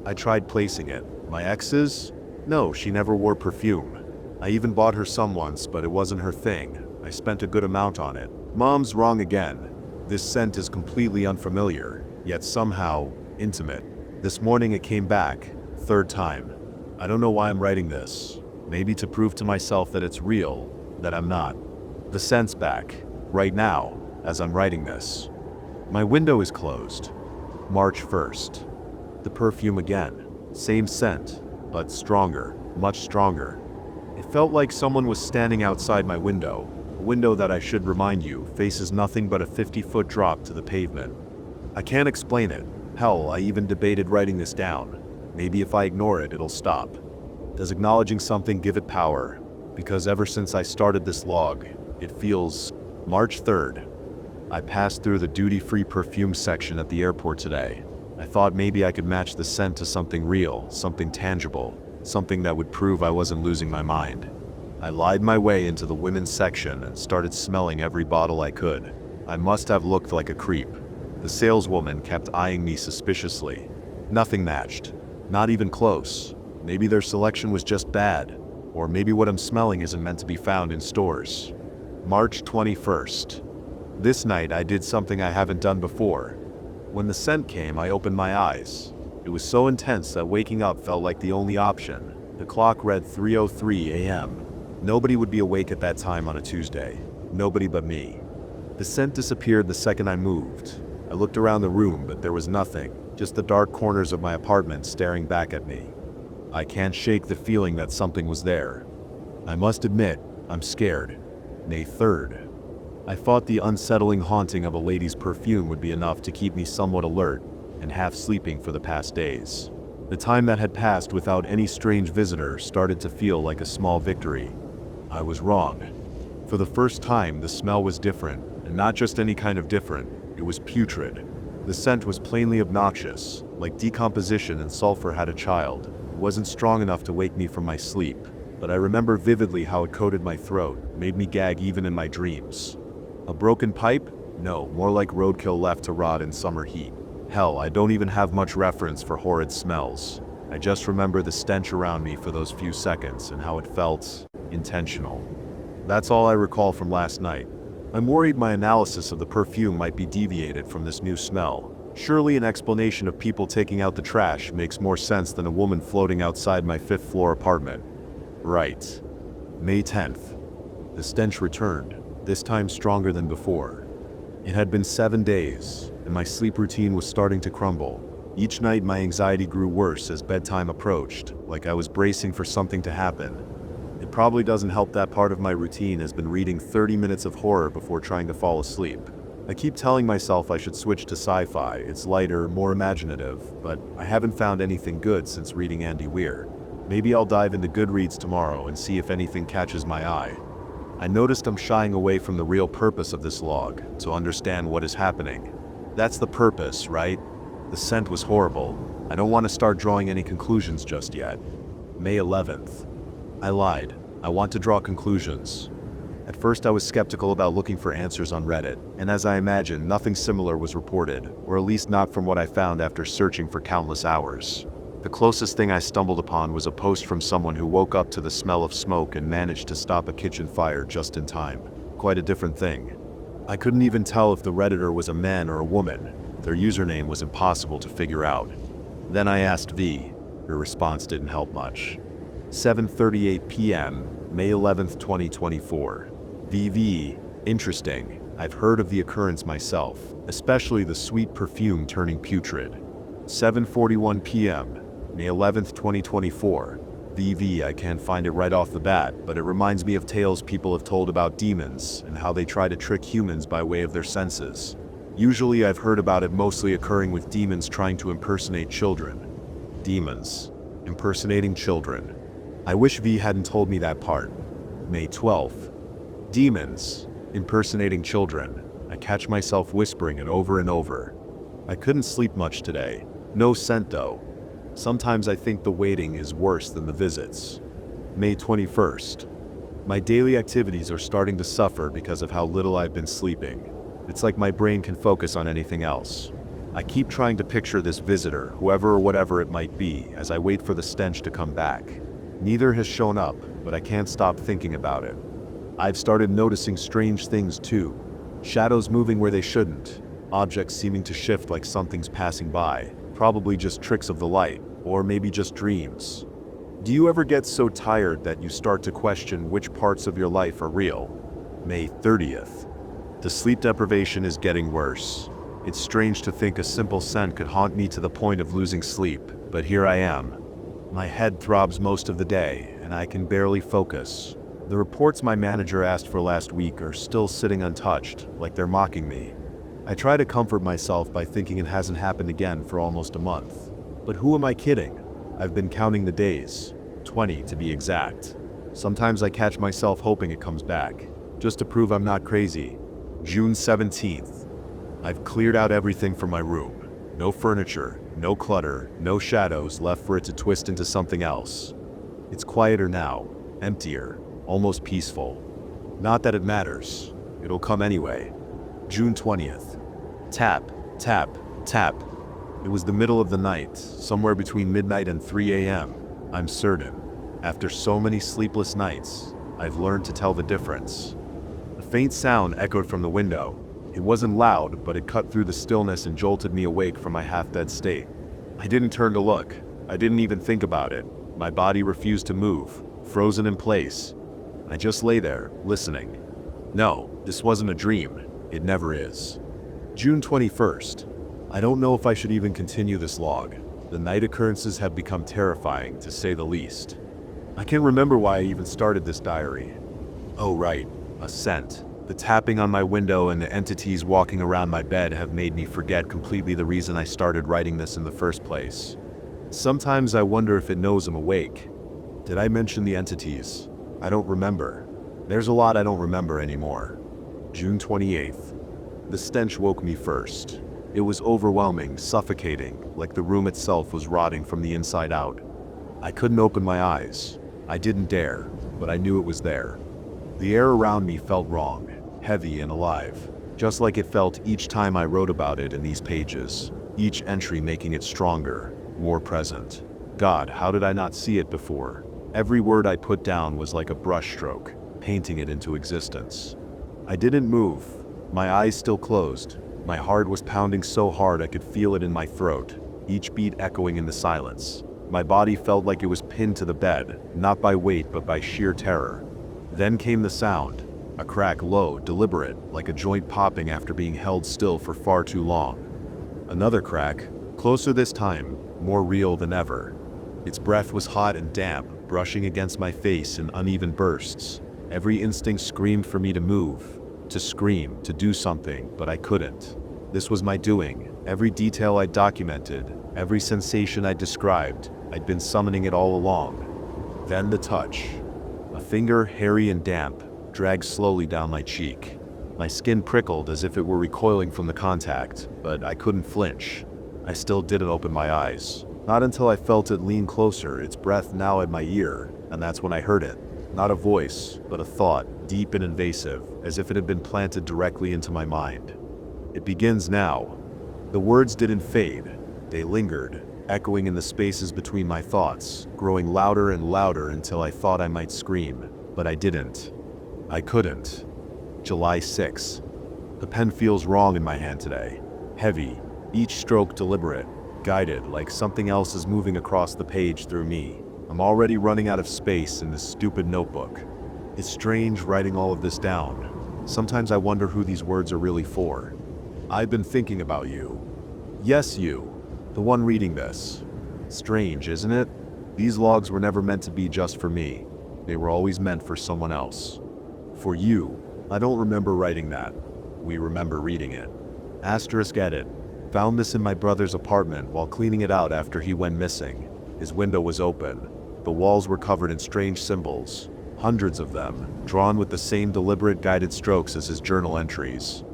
Speaker 1: I tried placing it. My ex's? No, she never wore perfume. I even bought her some once, but it wasn't her thing. I spent a good amount on it. Mom's wrong again. This scent is completely unfamiliar, yet somehow intimate. This morning it came back, 3rd time. I don't know why I'm writing this. Maybe to prove to myself that it's real, that I'm not. The scent's back, right now, as I'm writing this. My window is closed. March 1st. The perfume again. Same scent, but stronger, much stronger. It felt like someone was standing outside my window. A window that, I should remind you, faces nothing but a 50-foot drop to the pavement. I can't explain it. Hell, I even debated writing this down. Maybe if I ignore it, it'll stop. Does acknowledging something give it power? Because ever since I started this log, it feels... March 3rd. I passed through the duty-free perfume section at the airport today. I thought maybe I could match the scent to something real, something tangible, something that would prove I wasn't losing my mind. I lied my way into the women's section and started smelling every bottle I could. I must have looked like a creep. The saleswoman kept eyeing me suspiciously. Nothing matched. Not even close. Maybe their selection was just bad. Or maybe what I'm smelling isn't meant to be found in stores. March 21st. This night I did something I haven't done before. When the scent came, I opened my eyes. It was so intense that waking up felt like the only option. The clock read 3:03 a.m. Nobody would be awake at that time on a Tuesday. Nobody but me. The scent disappeared the second I moved. I looked around the room, but there was nothing, just the dark corners of my apartment staring back at me. I can't shake the feeling that something was there. I must admit, I'm scared. May 3rd. I thought the unsettling haunting of a lady's perfume would be enough to keep me somewhat alert and half sleeping for the past days. The time that had passed without any strange visitor started to feel like a small victory. I was wrong. For the first time, the smell was different, and not just any kind of different, it was putrid. The scent was plainly obnoxious, like decomposition and sulfur had a child. It wasn't strong enough to wake me from my sleep, but I remember vividly how it coated my throat, made me gag even in my dreams. A broken pipe? No, more like roadkill left to rot in summer heat. Hell, I don't even have much reference for horrid smells. I just remember the stench around me for those few seconds and how it felt intentional. That's all I recall from last night. I'm worried my analysis of the perfume might be deviated from this new smell. Surely an explanation of people taking out the trash makes more sense than a woman floating outside my 5th floor apartment. Right. May 10th. The stench returned, this time stronger than before. It had been 7 days, and my sleep routine was starting to crumble. Each night my anxiety grew worse as bedtime approached, like I was bracing for something to happen. It probably doesn't help that part of my routine has been reading 30 minutes of horror before trying to fall asleep. I keep telling myself I should switch to sci-fi, it's lighter, more imaginative, but I haven't found anything good since reading Andy Weir. Maybe I'll dive into Goodreads tomorrow and see if anything catches my eye. I noticed I'm shying away from the real purpose of this log, to understand what is happening. That's the purpose, right? The scent was horrible. I don't want to start drawing any conclusions just yet. May 11th. I lied. I want to draw conclusions. At first I was skeptical about looking for answers on Reddit, and as I imagined, nothing similar was reported, or at least not from what I found after searching for countless hours. The closest thing I stumbled upon was a post from someone who woke up to the smell of smoke and managed to stop a kitchen fire just in time. Quite a different thing. I couldn't even tell if the Redditor was a man or a woman. Their username was impossible to figure out. Then I asked V. Her response didn't help much. 7:38 p.m., May 11th, 2024. VV, interesting. I've heard of the occurrence myself, especially the sweet perfume turning putrid. 7:41 p.m., May 11th, 2024. VV, I can't find it right off the bat, but it reminds me of tales people have told about demons and how they try to trick humans by way of their senses. Usually I've heard about it mostly occurring with demons trying to impersonate children. Demons. Impersonating children. I wish V hadn't told me that part. May 12th. Demons. Impersonating children. I catch myself whispering it over and over. I couldn't sleep much today. No scent though. Sometimes I think the waiting is worse than the visits. May 21st. My daily activities are starting to suffer because of how little I've been sleeping. It's like my brain can focus on anything else. I keep trying to picture this visitor, whoever or whatever it might be, as I wait for the stench to come back. Neither has shown up, but I can't stop thinking about it. I've started noticing strange things too. Shadows moving where they shouldn't. Objects seeming to shift like something's passing by. Probably just tricks of the light, or maybe just dreams. Do you ever get so tired that you start to question which parts of your life are real? May 30th. The sleep deprivation is getting worse. It's strange to think a simple scent could haunt me to the point of losing sleep, but here I am. My head throbs most of the day, and I can barely focus. The reports my manager asked for last week are still sitting untouched, like they're mocking me. I try to comfort myself by thinking it hasn't happened again for almost a month. But who am I kidding? I've been counting the days. 20 to be exact. Sometimes I catch myself hoping it comes back, just to prove I'm not crazy. June 17th. I've cleared out everything from my room. No furniture, no clutter, no shadows left for it to twist into something else. It's quieter now, emptier, almost peaceful. Not that it matters. It'll come anyway. June 20th. Tap, tap, tap. It was the middle of the night, somewhere between midnight and 3 a.m. I'm certain. After so many sleepless nights, I've learned to tell the difference. A faint sound echoed from the window. It wasn't loud, but it cut through the stillness and jolted me awake from my half-dead state. I didn't turn to look. I didn't even think about it. My body refused to move, frozen in place. I just lay there, listening. No, this wasn't a dream. It never is. June 21st. I don't know if I should even continue this log. The night occurrences have become terrifying, to say the least. I can't remember why I even started this diary. Oh right, a scent. The tapping on my window and the entities walking around my bed have made me forget completely the reason I started writing this in the first place. Sometimes I wonder if it knows I'm awake. Did I mention the entities? I don't remember. There's a lot I don't remember anymore. June 28th. The stench woke me first. It was overwhelming, suffocating, like the room itself was rotting from the inside out. I couldn't open my eyes. I didn't dare, but I knew it was there. The air around me felt wrong, heavy and alive, just like it felt each time I wrote about it in these pages, each entry making it stronger, more present. God, how did I not see it before? Every word I put down was like a brushstroke, painting it into existence. I didn't move, my eyes still closed. My heart was pounding so hard I could feel it in my throat, each beat echoing in the silence. My body felt like it was pinned to the bed, not by weight but by sheer terror. Then came the sound, a crack low, deliberate, like a joint popping after being held still for far too long. Another crack, closer this time, more real than ever. Its breath was hot and damp, brushing against my face in uneven bursts. Every instinct screamed for me to move, to scream, to do something, but I couldn't. This was my doing. Every detail I documented, every sensation I described, I'd been summoning it all along. Then the touch. A finger, hairy and damp, dragged slowly down my cheek. My skin prickled as if it were recoiling from the contact, but I couldn't flinch. I still didn't open my eyes. Not until I felt it lean closer, its breath now at my ear, and that's when I heard it. Not a voice, but a thought, deep and invasive, as if it had been planted directly into my mind. It begins now. The words didn't fade. They lingered, echoing in the spaces between my thoughts, growing louder and louder until I thought I might scream, but I didn't. I couldn't. July 6. The pen feels wrong in my hand today. Heavy, each stroke deliberate, guided like something else is moving across the page through me. I'm already running out of space in this stupid notebook. It's strange writing all of this down. Sometimes I wonder who these words are really for. I've been thinking about you. Yes, you. The one reading this. Strange, isn't it? These logs were never meant to be just for me. They were always meant for someone else. For you. I don't remember writing that. We remember reading it. Asterisk edit. Found this in my brother's apartment while cleaning it out after he went missing. His window was open. The walls were covered in strange symbols. Hundreds of them, drawn with the same deliberate guided strokes as his journal entries.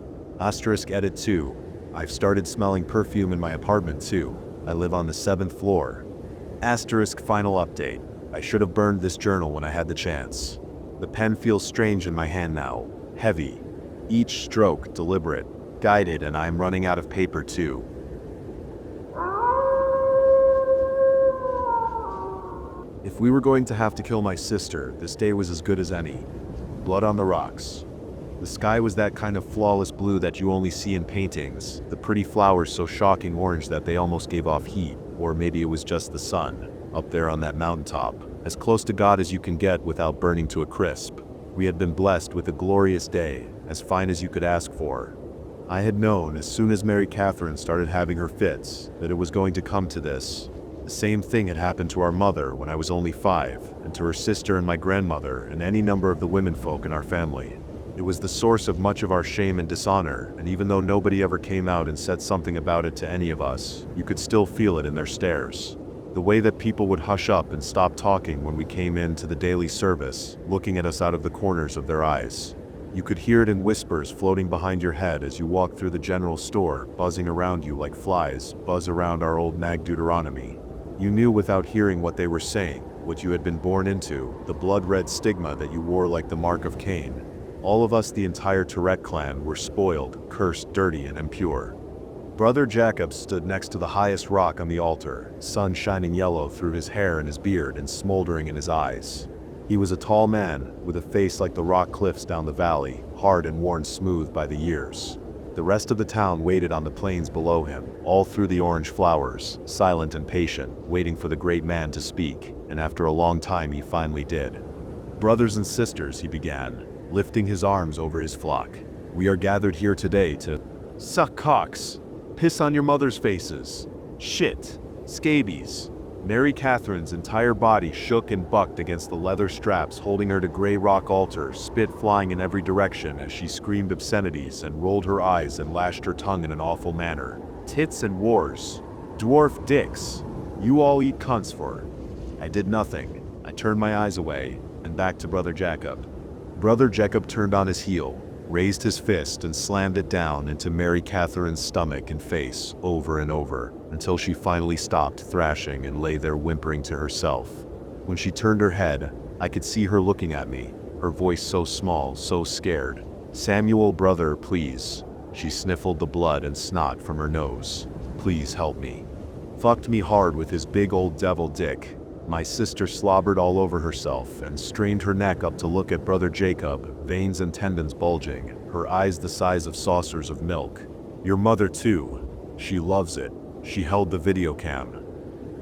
Speaker 1: Asterisk edit 2. I've started smelling perfume in my apartment too. I live on the 7th floor. Asterisk final update. I should have burned this journal when I had the chance. The pen feels strange in my hand now. Heavy. Each stroke deliberate, guided, and I am running out of paper too. If we were going to have to kill my sister, this day was as good as any. Blood on the rocks. The sky was that kind of flawless blue that you only see in paintings, the pretty flowers so shocking orange that they almost gave off heat, or maybe it was just the sun, up there on that mountaintop, as close to God as you can get without burning to a crisp. We had been blessed with a glorious day, as fine as you could ask for. I had known as soon as Mary Catherine started having her fits that it was going to come to this. The same thing had happened to our mother when I was only 5, and to her sister and my grandmother and any number of the womenfolk in our family. It was the source of much of our shame and dishonor, and even though nobody ever came out and said something about it to any of us, you could still feel it in their stares. The way that people would hush up and stop talking when we came in to the daily service, looking at us out of the corners of their eyes. You could hear it in whispers floating behind your head as you walked through the general store, buzzing around you like flies buzz around our old nag Deuteronomy. You knew without hearing what they were saying, what you had been born into, the blood-red stigma that you wore like the mark of Cain. All of us, the entire Tourette clan, were spoiled, cursed, dirty, and impure. Brother Jacob stood next to the highest rock on the altar, sun shining yellow through his hair and his beard and smoldering in his eyes. He was a tall man, with a face like the rock cliffs down the valley, hard and worn smooth by the years. The rest of the town waited on the plains below him, all through the orange flowers, silent and patient, waiting for the great man to speak, and after a long time he finally did. Brothers and sisters, he began, lifting his arms over his flock. We are gathered here today to suck cocks, piss on your mother's faces, shit, scabies. Mary Catherine's entire body shook and bucked against the leather straps holding her to gray rock altar, spit flying in every direction as she screamed obscenities and rolled her eyes and lashed her tongue in an awful manner. Tits and wars. Dwarf dicks. You all eat cunts for. I did nothing. I turned my eyes away and back to Brother Jacob. Brother Jacob turned on his heel, raised his fist and slammed it down into Mary Catherine's stomach and face over and over, until she finally stopped thrashing and lay there whimpering to herself. When she turned her head, I could see her looking at me, her voice so small, so scared. Samuel, brother, please. She sniffled the blood and snot from her nose. Please help me. Fucked me hard with his big old devil dick. My sister slobbered all over herself and strained her neck up to look at Brother Jacob, veins and tendons bulging, her eyes the size of saucers of milk. Your mother too. She loves it. She held the video cam.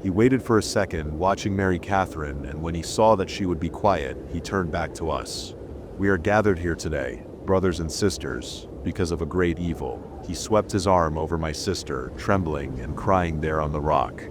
Speaker 1: He waited for a second, watching Mary Catherine, and when he saw that she would be quiet, he turned back to us. We are gathered here today, brothers and sisters, because of a great evil. He swept his arm over my sister, trembling and crying there on the rock.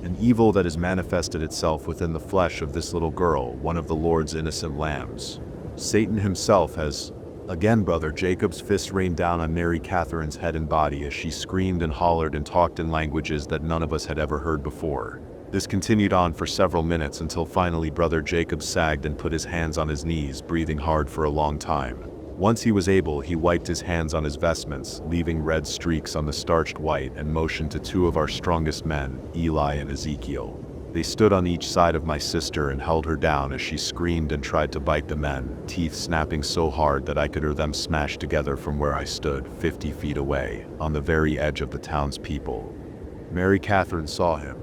Speaker 1: An evil that has manifested itself within the flesh of this little girl, one of the Lord's innocent lambs. Satan himself has... Again, Brother Jacob's fist rained down on Mary Catherine's head and body as she screamed and hollered and talked in languages that none of us had ever heard before. This continued on for several minutes until finally Brother Jacob sagged and put his hands on his knees, breathing hard for a long time. Once he was able, he wiped his hands on his vestments, leaving red streaks on the starched white, and motioned to two of our strongest men, Eli and Ezekiel. They stood on each side of my sister and held her down as she screamed and tried to bite the men, teeth snapping so hard that I could hear them smash together from where I stood, 50 feet away, on the very edge of the town's people. Mary Catherine saw him.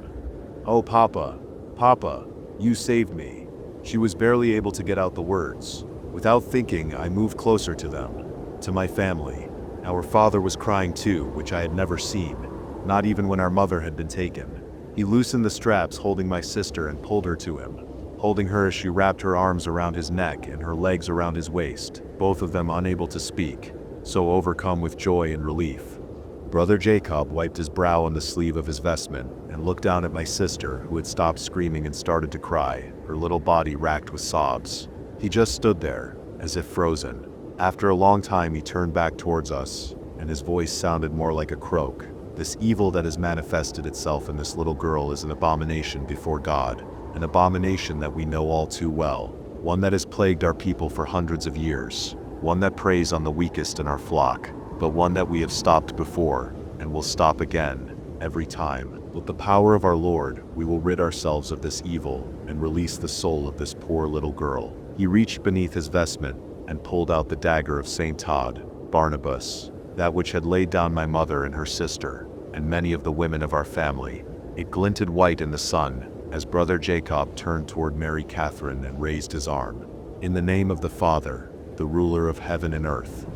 Speaker 1: "Oh, Papa, Papa, you saved me." She was barely able to get out the words. Without thinking, I moved closer to them, to my family. Our father was crying too, which I had never seen, not even when our mother had been taken. He loosened the straps holding my sister and pulled her to him, holding her as she wrapped her arms around his neck and her legs around his waist, both of them unable to speak, so overcome with joy and relief. Brother Jacob wiped his brow on the sleeve of his vestment and looked down at my sister, who had stopped screaming and started to cry, her little body racked with sobs. He just stood there, as if frozen. After a long time, he turned back towards us, and his voice sounded more like a croak. "This evil that has manifested itself in this little girl is an abomination before God, an abomination that we know all too well, one that has plagued our people for hundreds of years, one that preys on the weakest in our flock, but one that we have stopped before, and will stop again, every time. With the power of our Lord, we will rid ourselves of this evil and release the soul of this poor little girl." He reached beneath his vestment and pulled out the dagger of St. Todd, Barnabas, that which had laid down my mother and her sister, and many of the women of our family. It glinted white in the sun, as Brother Jacob turned toward Mary Catherine and raised his arm. "In the name of the Father, the ruler of heaven and earth."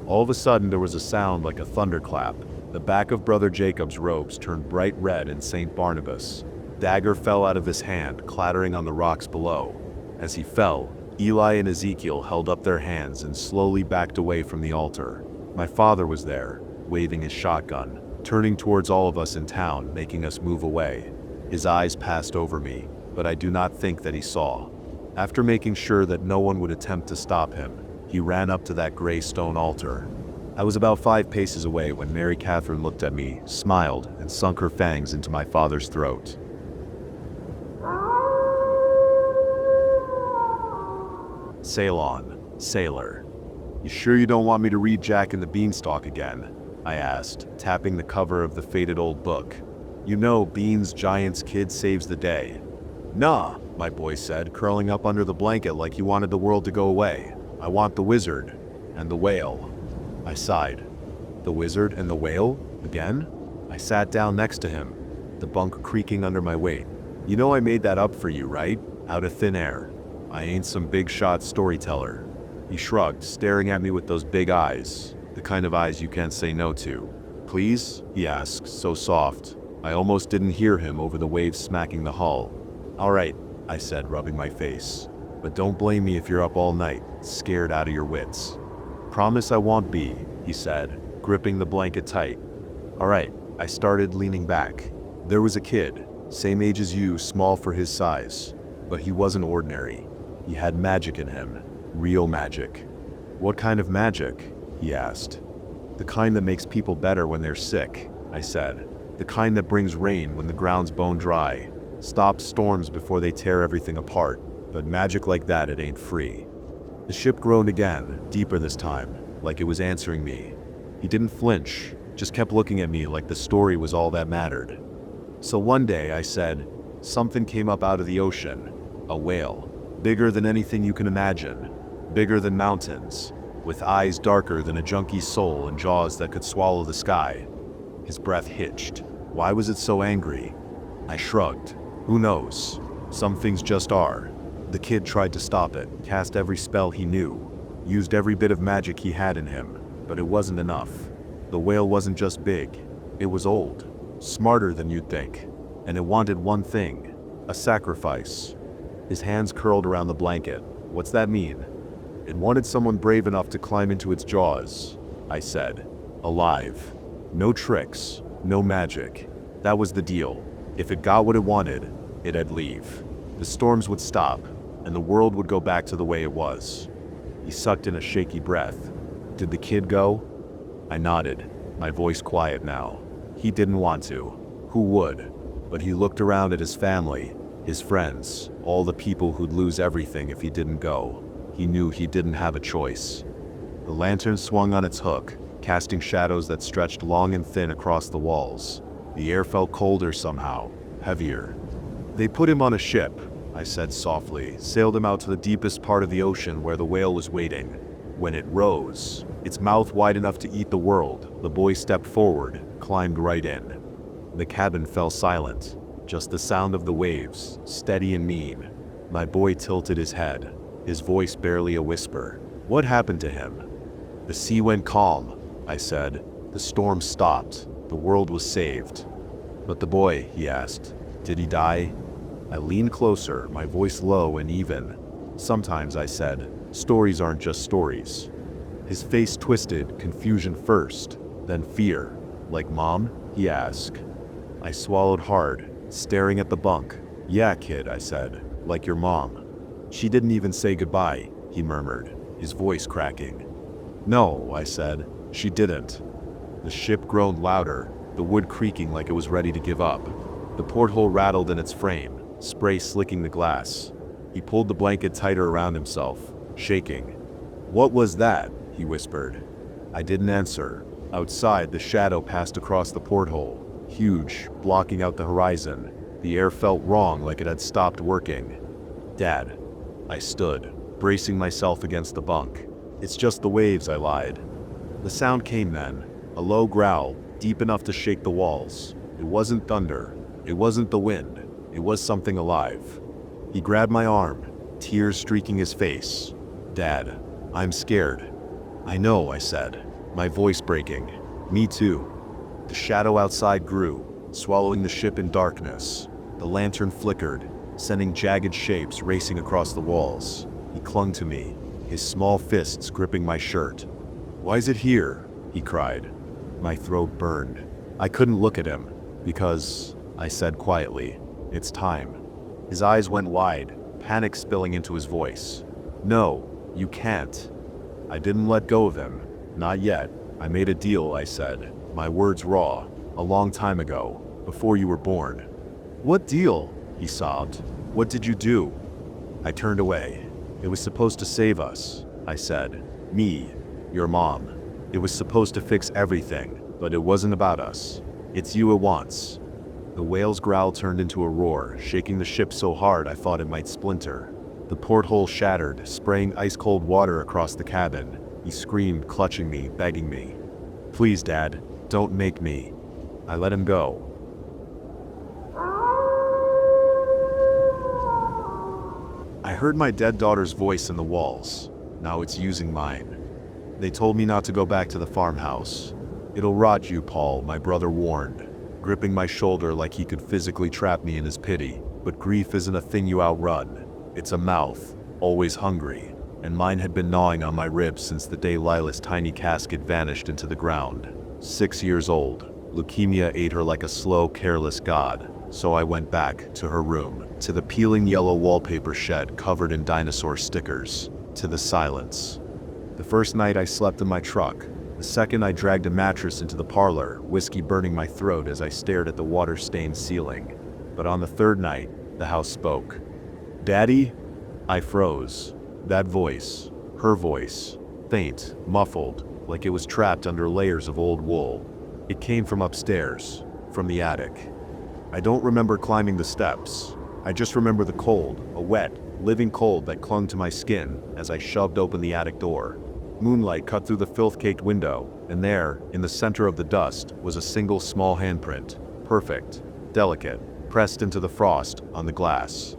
Speaker 1: All of a sudden there was a sound like a thunderclap. The back of Brother Jacob's robes turned bright red in St. Barnabas. Dagger fell out of his hand, clattering on the rocks below. As he fell, Eli and Ezekiel held up their hands and slowly backed away from the altar. My father was there, waving his shotgun, turning towards all of us in town, making us move away. His eyes passed over me, but I do not think that he saw. After making sure that no one would attempt to stop him, he ran up to that gray stone altar. I was about 5 paces away when Mary Catherine looked at me, smiled, and sunk her fangs into my father's throat. "Sail on, sailor." "You sure you don't want me to read Jack and the Beanstalk again?" I asked, tapping the cover of the faded old book. "You know, Beans Giant's kid saves the day." "Nah," my boy said, curling up under the blanket like he wanted the world to go away. "I want the wizard and the whale." I sighed. "The wizard and the whale? Again?" I sat down next to him, the bunk creaking under my weight. "You know I made that up for you, right? Out of thin air. I ain't some big shot storyteller." He shrugged, staring at me with those big eyes, the kind of eyes you can't say no to. "Please?" he asked, so soft. I almost didn't hear him over the waves smacking the hull. "All right," I said, rubbing my face. "But don't blame me if you're up all night, scared out of your wits." "Promise I won't be," he said, gripping the blanket tight. "All right," I started, leaning back. "There was a kid, same age as you, small for his size. But he wasn't ordinary. He had magic in him. Real magic." "What kind of magic?" he asked. "The kind that makes people better when they're sick," I said. "The kind that brings rain when the ground's bone dry. Stops storms before they tear everything apart. But magic like that, it ain't free." The ship groaned again, deeper this time, like it was answering me. He didn't flinch, just kept looking at me like the story was all that mattered. "So one day," I said, "something came up out of the ocean. A whale. Bigger than anything you can imagine. Bigger than mountains. With eyes darker than a junkie's soul and jaws that could swallow the sky." His breath hitched. Why was it so angry? I shrugged. Who knows? Some things just are. The kid tried to stop it, cast every spell he knew, used every bit of magic he had in him, but it wasn't enough. The whale wasn't just big. It was old. Smarter than you'd think. And it wanted one thing. A sacrifice. His hands curled around the blanket. "What's that mean?" "It wanted someone brave enough to climb into its jaws," I said. "Alive. No tricks, no magic. That was the deal. If it got what it wanted, it'd leave. The storms would stop, and the world would go back to the way it was." He sucked in a shaky breath. "Did the kid go?" I nodded, my voice quiet now. He didn't want to. Who would? But he looked around at his family, his friends, all the people who'd lose everything if he didn't go. He knew he didn't have a choice. The lantern swung on its hook, casting shadows that stretched long and thin across the walls. The air felt colder somehow, heavier. They put him on a ship, I said softly, sailed him out to the deepest part of the ocean where the whale was waiting. When it rose, its mouth wide enough to eat the world, the boy stepped forward, climbed right in. The cabin fell silent, just the sound of the waves, steady and mean. My boy tilted his head, his voice barely a whisper. What happened to him? The sea went calm, I said. The storm stopped. The world was saved. But the boy, he asked, did he die? I leaned closer, my voice low and even. Sometimes, I said, stories aren't just stories. His face twisted, confusion first, then fear. Like Mom? He asked. I swallowed hard, staring at the bunk. Yeah, kid, I said, like your mom. She didn't even say goodbye, he murmured, his voice cracking. No, I said, she didn't. The ship groaned louder, the wood creaking like it was ready to give up. The porthole rattled in its frame, spray slicking the glass. He pulled the blanket tighter around himself, shaking. What was that? He whispered. I didn't answer. Outside, the shadow passed across the porthole, huge, blocking out the horizon. The air felt wrong, like it had stopped working. Dad. I stood, bracing myself against the bunk. It's just the waves, I lied. The sound came then, a low growl, deep enough to shake the walls. It wasn't thunder. It wasn't the wind. It was something alive. He grabbed my arm, tears streaking his face. Dad, I'm scared. I know, I said, my voice breaking. Me too. The shadow outside grew, swallowing the ship in darkness. The lantern flickered, sending jagged shapes racing across the walls. He clung to me, his small fists gripping my shirt. Why is it here? He cried. My throat burned. I couldn't look at him, because, I said quietly, it's time. His eyes went wide, panic spilling into his voice. No, you can't. I didn't let go of him. Not yet. I made a deal, I said, my words raw, a long time ago, before you were born. What deal? He sobbed. What did you do? I turned away. It was supposed to save us, I said. Me, your mom. It was supposed to fix everything, but it wasn't about us. It's you it wants. The whale's growl turned into a roar, shaking the ship so hard I thought it might splinter. The porthole shattered, spraying ice-cold water across the cabin. He screamed, clutching me, begging me. Please, Dad, don't make me. I let him go. I heard my dead daughter's voice in the walls. Now it's using mine. They told me not to go back to the farmhouse. It'll rot you, Paul, my brother warned, gripping my shoulder like he could physically trap me in his pity. But grief isn't a thing you outrun. It's a mouth, always hungry, and mine had been gnawing on my ribs since the day Lila's tiny casket vanished into the ground. 6 years old, leukemia ate her like a slow, careless god, so I went back to her room, to the peeling yellow wallpaper shed covered in dinosaur stickers, to the silence. The first night I slept in my truck. The second I dragged a mattress into the parlor, whiskey burning my throat as I stared at the water-stained ceiling. But on the third night, the house spoke. Daddy? I froze. That voice, her voice, faint, muffled, like it was trapped under layers of old wool. It came from upstairs, from the attic. I don't remember climbing the steps. I just remember the cold, a wet, living cold that clung to my skin as I shoved open the attic door. Moonlight cut through the filth-caked window, and there, in the center of the dust, was a single small handprint. Perfect, delicate, pressed into the frost on the glass.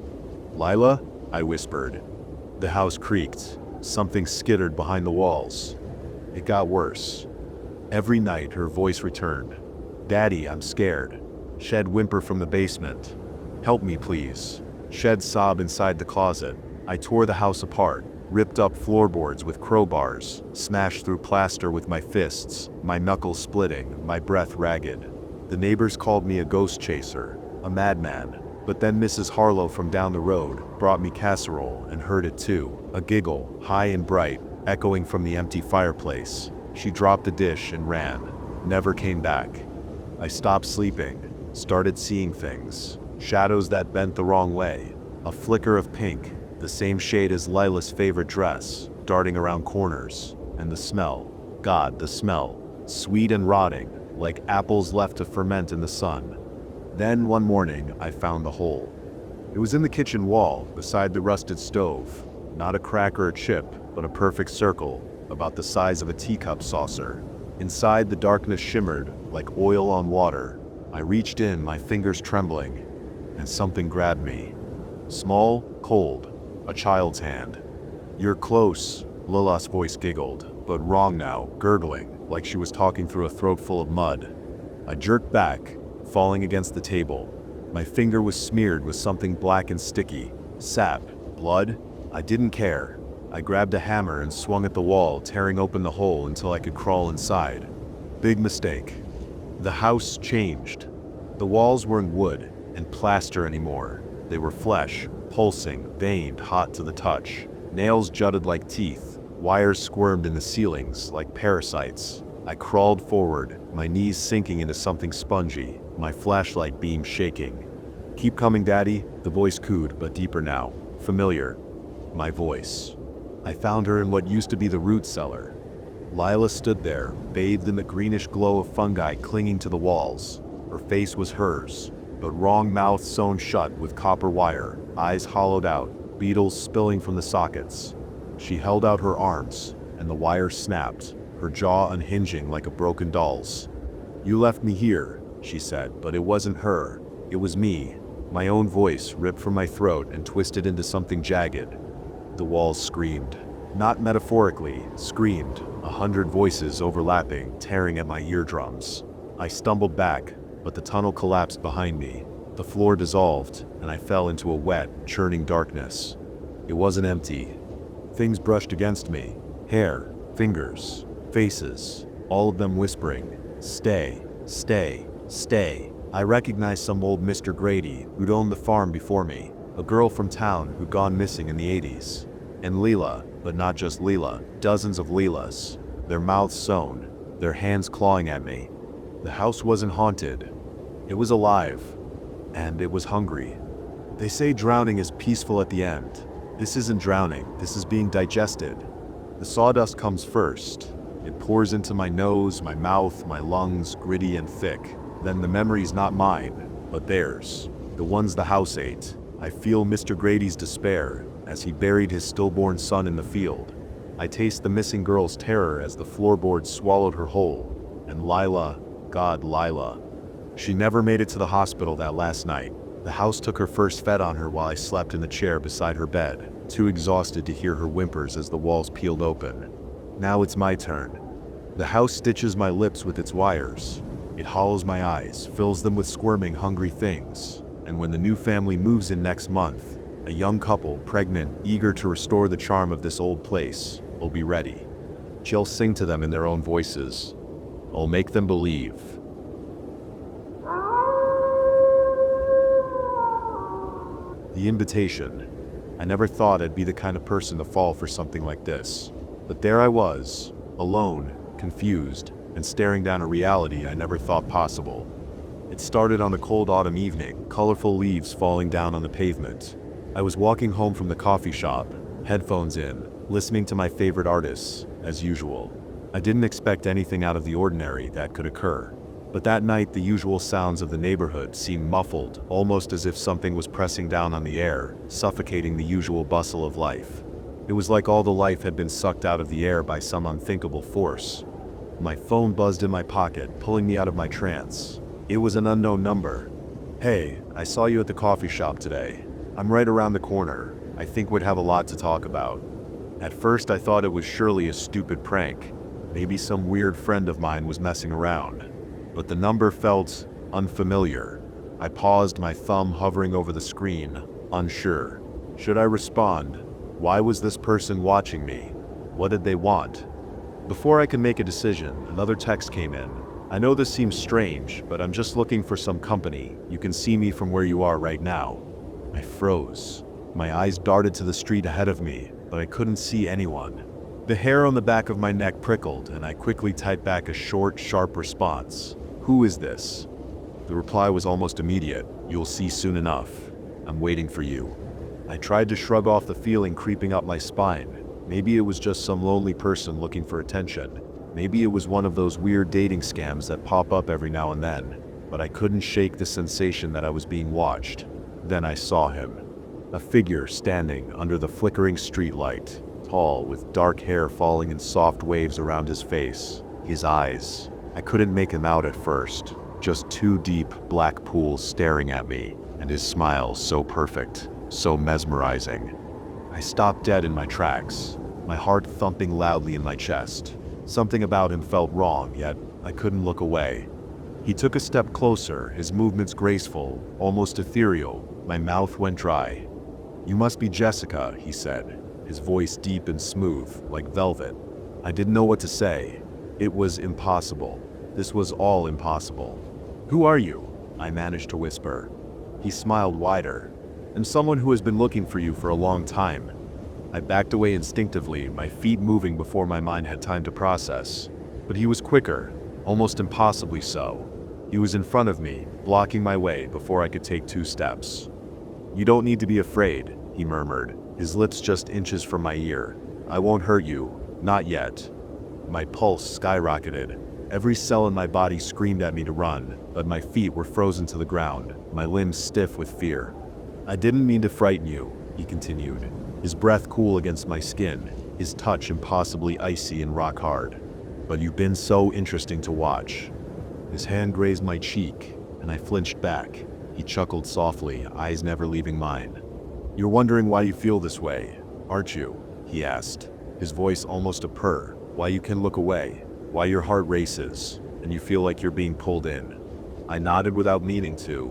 Speaker 1: Lila? I whispered. The house creaked. Something skittered behind the walls. It got worse. Every night her voice returned. Daddy, I'm scared. Shed whimper from the basement. Help me, please. Shed sob inside the closet. I tore the house apart, ripped up floorboards with crowbars, smashed through plaster with my fists, my knuckles splitting, my breath ragged. The neighbors called me a ghost chaser, a madman. But then Mrs. Harlow from down the road brought me casserole and heard it too, a giggle, high and bright, echoing from the empty fireplace. She dropped the dish and ran, never came back. I stopped sleeping, started seeing things, shadows that bent the wrong way, a flicker of pink, the same shade as Lila's favorite dress, darting around corners, and the smell, God, the smell, sweet and rotting, like apples left to ferment in the sun. Then one morning, I found the hole. It was in the kitchen wall, beside the rusted stove. Not a crack or a chip, but a perfect circle, about the size of a teacup saucer. Inside, the darkness shimmered, like oil on water. I reached in, my fingers trembling, and something grabbed me. Small, cold, a child's hand. "You're close," Lila's voice giggled, but wrong now, gurgling, like she was talking through a throat full of mud. I jerked back, falling against the table. My finger was smeared with something black and sticky. Sap, blood. I didn't care. I grabbed a hammer and swung at the wall, tearing open the hole until I could crawl inside. Big mistake. The house changed. The walls weren't wood and plaster anymore. They were flesh, pulsing, veined, hot to the touch. Nails jutted like teeth. Wires squirmed in the ceilings like parasites. I crawled forward, my knees sinking into something spongy, my flashlight beam shaking. "Keep coming, Daddy," the voice cooed, but deeper now. Familiar. My voice. I found her in what used to be the root cellar. Lila stood there, bathed in the greenish glow of fungi clinging to the walls. Her face was hers, but wrong mouth sewn shut with copper wire, eyes hollowed out, beetles spilling from the sockets. She held out her arms, and the wire snapped, her jaw unhinging like a broken doll's. "You left me here," she said, but it wasn't her. It was me. My own voice ripped from my throat and twisted into something jagged. The walls screamed. Not metaphorically, screamed, 100 voices overlapping, tearing at my eardrums. I stumbled back, but the tunnel collapsed behind me. The floor dissolved, and I fell into a wet, churning darkness. It wasn't empty. Things brushed against me. Hair, fingers, faces, all of them whispering, "Stay, stay, stay." I recognized some old Mr. Grady who'd owned the farm before me, a girl from town who'd gone missing in the 80s. And Leela, but not just Leela, dozens of Leelas, their mouths sewn, their hands clawing at me. The house wasn't haunted. It was alive, and it was hungry. They say drowning is peaceful at the end. This isn't drowning, this is being digested. The sawdust comes first. It pours into my nose, my mouth, my lungs, gritty and thick. Then the memory's not mine, but theirs, the ones the house ate. I feel Mr. Grady's despair as he buried his stillborn son in the field. I taste the missing girl's terror as the floorboards swallowed her whole. And Lila, God, Lila. She never made it to the hospital that last night. The house took her first fed on her while I slept in the chair beside her bed, too exhausted to hear her whimpers as the walls peeled open. Now it's my turn. The house stitches my lips with its wires. It hollows my eyes, fills them with squirming, hungry things. And when the new family moves in next month, a young couple, pregnant, eager to restore the charm of this old place, will be ready. She'll sing to them in their own voices. I'll make them believe. The invitation. I never thought I'd be the kind of person to fall for something like this. But there I was, alone, confused, and staring down a reality I never thought possible. It started on a cold autumn evening, colorful leaves falling down on the pavement. I was walking home from the coffee shop, headphones in, listening to my favorite artists, as usual. I didn't expect anything out of the ordinary that could occur. But that night, the usual sounds of the neighborhood seemed muffled, almost as if something was pressing down on the air, suffocating the usual bustle of life. It was like all the life had been sucked out of the air by some unthinkable force. My phone buzzed in my pocket, pulling me out of my trance. It was an unknown number. "Hey, I saw you at the coffee shop today. I'm right around the corner. I think we'd have a lot to talk about." At first I thought it was surely a stupid prank. Maybe some weird friend of mine was messing around. But the number felt unfamiliar. I paused, my thumb hovering over the screen, unsure. Should I respond? Why was this person watching me? What did they want? Before I could make a decision, another text came in. "I know this seems strange, but I'm just looking for some company. You can see me from where you are right now." I froze. My eyes darted to the street ahead of me, but I couldn't see anyone. The hair on the back of my neck prickled, and I quickly typed back a short, sharp response. "Who is this?" The reply was almost immediate. "You'll see soon enough. I'm waiting for you." I tried to shrug off the feeling creeping up my spine. Maybe it was just some lonely person looking for attention. Maybe it was one of those weird dating scams that pop up every now and then. But I couldn't shake the sensation that I was being watched. Then I saw him. A figure standing under the flickering streetlight, tall with dark hair falling in soft waves around his face. His eyes, I couldn't make him out at first, just two deep black pools staring at me, and his smile so perfect, so mesmerizing. I stopped dead in my tracks, my heart thumping loudly in my chest. Something about him felt wrong, yet I couldn't look away. He took a step closer, his movements graceful, almost ethereal. My mouth went dry. "You must be Jessica," he said, his voice deep and smooth, like velvet. I didn't know what to say. It was impossible. This was all impossible. "Who are you?" I managed to whisper. He smiled wider. "I'm someone who has been looking for you for a long time." I backed away instinctively, my feet moving before my mind had time to process. But he was quicker, almost impossibly so. He was in front of me, blocking my way before I could take 2 steps. "You don't need to be afraid," he murmured, his lips just inches from my ear. "I won't hurt you, not yet." My pulse skyrocketed. Every cell in my body screamed at me to run, but my feet were frozen to the ground, my limbs stiff with fear. "I didn't mean to frighten you," he continued, his breath cool against my skin, his touch impossibly icy and rock hard. "But you've been so interesting to watch." His hand grazed my cheek, and I flinched back. He chuckled softly, eyes never leaving mine. "You're wondering why you feel this way, aren't you?" he asked, his voice almost a purr. "Why you can look away, why your heart races, and you feel like you're being pulled in." I nodded without meaning to.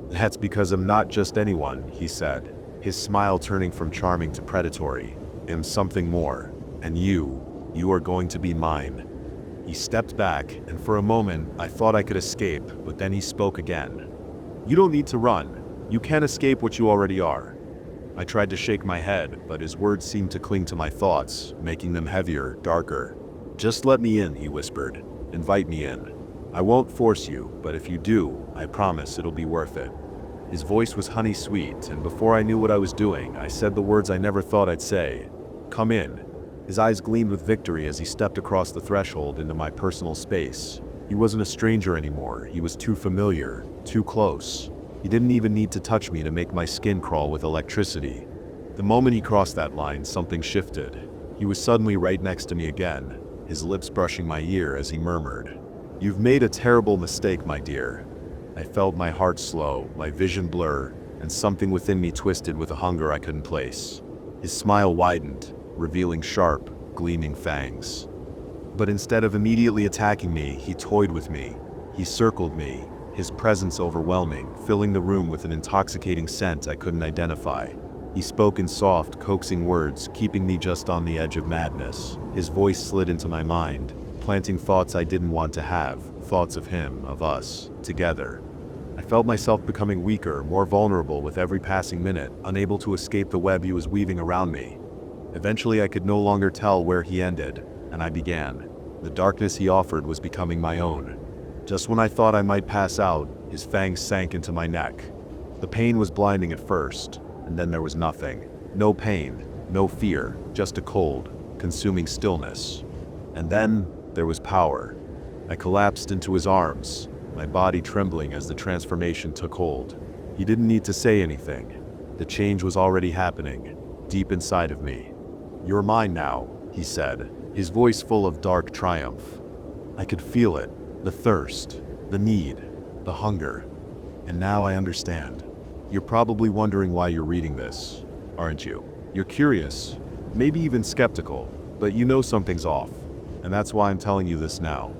Speaker 1: "That's because I'm not just anyone," he said, his smile turning from charming to predatory. "I'm something more, and you are going to be mine." He stepped back, and for a moment I thought I could escape, but then he spoke again. "You don't need to run. You can't escape what you already are." I tried to shake my head, but his words seemed to cling to my thoughts, making them heavier, darker. "Just let me in," he whispered. "Invite me in. I won't force you, but if you do, I promise it'll be worth it." His voice was honey sweet, and before I knew what I was doing, I said the words I never thought I'd say. "Come in." His eyes gleamed with victory as he stepped across the threshold into my personal space. He wasn't a stranger anymore. He was too familiar, too close. He didn't even need to touch me to make my skin crawl with electricity. The moment he crossed that line, something shifted. He was suddenly right next to me again, his lips brushing my ear as he murmured, "You've made a terrible mistake, my dear." I felt my heart slow, my vision blur, and something within me twisted with a hunger I couldn't place. His smile widened, revealing sharp, gleaming fangs. But instead of immediately attacking me, he toyed with me. He circled me, his presence overwhelming, filling the room with an intoxicating scent I couldn't identify. He spoke in soft, coaxing words, keeping me just on the edge of madness. His voice slid into my mind, planting thoughts I didn't want to have, thoughts of him, of us, together. I felt myself becoming weaker, more vulnerable with every passing minute, unable to escape the web he was weaving around me. Eventually I could no longer tell where he ended, and I began. The darkness he offered was becoming my own. Just when I thought I might pass out, his fangs sank into my neck. The pain was blinding at first, and then there was nothing. No pain, no fear, just a cold, consuming stillness. And then there was power. I collapsed into his arms, my body trembling as the transformation took hold. He didn't need to say anything. The change was already happening, deep inside of me. "You're mine now," he said, his voice full of dark triumph. I could feel it, the thirst, the need, the hunger. And now I understand. You're probably wondering why you're reading this, aren't you? You're curious, maybe even skeptical, but you know something's off. And that's why I'm telling you this now.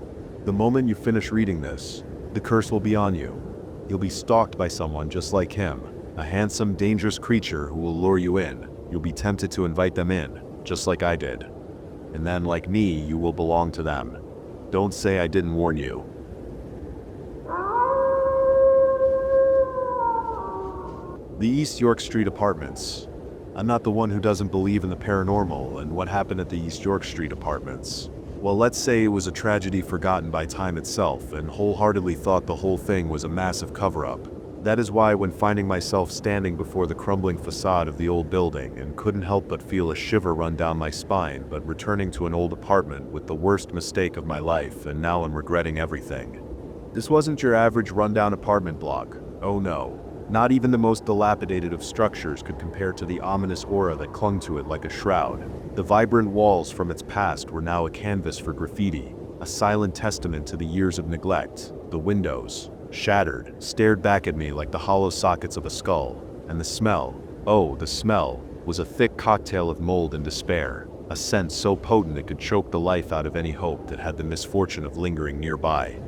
Speaker 1: The moment you finish reading this, the curse will be on you. You'll be stalked by someone just like him, a handsome, dangerous creature who will lure you in. You'll be tempted to invite them in, just like I did. And then, like me, you will belong to them. Don't say I didn't warn you. The East York Street Apartments. I'm not the one who doesn't believe in the paranormal and what happened at the East York Street Apartments. Well, let's say it was a tragedy forgotten by time itself and wholeheartedly thought the whole thing was a massive cover-up. That is why when finding myself standing before the crumbling facade of the old building and couldn't help but feel a shiver run down my spine, but returning to an old apartment with the worst mistake of my life, and now I'm regretting everything. This wasn't your average rundown apartment block. Oh no. Not even the most dilapidated of structures could compare to the ominous aura that clung to it like a shroud. The vibrant walls from its past were now a canvas for graffiti, a silent testament to the years of neglect. The windows, shattered, stared back at me like the hollow sockets of a skull. And the smell, oh, the smell, was a thick cocktail of mold and despair, a scent so potent it could choke the life out of any hope that had the misfortune of lingering nearby.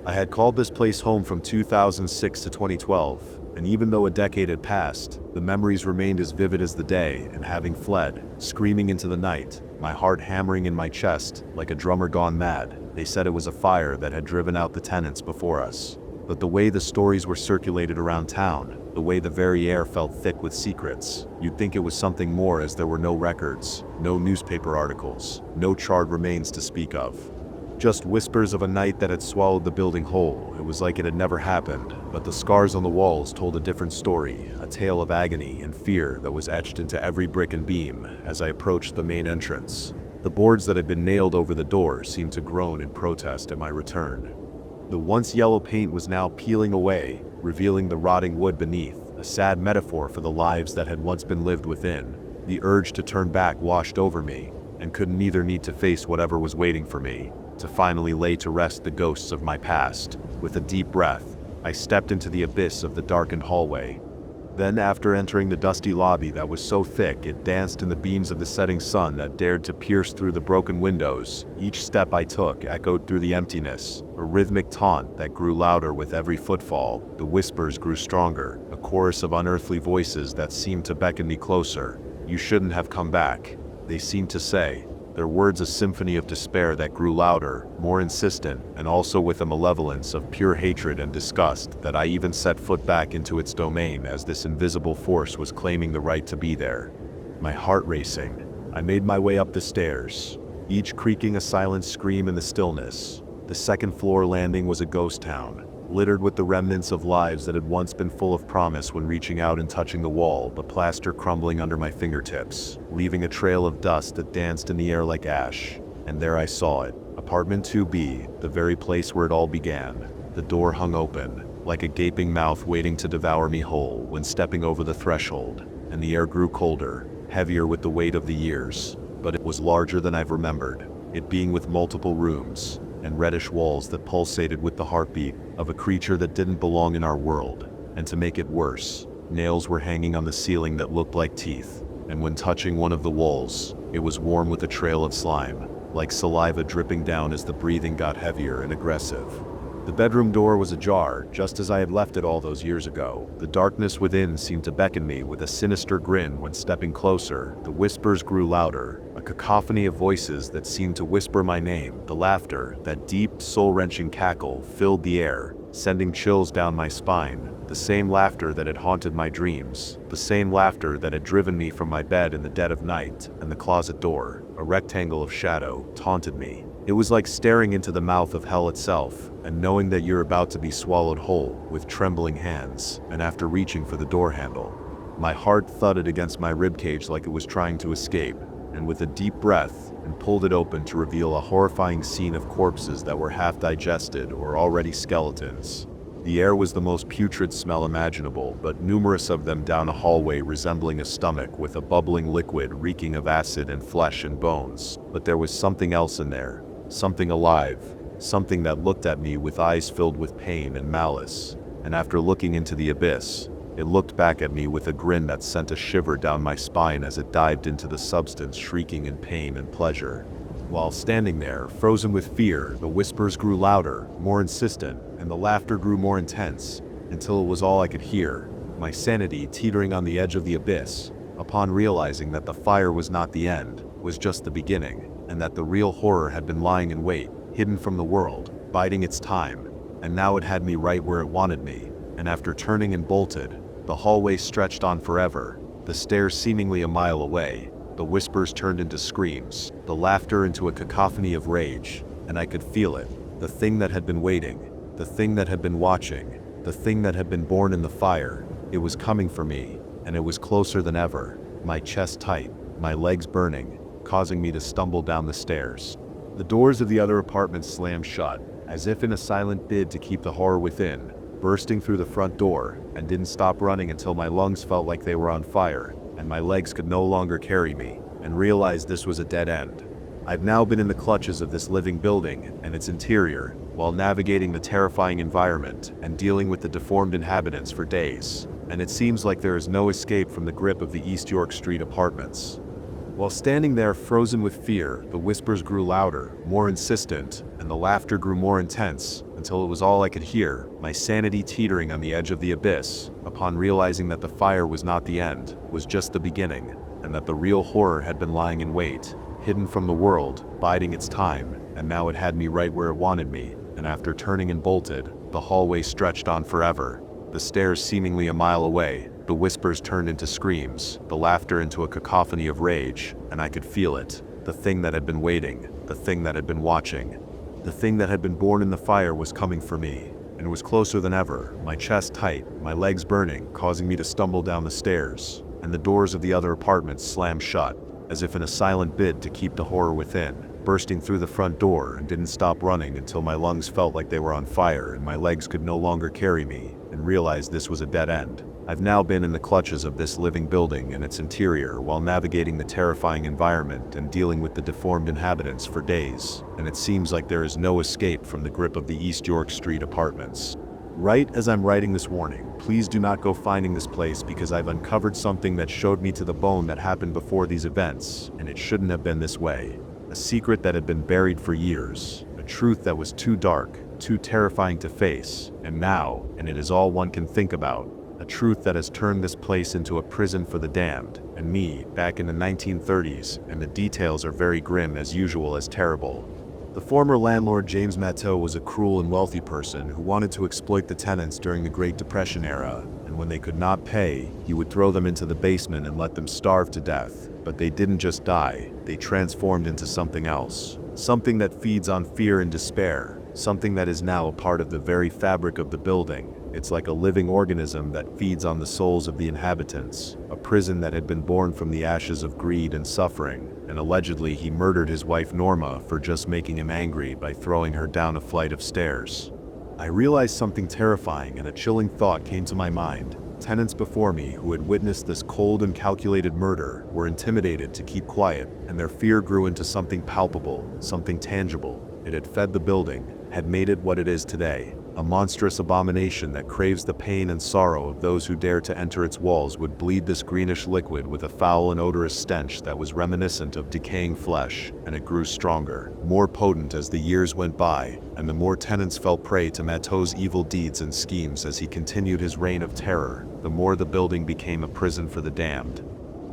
Speaker 1: I had called this place home from 2006 to 2012, and even though a decade had passed, the memories remained as vivid as the day, and having fled, screaming into the night, my heart hammering in my chest like a drummer gone mad, they said it was a fire that had driven out the tenants before us. But the way the stories were circulated around town, the way the very air felt thick with secrets, you'd think it was something more, as there were no records, no newspaper articles, no charred remains to speak of. Just whispers of a night that had swallowed the building whole. It was like it had never happened, but the scars on the walls told a different story, a tale of agony and fear that was etched into every brick and beam as I approached the main entrance. The boards that had been nailed over the door seemed to groan in protest at my return. The once yellow paint was now peeling away, revealing the rotting wood beneath, a sad metaphor for the lives that had once been lived within. The urge to turn back washed over me, and could neither need to face whatever was waiting for me, to finally lay to rest the ghosts of my past. With a deep breath, I stepped into the abyss of the darkened hallway. Then, after entering the dusty lobby that was so thick it danced in the beams of the setting sun that dared to pierce through the broken windows, each step I took echoed through the emptiness, a rhythmic taunt that grew louder with every footfall. The whispers grew stronger, a chorus of unearthly voices that seemed to beckon me closer. "You shouldn't have come back," they seemed to say, their words a symphony of despair that grew louder, more insistent, and also with a malevolence of pure hatred and disgust that I even set foot back into its domain as this invisible force was claiming the right to be there. My heart racing, I made my way up the stairs, each creaking a silent scream in the stillness. The second-floor landing was a ghost town, littered with the remnants of lives that had once been full of promise when reaching out and touching the wall, the plaster crumbling under my fingertips, leaving a trail of dust that danced in the air like ash. And there I saw it, apartment 2B, the very place where it all began. The door hung open, like a gaping mouth waiting to devour me whole when stepping over the threshold, and the air grew colder, heavier with the weight of the years. But it was larger than I've remembered, it being with multiple rooms, and reddish walls that pulsated with the heartbeat of a creature that didn't belong in our world. And to make it worse, nails were hanging on the ceiling that looked like teeth, and when touching one of the walls, it was warm with a trail of slime, like saliva dripping down as the breathing got heavier and aggressive. The bedroom door was ajar, just as I had left it all those years ago. The darkness within seemed to beckon me with a sinister grin when stepping closer. The whispers grew louder, a cacophony of voices that seemed to whisper my name. The laughter, that deep, soul-wrenching cackle, filled the air, sending chills down my spine. The same laughter that had haunted my dreams, the same laughter that had driven me from my bed in the dead of night, and the closet door, a rectangle of shadow, taunted me. It was like staring into the mouth of hell itself, and knowing that you're about to be swallowed whole, with trembling hands, and after reaching for the door handle. My heart thudded against my ribcage like it was trying to escape, and with a deep breath, and pulled it open to reveal a horrifying scene of corpses that were half digested or already skeletons. The air was the most putrid smell imaginable, but numerous of them down a hallway resembling a stomach with a bubbling liquid reeking of acid and flesh and bones. But there was something else in there, something alive, something that looked at me with eyes filled with pain and malice. And after looking into the abyss, it looked back at me with a grin that sent a shiver down my spine as it dived into the substance, shrieking in pain and pleasure. While standing there, frozen with fear, the whispers grew louder, more insistent, and the laughter grew more intense, until it was all I could hear, my sanity teetering on the edge of the abyss, upon realizing that the fire was not the end, was just the beginning, and that the real horror had been lying in wait, hidden from the world, biding its time, and now it had me right where it wanted me. And after turning and bolted, the hallway stretched on forever, the stairs seemingly a mile away. The whispers turned into screams, the laughter into a cacophony of rage, and I could feel it, the thing that had been waiting, the thing that had been watching, the thing that had been born in the fire. It was coming for me, and it was closer than ever, my chest tight, my legs burning, causing me to stumble down the stairs. The doors of the other apartments slammed shut, as if in a silent bid to keep the horror within. bursting through the front door, and didn't stop running until my lungs felt like they were on fire, and my legs could no longer carry me, and realized this was a dead end. I've now been in the clutches of this living building and its interior, while navigating the terrifying environment and dealing with the deformed inhabitants for days, and it seems like there is no escape from the grip of the East York Street apartments. While standing there frozen with fear, the whispers grew louder, more insistent, and the laughter grew more intense, until it was all I could hear, my sanity teetering on the edge of the abyss, upon realizing that the fire was not the end, was just the beginning, and that the real horror had been lying in wait, hidden from the world, biding its time, and now it had me right where it wanted me, and after turning and bolted, the hallway stretched on forever, the stairs seemingly a mile away, the whispers turned into screams, the laughter into a cacophony of rage, and I could feel it, the thing that had been waiting, the thing that had been watching. The thing that had been born in the fire was coming for me, and it was closer than ever, my chest tight, my legs burning, causing me to stumble down the stairs, and the doors of the other apartments slammed shut, as if in a silent bid to keep the horror within, bursting through the front door and didn't stop running until my lungs felt like they were on fire and my legs could no longer carry me, and realized this was a dead end. I've now been in the clutches of this living building and its interior while navigating the terrifying environment and dealing with the deformed inhabitants for days, and it seems like there is no escape from the grip of the East York Street apartments. Right as I'm writing this warning, please do not go finding this place because I've uncovered something that showed me to the bone that happened before these events, and it shouldn't have been this way. A secret that had been buried for years, a truth that was too dark, too terrifying to face, and now, and it is all one can think about, a truth that has turned this place into a prison for the damned, and me, back in the 1930s, and the details are very grim as usual as terrible. The former landlord James Matteau was a cruel and wealthy person who wanted to exploit the tenants during the Great Depression era, and when they could not pay, he would throw them into the basement and let them starve to death. But they didn't just die, they transformed into something else. Something that feeds on fear and despair, something that is now a part of the very fabric of the building. It's like a living organism that feeds on the souls of the inhabitants, a prison that had been born from the ashes of greed and suffering, and allegedly he murdered his wife Norma for just making him angry by throwing her down a flight of stairs. I realized something terrifying and a chilling thought came to my mind. Tenants before me who had witnessed this cold and calculated murder were intimidated to keep quiet, and their fear grew into something palpable, something tangible. It had fed the building, had made it what it is today. A monstrous abomination that craves the pain and sorrow of those who dare to enter its walls would bleed this greenish liquid with a foul and odorous stench that was reminiscent of decaying flesh, and it grew stronger, more potent as the years went by, and the more tenants fell prey to Matteau's evil deeds and schemes as he continued his reign of terror, the more the building became a prison for the damned.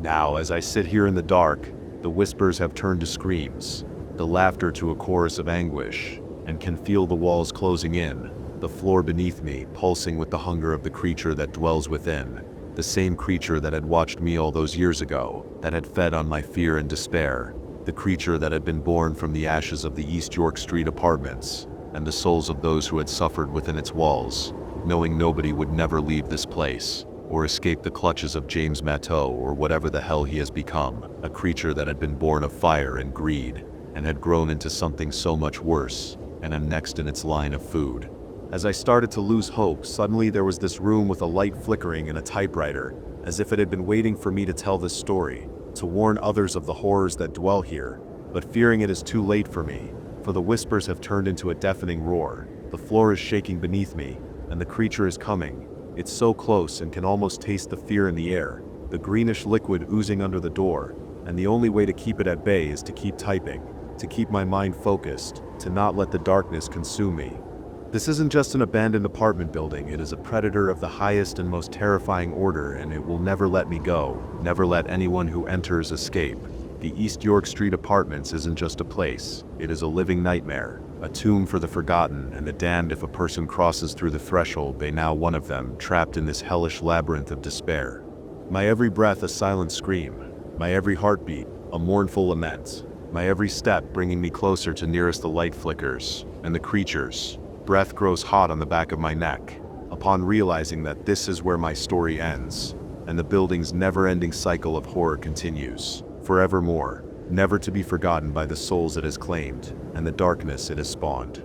Speaker 1: Now, as I sit here in the dark, the whispers have turned to screams, the laughter to a chorus of anguish, and can feel the walls closing in, the floor beneath me pulsing with the hunger of the creature that dwells within, the same creature that had watched me all those years ago, that had fed on my fear and despair, the creature that had been born from the ashes of the East York Street apartments, and the souls of those who had suffered within its walls, knowing nobody would never leave this place, or escape the clutches of James Matteau or whatever the hell he has become, a creature that had been born of fire and greed, and had grown into something so much worse, and am next in its line of food. As I started to lose hope, suddenly there was this room with a light flickering and a typewriter, as if it had been waiting for me to tell this story, to warn others of the horrors that dwell here, but fearing it is too late for me, for the whispers have turned into a deafening roar, the floor is shaking beneath me, and the creature is coming. It's so close and can almost taste the fear in the air, the greenish liquid oozing under the door, and the only way to keep it at bay is to keep typing, to keep my mind focused, to not let the darkness consume me. This isn't just an abandoned apartment building, it is a predator of the highest and most terrifying order, and it will never let me go, never let anyone who enters escape. The East York Street apartments isn't just a place, it is a living nightmare, a tomb for the forgotten and the damned. If a person crosses through the threshold, they now one of them, trapped in this hellish labyrinth of despair. My every breath a silent scream, my every heartbeat a mournful lament, my every step bringing me closer to nearest the light flickers, and the creatures. Breath grows hot on the back of my neck, upon realizing that this is where my story ends, and the building's never-ending cycle of horror continues, forevermore, never to be forgotten by the souls it has claimed, and the darkness it has spawned.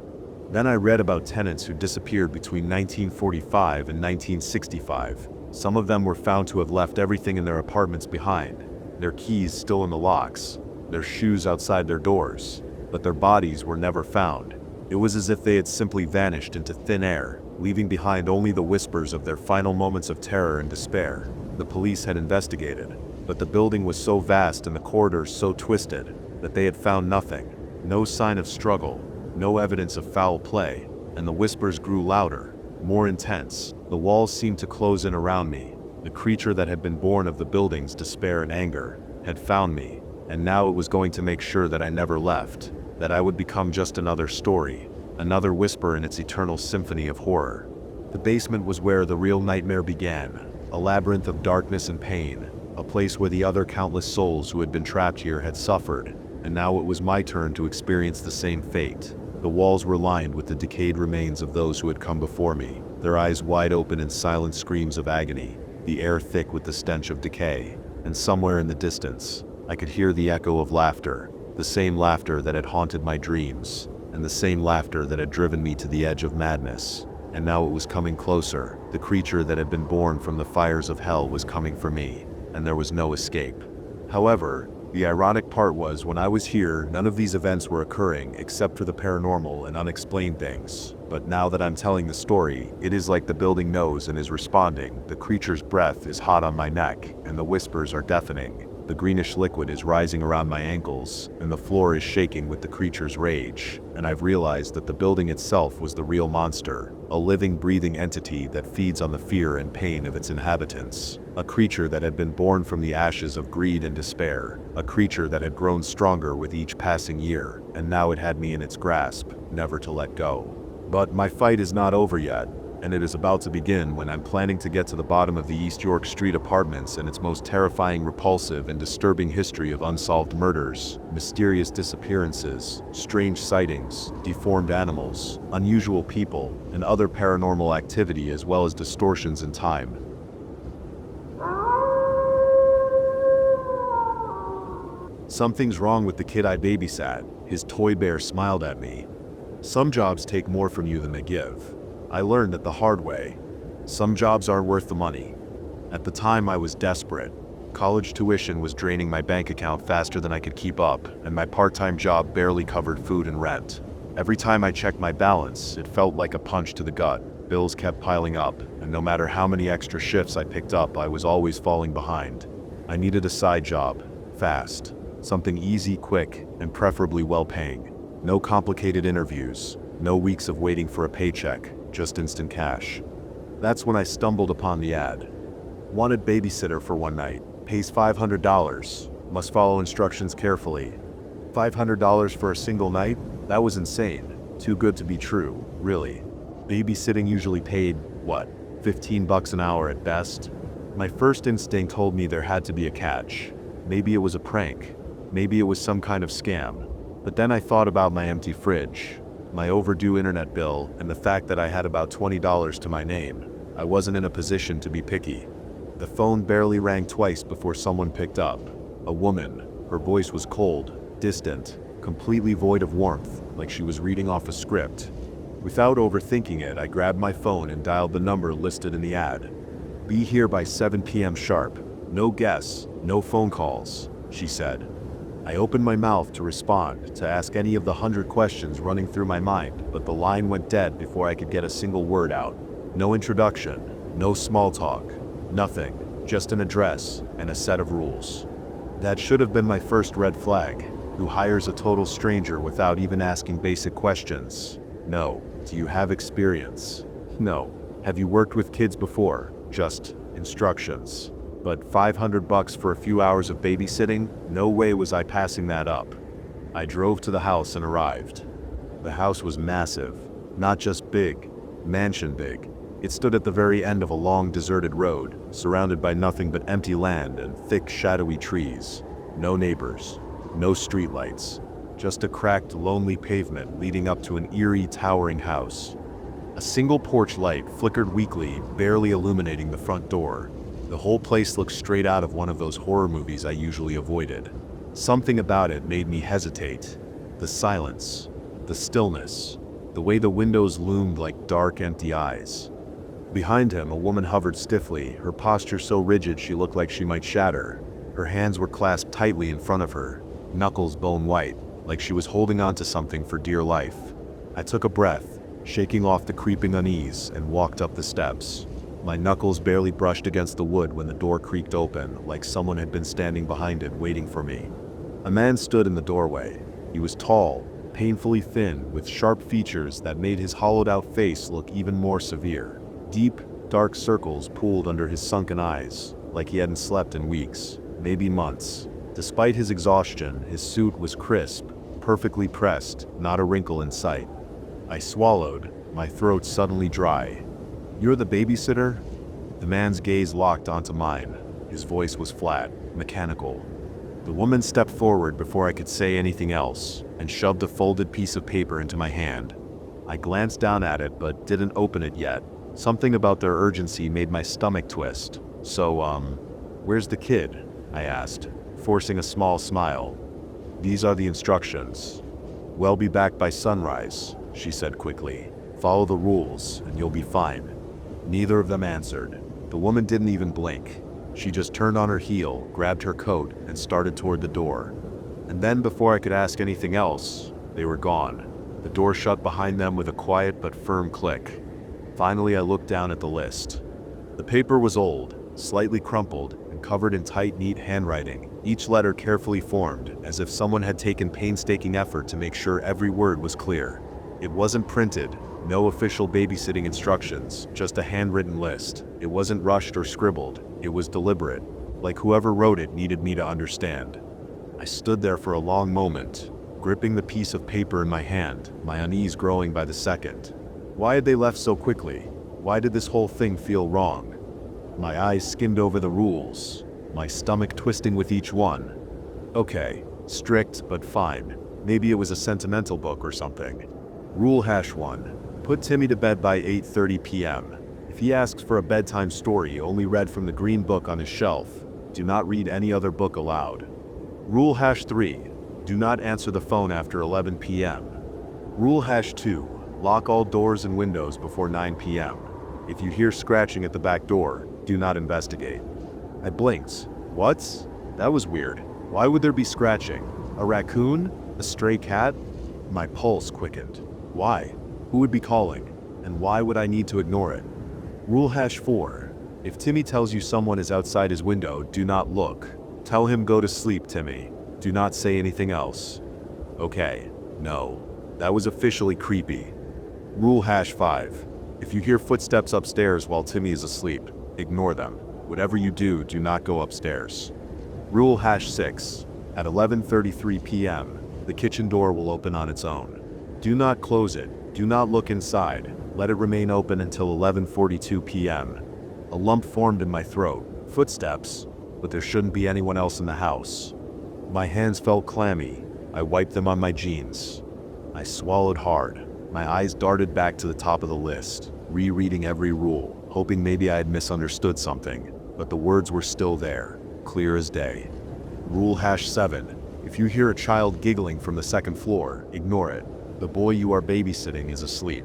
Speaker 1: Then I read about tenants who disappeared between 1945 and 1965. Some of them were found to have left everything in their apartments behind, their keys still in the locks, their shoes outside their doors, but their bodies were never found. It was as if they had simply vanished into thin air, leaving behind only the whispers of their final moments of terror and despair. The police had investigated, but the building was so vast and the corridors so twisted that they had found nothing. No sign of struggle, no evidence of foul play, and the whispers grew louder, more intense. The walls seemed to close in around me. The creature that had been born of the building's despair and anger had found me, and now it was going to make sure that I never left, that I would become just another story, another whisper in its eternal symphony of horror. The basement was where the real nightmare began, a labyrinth of darkness and pain, a place where the other countless souls who had been trapped here had suffered, and now it was my turn to experience the same fate. The walls were lined with the decayed remains of those who had come before me, their eyes wide open in silent screams of agony, the air thick with the stench of decay. And somewhere in the distance, I could hear the echo of laughter, the same laughter that had haunted my dreams, and the same laughter that had driven me to the edge of madness. And now it was coming closer. The creature that had been born from the fires of hell was coming for me, and there was no escape. However, the ironic part was, when I was here, none of these events were occurring except for the paranormal and unexplained things. But now that I'm telling the story, it is like the building knows and is responding. The creature's breath is hot on my neck, and the whispers are deafening. The greenish liquid is rising around my ankles, and the floor is shaking with the creature's rage. And I've realized that the building itself was the real monster, a living, breathing entity that feeds on the fear and pain of its inhabitants. A creature that had been born from the ashes of greed and despair. A creature that had grown stronger with each passing year, and now it had me in its grasp, never to let go. But my fight is not over yet, and it is about to begin when I'm planning to get to the bottom of the East York Street apartments and its most terrifying, repulsive, and disturbing history of unsolved murders, mysterious disappearances, strange sightings, deformed animals, unusual people, and other paranormal activity, as well as distortions in time. Something's wrong with the kid I babysat. His toy bear smiled at me. Some jobs take more from you than they give. I learned it the hard way. Some jobs aren't worth the money. At the time, I was desperate. College tuition was draining my bank account faster than I could keep up, and my part-time job barely covered food and rent. Every time I checked my balance, it felt like a punch to the gut. Bills kept piling up, and no matter how many extra shifts I picked up, I was always falling behind. I needed a side job, fast. Something easy, quick, and preferably well-paying. No complicated interviews, no weeks of waiting for a paycheck, just instant cash. That's when I stumbled upon the ad. Wanted babysitter for one night, pays $500, must follow instructions carefully. $500 for a single night? That was insane. Too good to be true, really. Babysitting usually paid, what, $15 an hour at best? My first instinct told me there had to be a catch. Maybe it was a prank. Maybe it was some kind of scam. But then I thought about my empty fridge, my overdue internet bill, and the fact that I had about $20 to my name. I wasn't in a position to be picky. The phone barely rang twice before someone picked up. A woman. Her voice was cold, distant, completely void of warmth, like she was reading off a script. Without overthinking it, I grabbed my phone and dialed the number listed in the ad. "Be here by 7 p.m. sharp. No guests, no phone calls," she said. I opened my mouth to respond, to ask any of the 100 questions running through my mind, but the line went dead before I could get a single word out. No introduction, no small talk, nothing, just an address and a set of rules. That should have been my first red flag. Who hires a total stranger without even asking basic questions? No. Do you have experience? No. Have you worked with kids before? Just instructions. But $500 for a few hours of babysitting? No way was I passing that up. I drove to the house and arrived. The house was massive, not just big, mansion big. It stood at the very end of a long deserted road, surrounded by nothing but empty land and thick shadowy trees. No neighbors, no streetlights, just a cracked, lonely pavement leading up to an eerie, towering house. A single porch light flickered weakly, barely illuminating the front door. The whole place looked straight out of one of those horror movies I usually avoided. Something about it made me hesitate. The silence, the stillness, the way the windows loomed like dark, empty eyes. Behind him, a woman hovered stiffly, her posture so rigid she looked like she might shatter. Her hands were clasped tightly in front of her, knuckles bone white, like she was holding on to something for dear life. I took a breath, shaking off the creeping unease, and walked up the steps. My knuckles barely brushed against the wood when the door creaked open, like someone had been standing behind it waiting for me. A man stood in the doorway. He was tall, painfully thin, with sharp features that made his hollowed-out face look even more severe. Deep, dark circles pooled under his sunken eyes, like he hadn't slept in weeks, maybe months. Despite his exhaustion, his suit was crisp, perfectly pressed, not a wrinkle in sight. I swallowed, my throat suddenly dry. "You're the babysitter?" The man's gaze locked onto mine. His voice was flat, mechanical. The woman stepped forward before I could say anything else, and shoved a folded piece of paper into my hand. I glanced down at it but didn't open it yet. Something about their urgency made my stomach twist. "So, where's the kid?" I asked, forcing a small smile. "These are the instructions. We'll be back by sunrise," she said quickly. "Follow the rules, and you'll be fine." Neither of them answered. The woman didn't even blink. She just turned on her heel, grabbed her coat, and started toward the door. And then, before I could ask anything else, they were gone. The door shut behind them with a quiet but firm click. Finally, I looked down at the list. The paper was old, slightly crumpled, and covered in tight, neat handwriting, each letter carefully formed, as if someone had taken painstaking effort to make sure every word was clear. It wasn't printed, no official babysitting instructions, just a handwritten list. It wasn't rushed or scribbled, it was deliberate, like whoever wrote it needed me to understand. I stood there for a long moment, gripping the piece of paper in my hand, my unease growing by the second. Why had they left so quickly? Why did this whole thing feel wrong? My eyes skimmed over the rules, my stomach twisting with each one. Okay, strict but fine. Maybe it was a sentimental book or something. Rule #1. Put Timmy to bed by 8:30 p.m. If he asks for a bedtime story only read from the green book on his shelf, do not read any other book aloud. Rule #3. Do not answer the phone after 11 p.m. Rule #2. Lock all doors and windows before 9 p.m. If you hear scratching at the back door, do not investigate. I blinked. What? That was weird. Why would there be scratching? A raccoon? A stray cat? My pulse quickened. Why? Who would be calling? And why would I need to ignore it? Rule #4. If Timmy tells you someone is outside his window, do not look. Tell him go to sleep, Timmy. Do not say anything else. Okay, no. That was officially creepy. Rule #5. If you hear footsteps upstairs while Timmy is asleep, ignore them. Whatever you do, do not go upstairs. Rule #6. At 11:33 p.m., the kitchen door will open on its own. Do not close it. Do not look inside. Let it remain open until 11:42 p.m. A lump formed in my throat. Footsteps, but there shouldn't be anyone else in the house. My hands felt clammy. I wiped them on my jeans. I swallowed hard. My eyes darted back to the top of the list, rereading every rule, hoping maybe I had misunderstood something, but the words were still there, clear as day. Rule #7. If you hear a child giggling from the second floor, ignore it. The boy you are babysitting is asleep.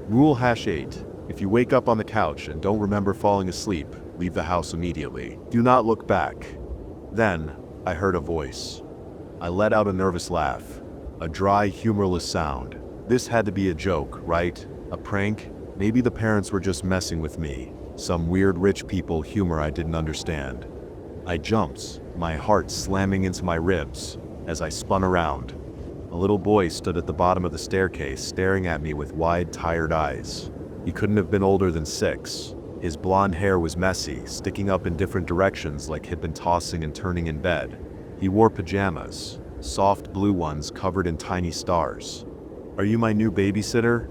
Speaker 1: Rule #8. If you wake up on the couch and don't remember falling asleep, leave the house immediately. Do not look back. Then, I heard a voice. I let out a nervous laugh, a dry, humorless sound. This had to be a joke, right? A prank? Maybe the parents were just messing with me. Some weird rich people humor I didn't understand. I jumped, my heart slamming into my ribs, as I spun around. A little boy stood at the bottom of the staircase staring at me with wide, tired eyes. He couldn't have been older than 6. His blonde hair was messy, sticking up in different directions like he'd been tossing and turning in bed. He wore pajamas, soft blue ones covered in tiny stars. "Are you my new babysitter?"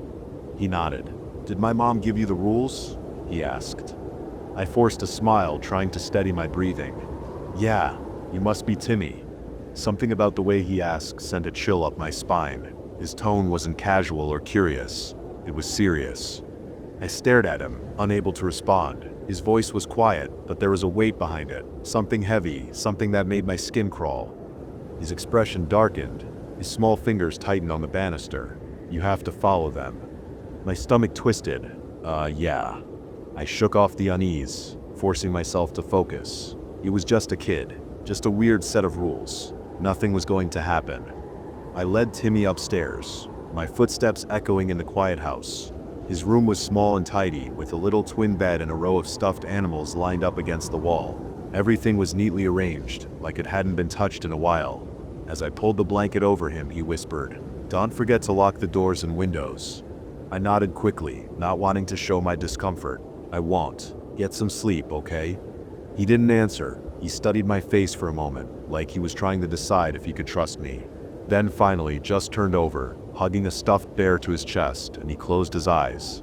Speaker 1: He nodded. "Did my mom give you the rules?" he asked. I forced a smile, trying to steady my breathing. "Yeah, you must be Timmy." Something about the way he asked sent a chill up my spine. His tone wasn't casual or curious. It was serious. I stared at him, unable to respond. His voice was quiet, but there was a weight behind it. Something heavy, something that made my skin crawl. His expression darkened. His small fingers tightened on the banister. You have to follow them. My stomach twisted. Yeah. I shook off the unease, forcing myself to focus. It was just a kid, just a weird set of rules. Nothing was going to happen. I led Timmy upstairs, my footsteps echoing in the quiet house. His room was small and tidy, with a little twin bed and a row of stuffed animals lined up against the wall. Everything was neatly arranged, like it hadn't been touched in a while. As I pulled the blanket over him, he whispered, "Don't forget to lock the doors and windows." I nodded quickly, not wanting to show my discomfort. "I won't. Get some sleep, okay?" He didn't answer. He studied my face for a moment, like he was trying to decide if he could trust me. Then finally just turned over, hugging a stuffed bear to his chest, and he closed his eyes.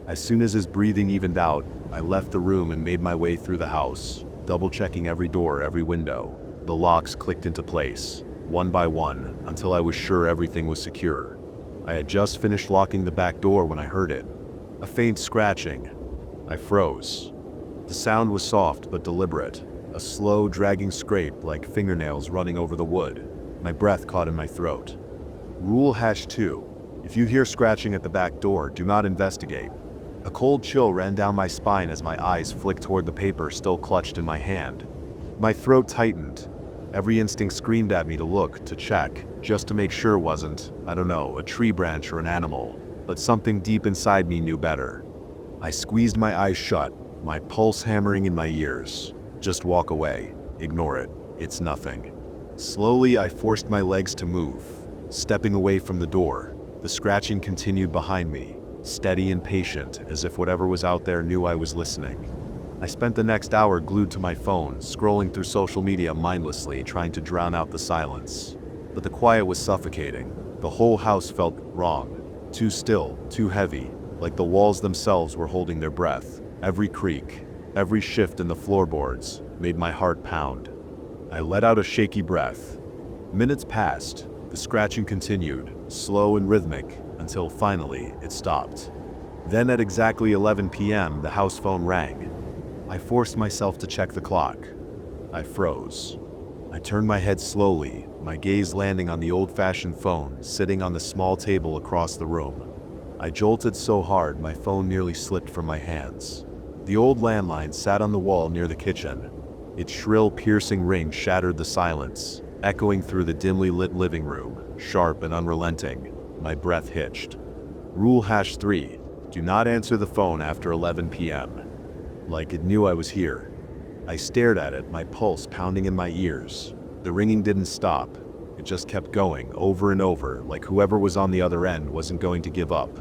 Speaker 1: As soon as his breathing evened out, I left the room and made my way through the house, double-checking every door, every window. The locks clicked into place, one by one, until I was sure everything was secure. I had just finished locking the back door when I heard it. A faint scratching. I froze. The sound was soft but deliberate, a slow, dragging scrape like fingernails running over the wood. My breath caught in my throat. Rule #2. If you hear scratching at the back door, do not investigate. A cold chill ran down my spine as my eyes flicked toward the paper still clutched in my hand. My throat tightened. Every instinct screamed at me to look, to check, just to make sure it wasn't, I don't know, a tree branch or an animal. But something deep inside me knew better. I squeezed my eyes shut, my pulse hammering in my ears. Just walk away. Ignore it. It's nothing. Slowly, I forced my legs to move, stepping away from the door. The scratching continued behind me, steady and patient, as if whatever was out there knew I was listening. I spent the next hour glued to my phone, scrolling through social media mindlessly, trying to drown out the silence. But the quiet was suffocating. The whole house felt wrong. Too still, too heavy, like the walls themselves were holding their breath. Every creak, every shift in the floorboards made my heart pound. I let out a shaky breath. Minutes passed. The scratching continued, slow and rhythmic, until finally it stopped. Then at exactly 11 p.m., the house phone rang. I forced myself to check the clock. I froze. I turned my head slowly, my gaze landing on the old-fashioned phone sitting on the small table across the room. I jolted so hard my phone nearly slipped from my hands. The old landline sat on the wall near the kitchen. Its shrill, piercing ring shattered the silence, echoing through the dimly lit living room, sharp and unrelenting. My breath hitched. Rule #3. Do not answer the phone after 11 p.m. Like it knew I was here. I stared at it, my pulse pounding in my ears. The ringing didn't stop. It just kept going, over and over, like whoever was on the other end wasn't going to give up.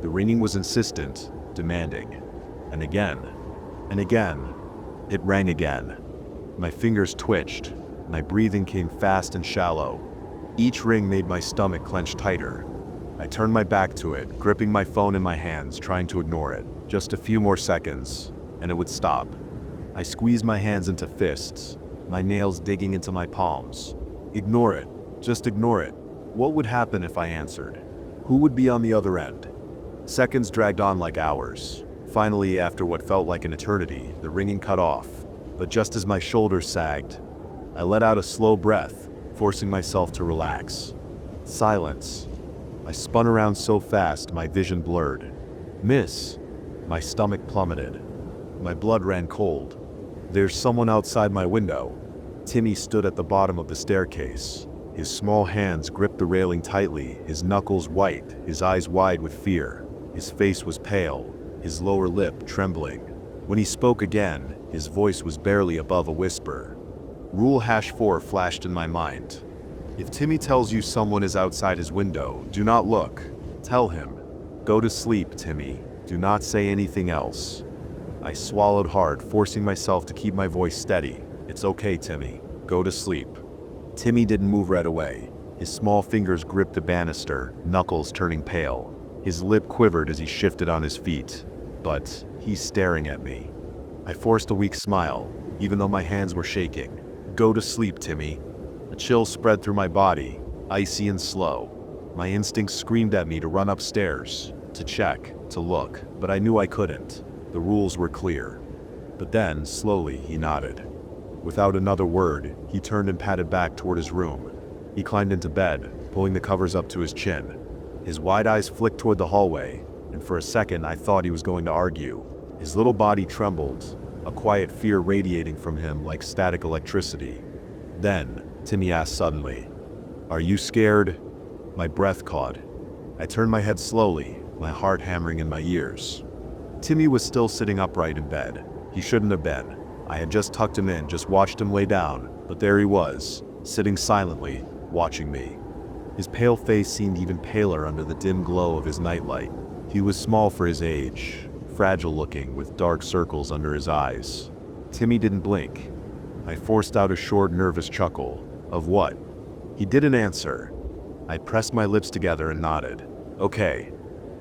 Speaker 1: The ringing was insistent, demanding. And again. And again. It rang again. My fingers twitched. My breathing came fast and shallow. Each ring made my stomach clench tighter. I turned my back to it, gripping my phone in my hands, trying to ignore it. Just a few more seconds, and it would stop. I squeezed my hands into fists, my nails digging into my palms. Ignore it. Just ignore it. What would happen if I answered? Who would be on the other end? Seconds dragged on like hours. Finally, after what felt like an eternity, the ringing cut off. But just as my shoulders sagged, I let out a slow breath, forcing myself to relax. Silence. I spun around so fast my vision blurred. Miss. My stomach plummeted. My blood ran cold. There's someone outside my window. Timmy stood at the bottom of the staircase. His small hands gripped the railing tightly, his knuckles white, his eyes wide with fear. His face was pale, his lower lip trembling. When he spoke again, his voice was barely above a whisper. Rule #4 flashed in my mind. If Timmy tells you someone is outside his window, do not look. Tell him. Go to sleep, Timmy. Do not say anything else. I swallowed hard, forcing myself to keep my voice steady. It's okay, Timmy. Go to sleep. Timmy didn't move right away. His small fingers gripped the banister, knuckles turning pale. His lip quivered as he shifted on his feet. But he's staring at me. I forced a weak smile, even though my hands were shaking. Go to sleep, Timmy. A chill spread through my body, icy and slow. My instincts screamed at me to run upstairs, to check, to look, but I knew I couldn't. The rules were clear. But then, slowly, he nodded. Without another word, he turned and padded back toward his room. He climbed into bed, pulling the covers up to his chin. His wide eyes flicked toward the hallway, and for a second I thought he was going to argue. His little body trembled, a quiet fear radiating from him like static electricity. Then, Timmy asked suddenly, "Are you scared?" My breath caught. I turned my head slowly, my heart hammering in my ears. Timmy was still sitting upright in bed. He shouldn't have been. I had just tucked him in, just watched him lay down, but there he was, sitting silently, watching me. His pale face seemed even paler under the dim glow of his nightlight. He was small for his age, fragile looking, with dark circles under his eyes. Timmy didn't blink. I forced out a short, nervous chuckle. Of what? He didn't answer. I pressed my lips together and nodded. Okay.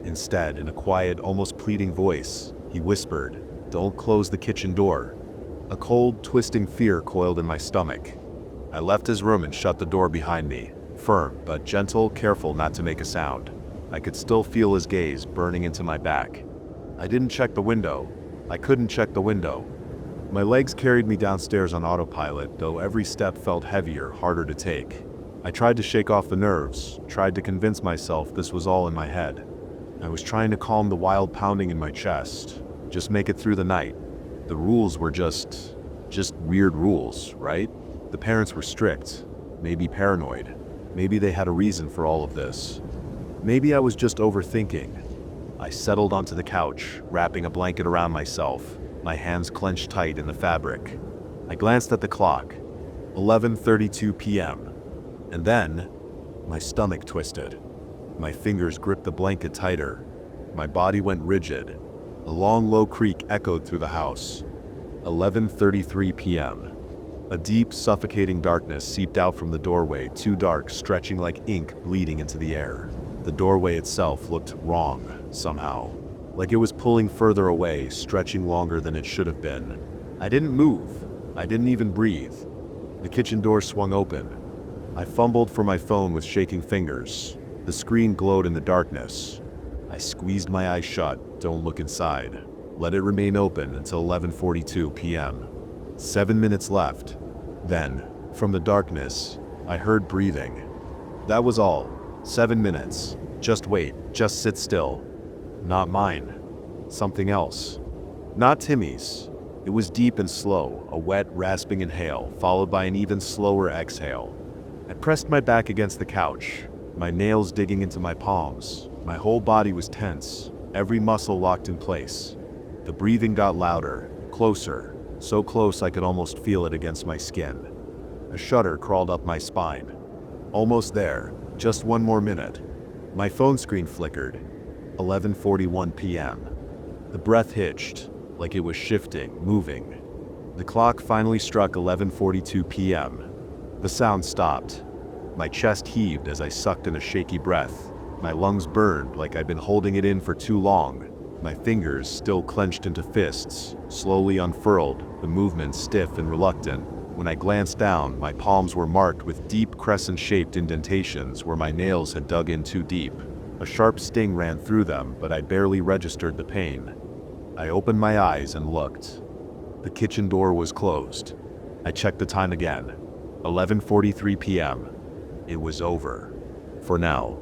Speaker 1: Instead, in a quiet, almost pleading voice, he whispered, "Don't close the kitchen door." A cold, twisting fear coiled in my stomach. I left his room and shut the door behind me, firm but gentle, careful not to make a sound. I could still feel his gaze burning into my back. I didn't check the window. I couldn't check the window. My legs carried me downstairs on autopilot, though every step felt heavier, harder to take. I tried to shake off the nerves, tried to convince myself this was all in my head. I was trying to calm the wild pounding in my chest, just make it through the night. The rules were just weird rules, right? The parents were strict, maybe paranoid. Maybe they had a reason for all of this. Maybe I was just overthinking. I settled onto the couch, wrapping a blanket around myself, my hands clenched tight in the fabric. I glanced at the clock, 11:32 p.m. And then, my stomach twisted. My fingers gripped the blanket tighter. My body went rigid. A long, low creak echoed through the house. 11:33 p.m. A deep, suffocating darkness seeped out from the doorway, too dark, stretching like ink bleeding into the air. The doorway itself looked wrong, somehow. Like it was pulling further away, stretching longer than it should have been. I didn't move. I didn't even breathe. The kitchen door swung open. I fumbled for my phone with shaking fingers. The screen glowed in the darkness. I squeezed my eyes shut. Don't look inside. Let it remain open until 11:42 p.m. 7 minutes left. Then, from the darkness, I heard breathing. That was all. 7 minutes. Just wait. Just sit still. Not mine. Something else. Not Timmy's. It was deep and slow, a wet, rasping inhale, followed by an even slower exhale. I pressed my back against the couch, my nails digging into my palms. My whole body was tense, every muscle locked in place. The breathing got louder, closer, so close I could almost feel it against my skin. A shudder crawled up my spine. Almost there, just one more minute. My phone screen flickered. 11:41 p.m. The breath hitched, like it was shifting, moving. The clock finally struck 11:42 p.m. The sound stopped. My chest heaved as I sucked in a shaky breath. My lungs burned like I'd been holding it in for too long. My fingers, still clenched into fists, slowly unfurled, the movement stiff and reluctant. When I glanced down, my palms were marked with deep crescent-shaped indentations where my nails had dug in too deep. A sharp sting ran through them, but I barely registered the pain. I opened my eyes and looked. The kitchen door was closed. I checked the time again. 11:43 p.m. It was over. For now.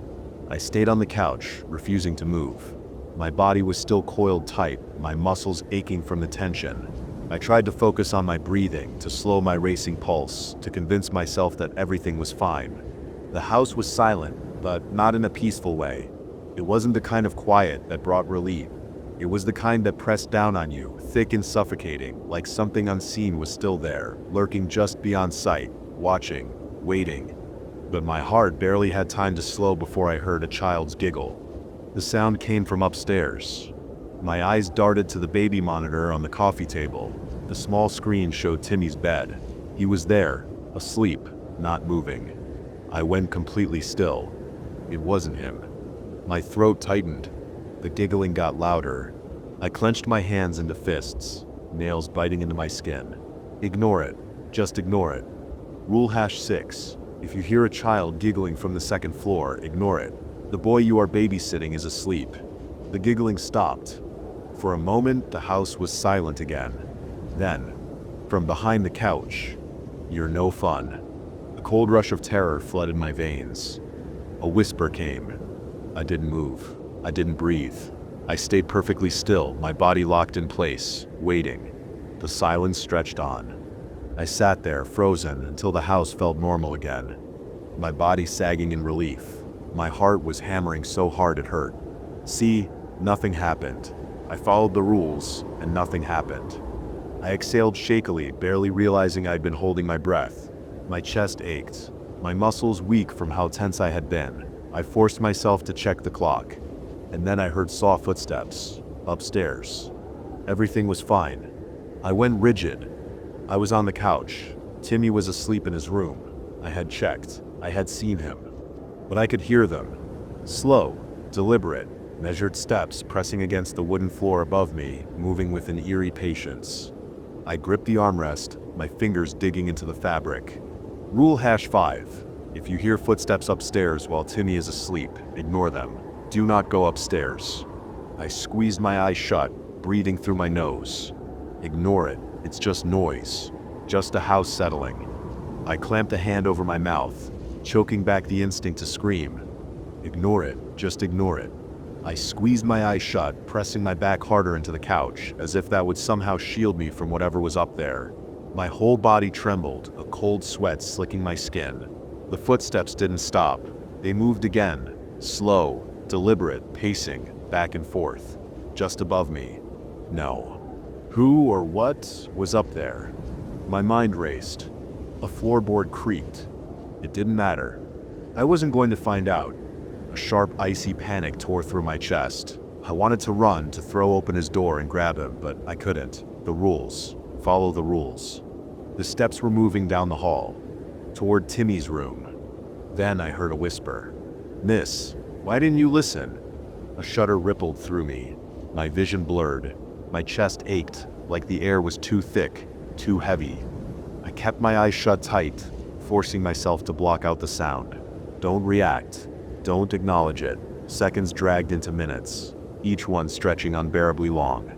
Speaker 1: I stayed on the couch, refusing to move. My body was still coiled tight, my muscles aching from the tension. I tried to focus on my breathing, to slow my racing pulse, to convince myself that everything was fine. The house was silent, but not in a peaceful way. It wasn't the kind of quiet that brought relief. It was the kind that pressed down on you, thick and suffocating, like something unseen was still there, lurking just beyond sight, watching, waiting. But my heart barely had time to slow before I heard a child's giggle. The sound came from upstairs. My eyes darted to the baby monitor on the coffee table. The small screen showed Timmy's bed. He was there, asleep, not moving. I went completely still. It wasn't him. My throat tightened. The giggling got louder. I clenched my hands into fists, nails biting into my skin. Ignore it. Just ignore it. Rule #6. If you hear a child giggling from the second floor, ignore it. The boy you are babysitting is asleep. The giggling stopped. For a moment, the house was silent again. Then, from behind the couch, "You're no fun." A cold rush of terror flooded my veins. A whisper came. I didn't move. I didn't breathe. I stayed perfectly still, my body locked in place, waiting. The silence stretched on. I sat there, frozen, until the house felt normal again. My body sagging in relief. My heart was hammering so hard it hurt. See, nothing happened. I followed the rules, and nothing happened. I exhaled shakily, barely realizing I'd been holding my breath. My chest ached, my muscles weak from how tense I had been. I forced myself to check the clock, and then I heard soft footsteps, upstairs. Everything was fine. I went rigid. I was on the couch. Timmy was asleep in his room. I had checked. I had seen him. But I could hear them. Slow, deliberate, measured steps pressing against the wooden floor above me, moving with an eerie patience. I gripped the armrest, my fingers digging into the fabric. Rule #5. If you hear footsteps upstairs while Timmy is asleep, ignore them. Do not go upstairs. I squeezed my eyes shut, breathing through my nose. Ignore it. It's just noise. Just a house settling. I clamped a hand over my mouth, choking back the instinct to scream. Ignore it. Just ignore it. I squeezed my eyes shut, pressing my back harder into the couch, as if that would somehow shield me from whatever was up there. My whole body trembled, a cold sweat slicking my skin. The footsteps didn't stop. They moved again, slow, deliberate, pacing, back and forth, just above me. No. Who or what was up there? My mind raced. A floorboard creaked. It didn't matter. I wasn't going to find out. A sharp, icy panic tore through my chest. I wanted to run, to throw open his door and grab him, but I couldn't. The rules. Follow the rules. The steps were moving down the hall, toward Timmy's room. Then I heard a whisper. "Miss, why didn't you listen?" A shudder rippled through me. My vision blurred. My chest ached, like the air was too thick, too heavy. I kept my eyes shut tight, forcing myself to block out the sound. Don't react. Don't acknowledge it. Seconds dragged into minutes, each one stretching unbearably long.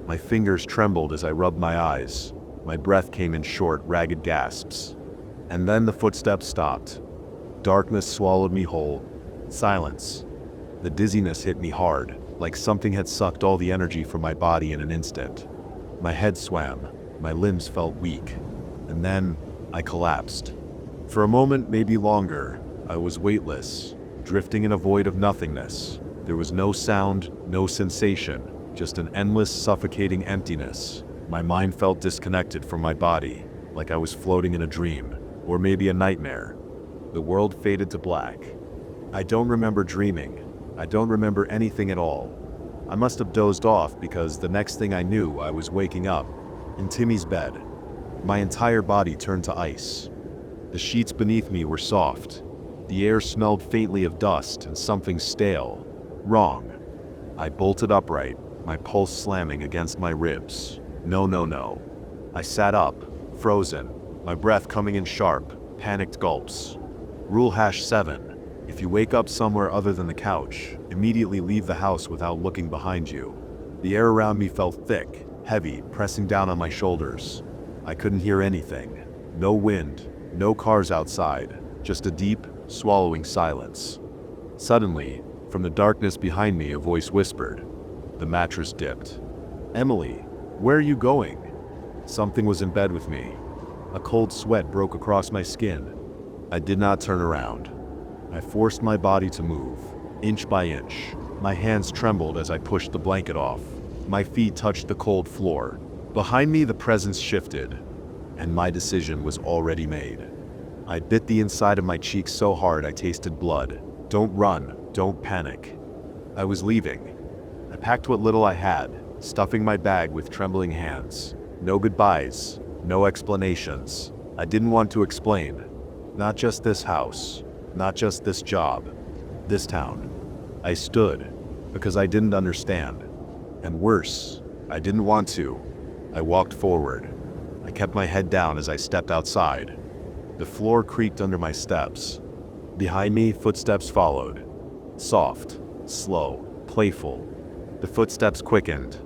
Speaker 1: My fingers trembled as I rubbed my eyes. My breath came in short, ragged gasps. And then the footsteps stopped. Darkness swallowed me whole. Silence. The dizziness hit me hard, like something had sucked all the energy from my body in an instant. My head swam. My limbs felt weak. And then I collapsed. For a moment, maybe longer, I was weightless, drifting in a void of nothingness. There was no sound, no sensation, just an endless, suffocating emptiness. My mind felt disconnected from my body, like I was floating in a dream, or maybe a nightmare. The world faded to black. I don't remember dreaming. I don't remember anything at all. I must have dozed off because the next thing I knew, I was waking up, in Timmy's bed. My entire body turned to ice. The sheets beneath me were soft. The air smelled faintly of dust and something stale. Wrong. I bolted upright, my pulse slamming against my ribs. No, no, no. I sat up, frozen, my breath coming in sharp, panicked gulps. Rule #7. If you wake up somewhere other than the couch, immediately leave the house without looking behind you. The air around me felt thick, heavy, pressing down on my shoulders. I couldn't hear anything. No wind, no cars outside, just a deep, swallowing silence. Suddenly, from the darkness behind me, a voice whispered. The mattress dipped. "Emily, where are you going?" Something was in bed with me. A cold sweat broke across my skin. I did not turn around. I forced my body to move, inch by inch. My hands trembled as I pushed the blanket off. My feet touched the cold floor. Behind me, the presence shifted, and my decision was already made. I bit the inside of my cheek so hard I tasted blood. Don't run, don't panic. I was leaving. I packed what little I had, stuffing my bag with trembling hands. No goodbyes, no explanations. I didn't want to explain. Not just this house, not just this job, this town. I stood, because I didn't understand. And worse, I didn't want to. I walked forward. I kept my head down as I stepped outside. The floor creaked under my steps. Behind me, footsteps followed. Soft, slow, playful. The footsteps quickened.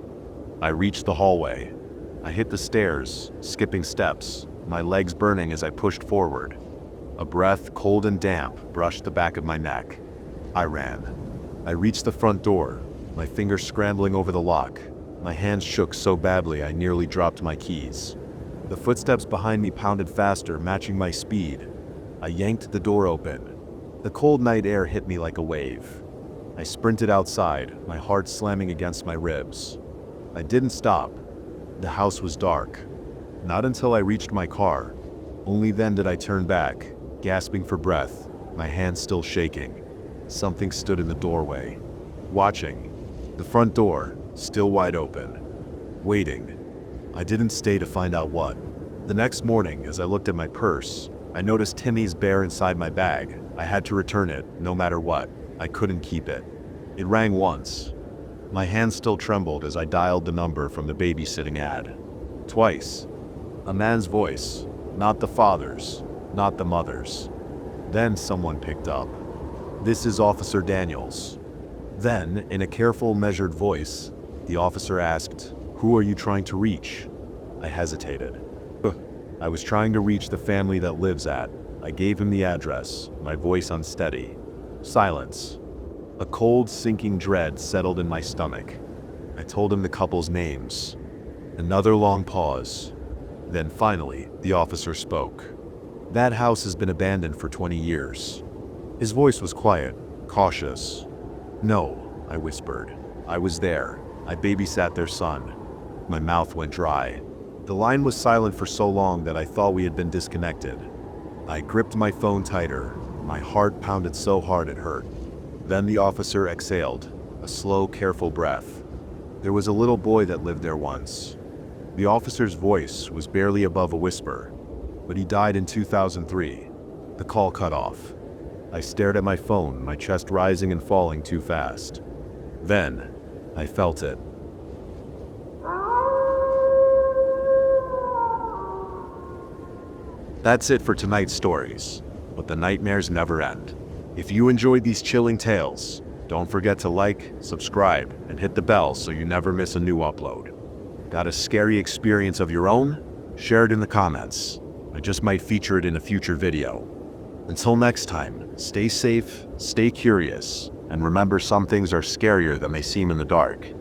Speaker 1: I reached the hallway. I hit the stairs, skipping steps, my legs burning as I pushed forward. A breath, cold and damp, brushed the back of my neck. I ran. I reached the front door, my fingers scrambling over the lock. My hands shook so badly I nearly dropped my keys. The footsteps behind me pounded faster, matching my speed. I yanked the door open. The cold night air hit me like a wave. I sprinted outside, my heart slamming against my ribs. I didn't stop. The house was dark. Not until I reached my car. Only then did I turn back, gasping for breath, my hands still shaking. Something stood in the doorway, watching. The front door, still wide open. Waiting. I didn't stay to find out what. The next morning, as I looked at my purse, I noticed Timmy's bear inside my bag. I had to return it, no matter what. I couldn't keep it. It rang once. My hand still trembled as I dialed the number from the babysitting ad. Twice. A man's voice, not the father's, not the mother's. Then someone picked up. "This is Officer Daniels." Then, in a careful, measured voice, the officer asked, "Who are you trying to reach?" I hesitated. I was trying to reach the family that lives at. I gave him the address, my voice unsteady. Silence. A cold, sinking dread settled in my stomach. I told him the couple's names. Another long pause. Then finally, the officer spoke. "That house has been abandoned for 20 years. His voice was quiet, cautious. "No," I whispered. "I was there. I babysat their son." My mouth went dry. The line was silent for so long that I thought we had been disconnected. I gripped my phone tighter. My heart pounded so hard it hurt. Then the officer exhaled, a slow, careful breath. "There was a little boy that lived there once." The officer's voice was barely above a whisper, but he died in 2003. The call cut off. I stared at my phone, my chest rising and falling too fast. Then, I felt it. That's it for tonight's stories, but the nightmares never end. If you enjoyed these chilling tales, don't forget to like, subscribe, and hit the bell so you never miss a new upload. Got a scary experience of your own? Share it in the comments. I just might feature it in a future video. Until next time, stay safe, stay curious, and remember some things are scarier than they seem in the dark.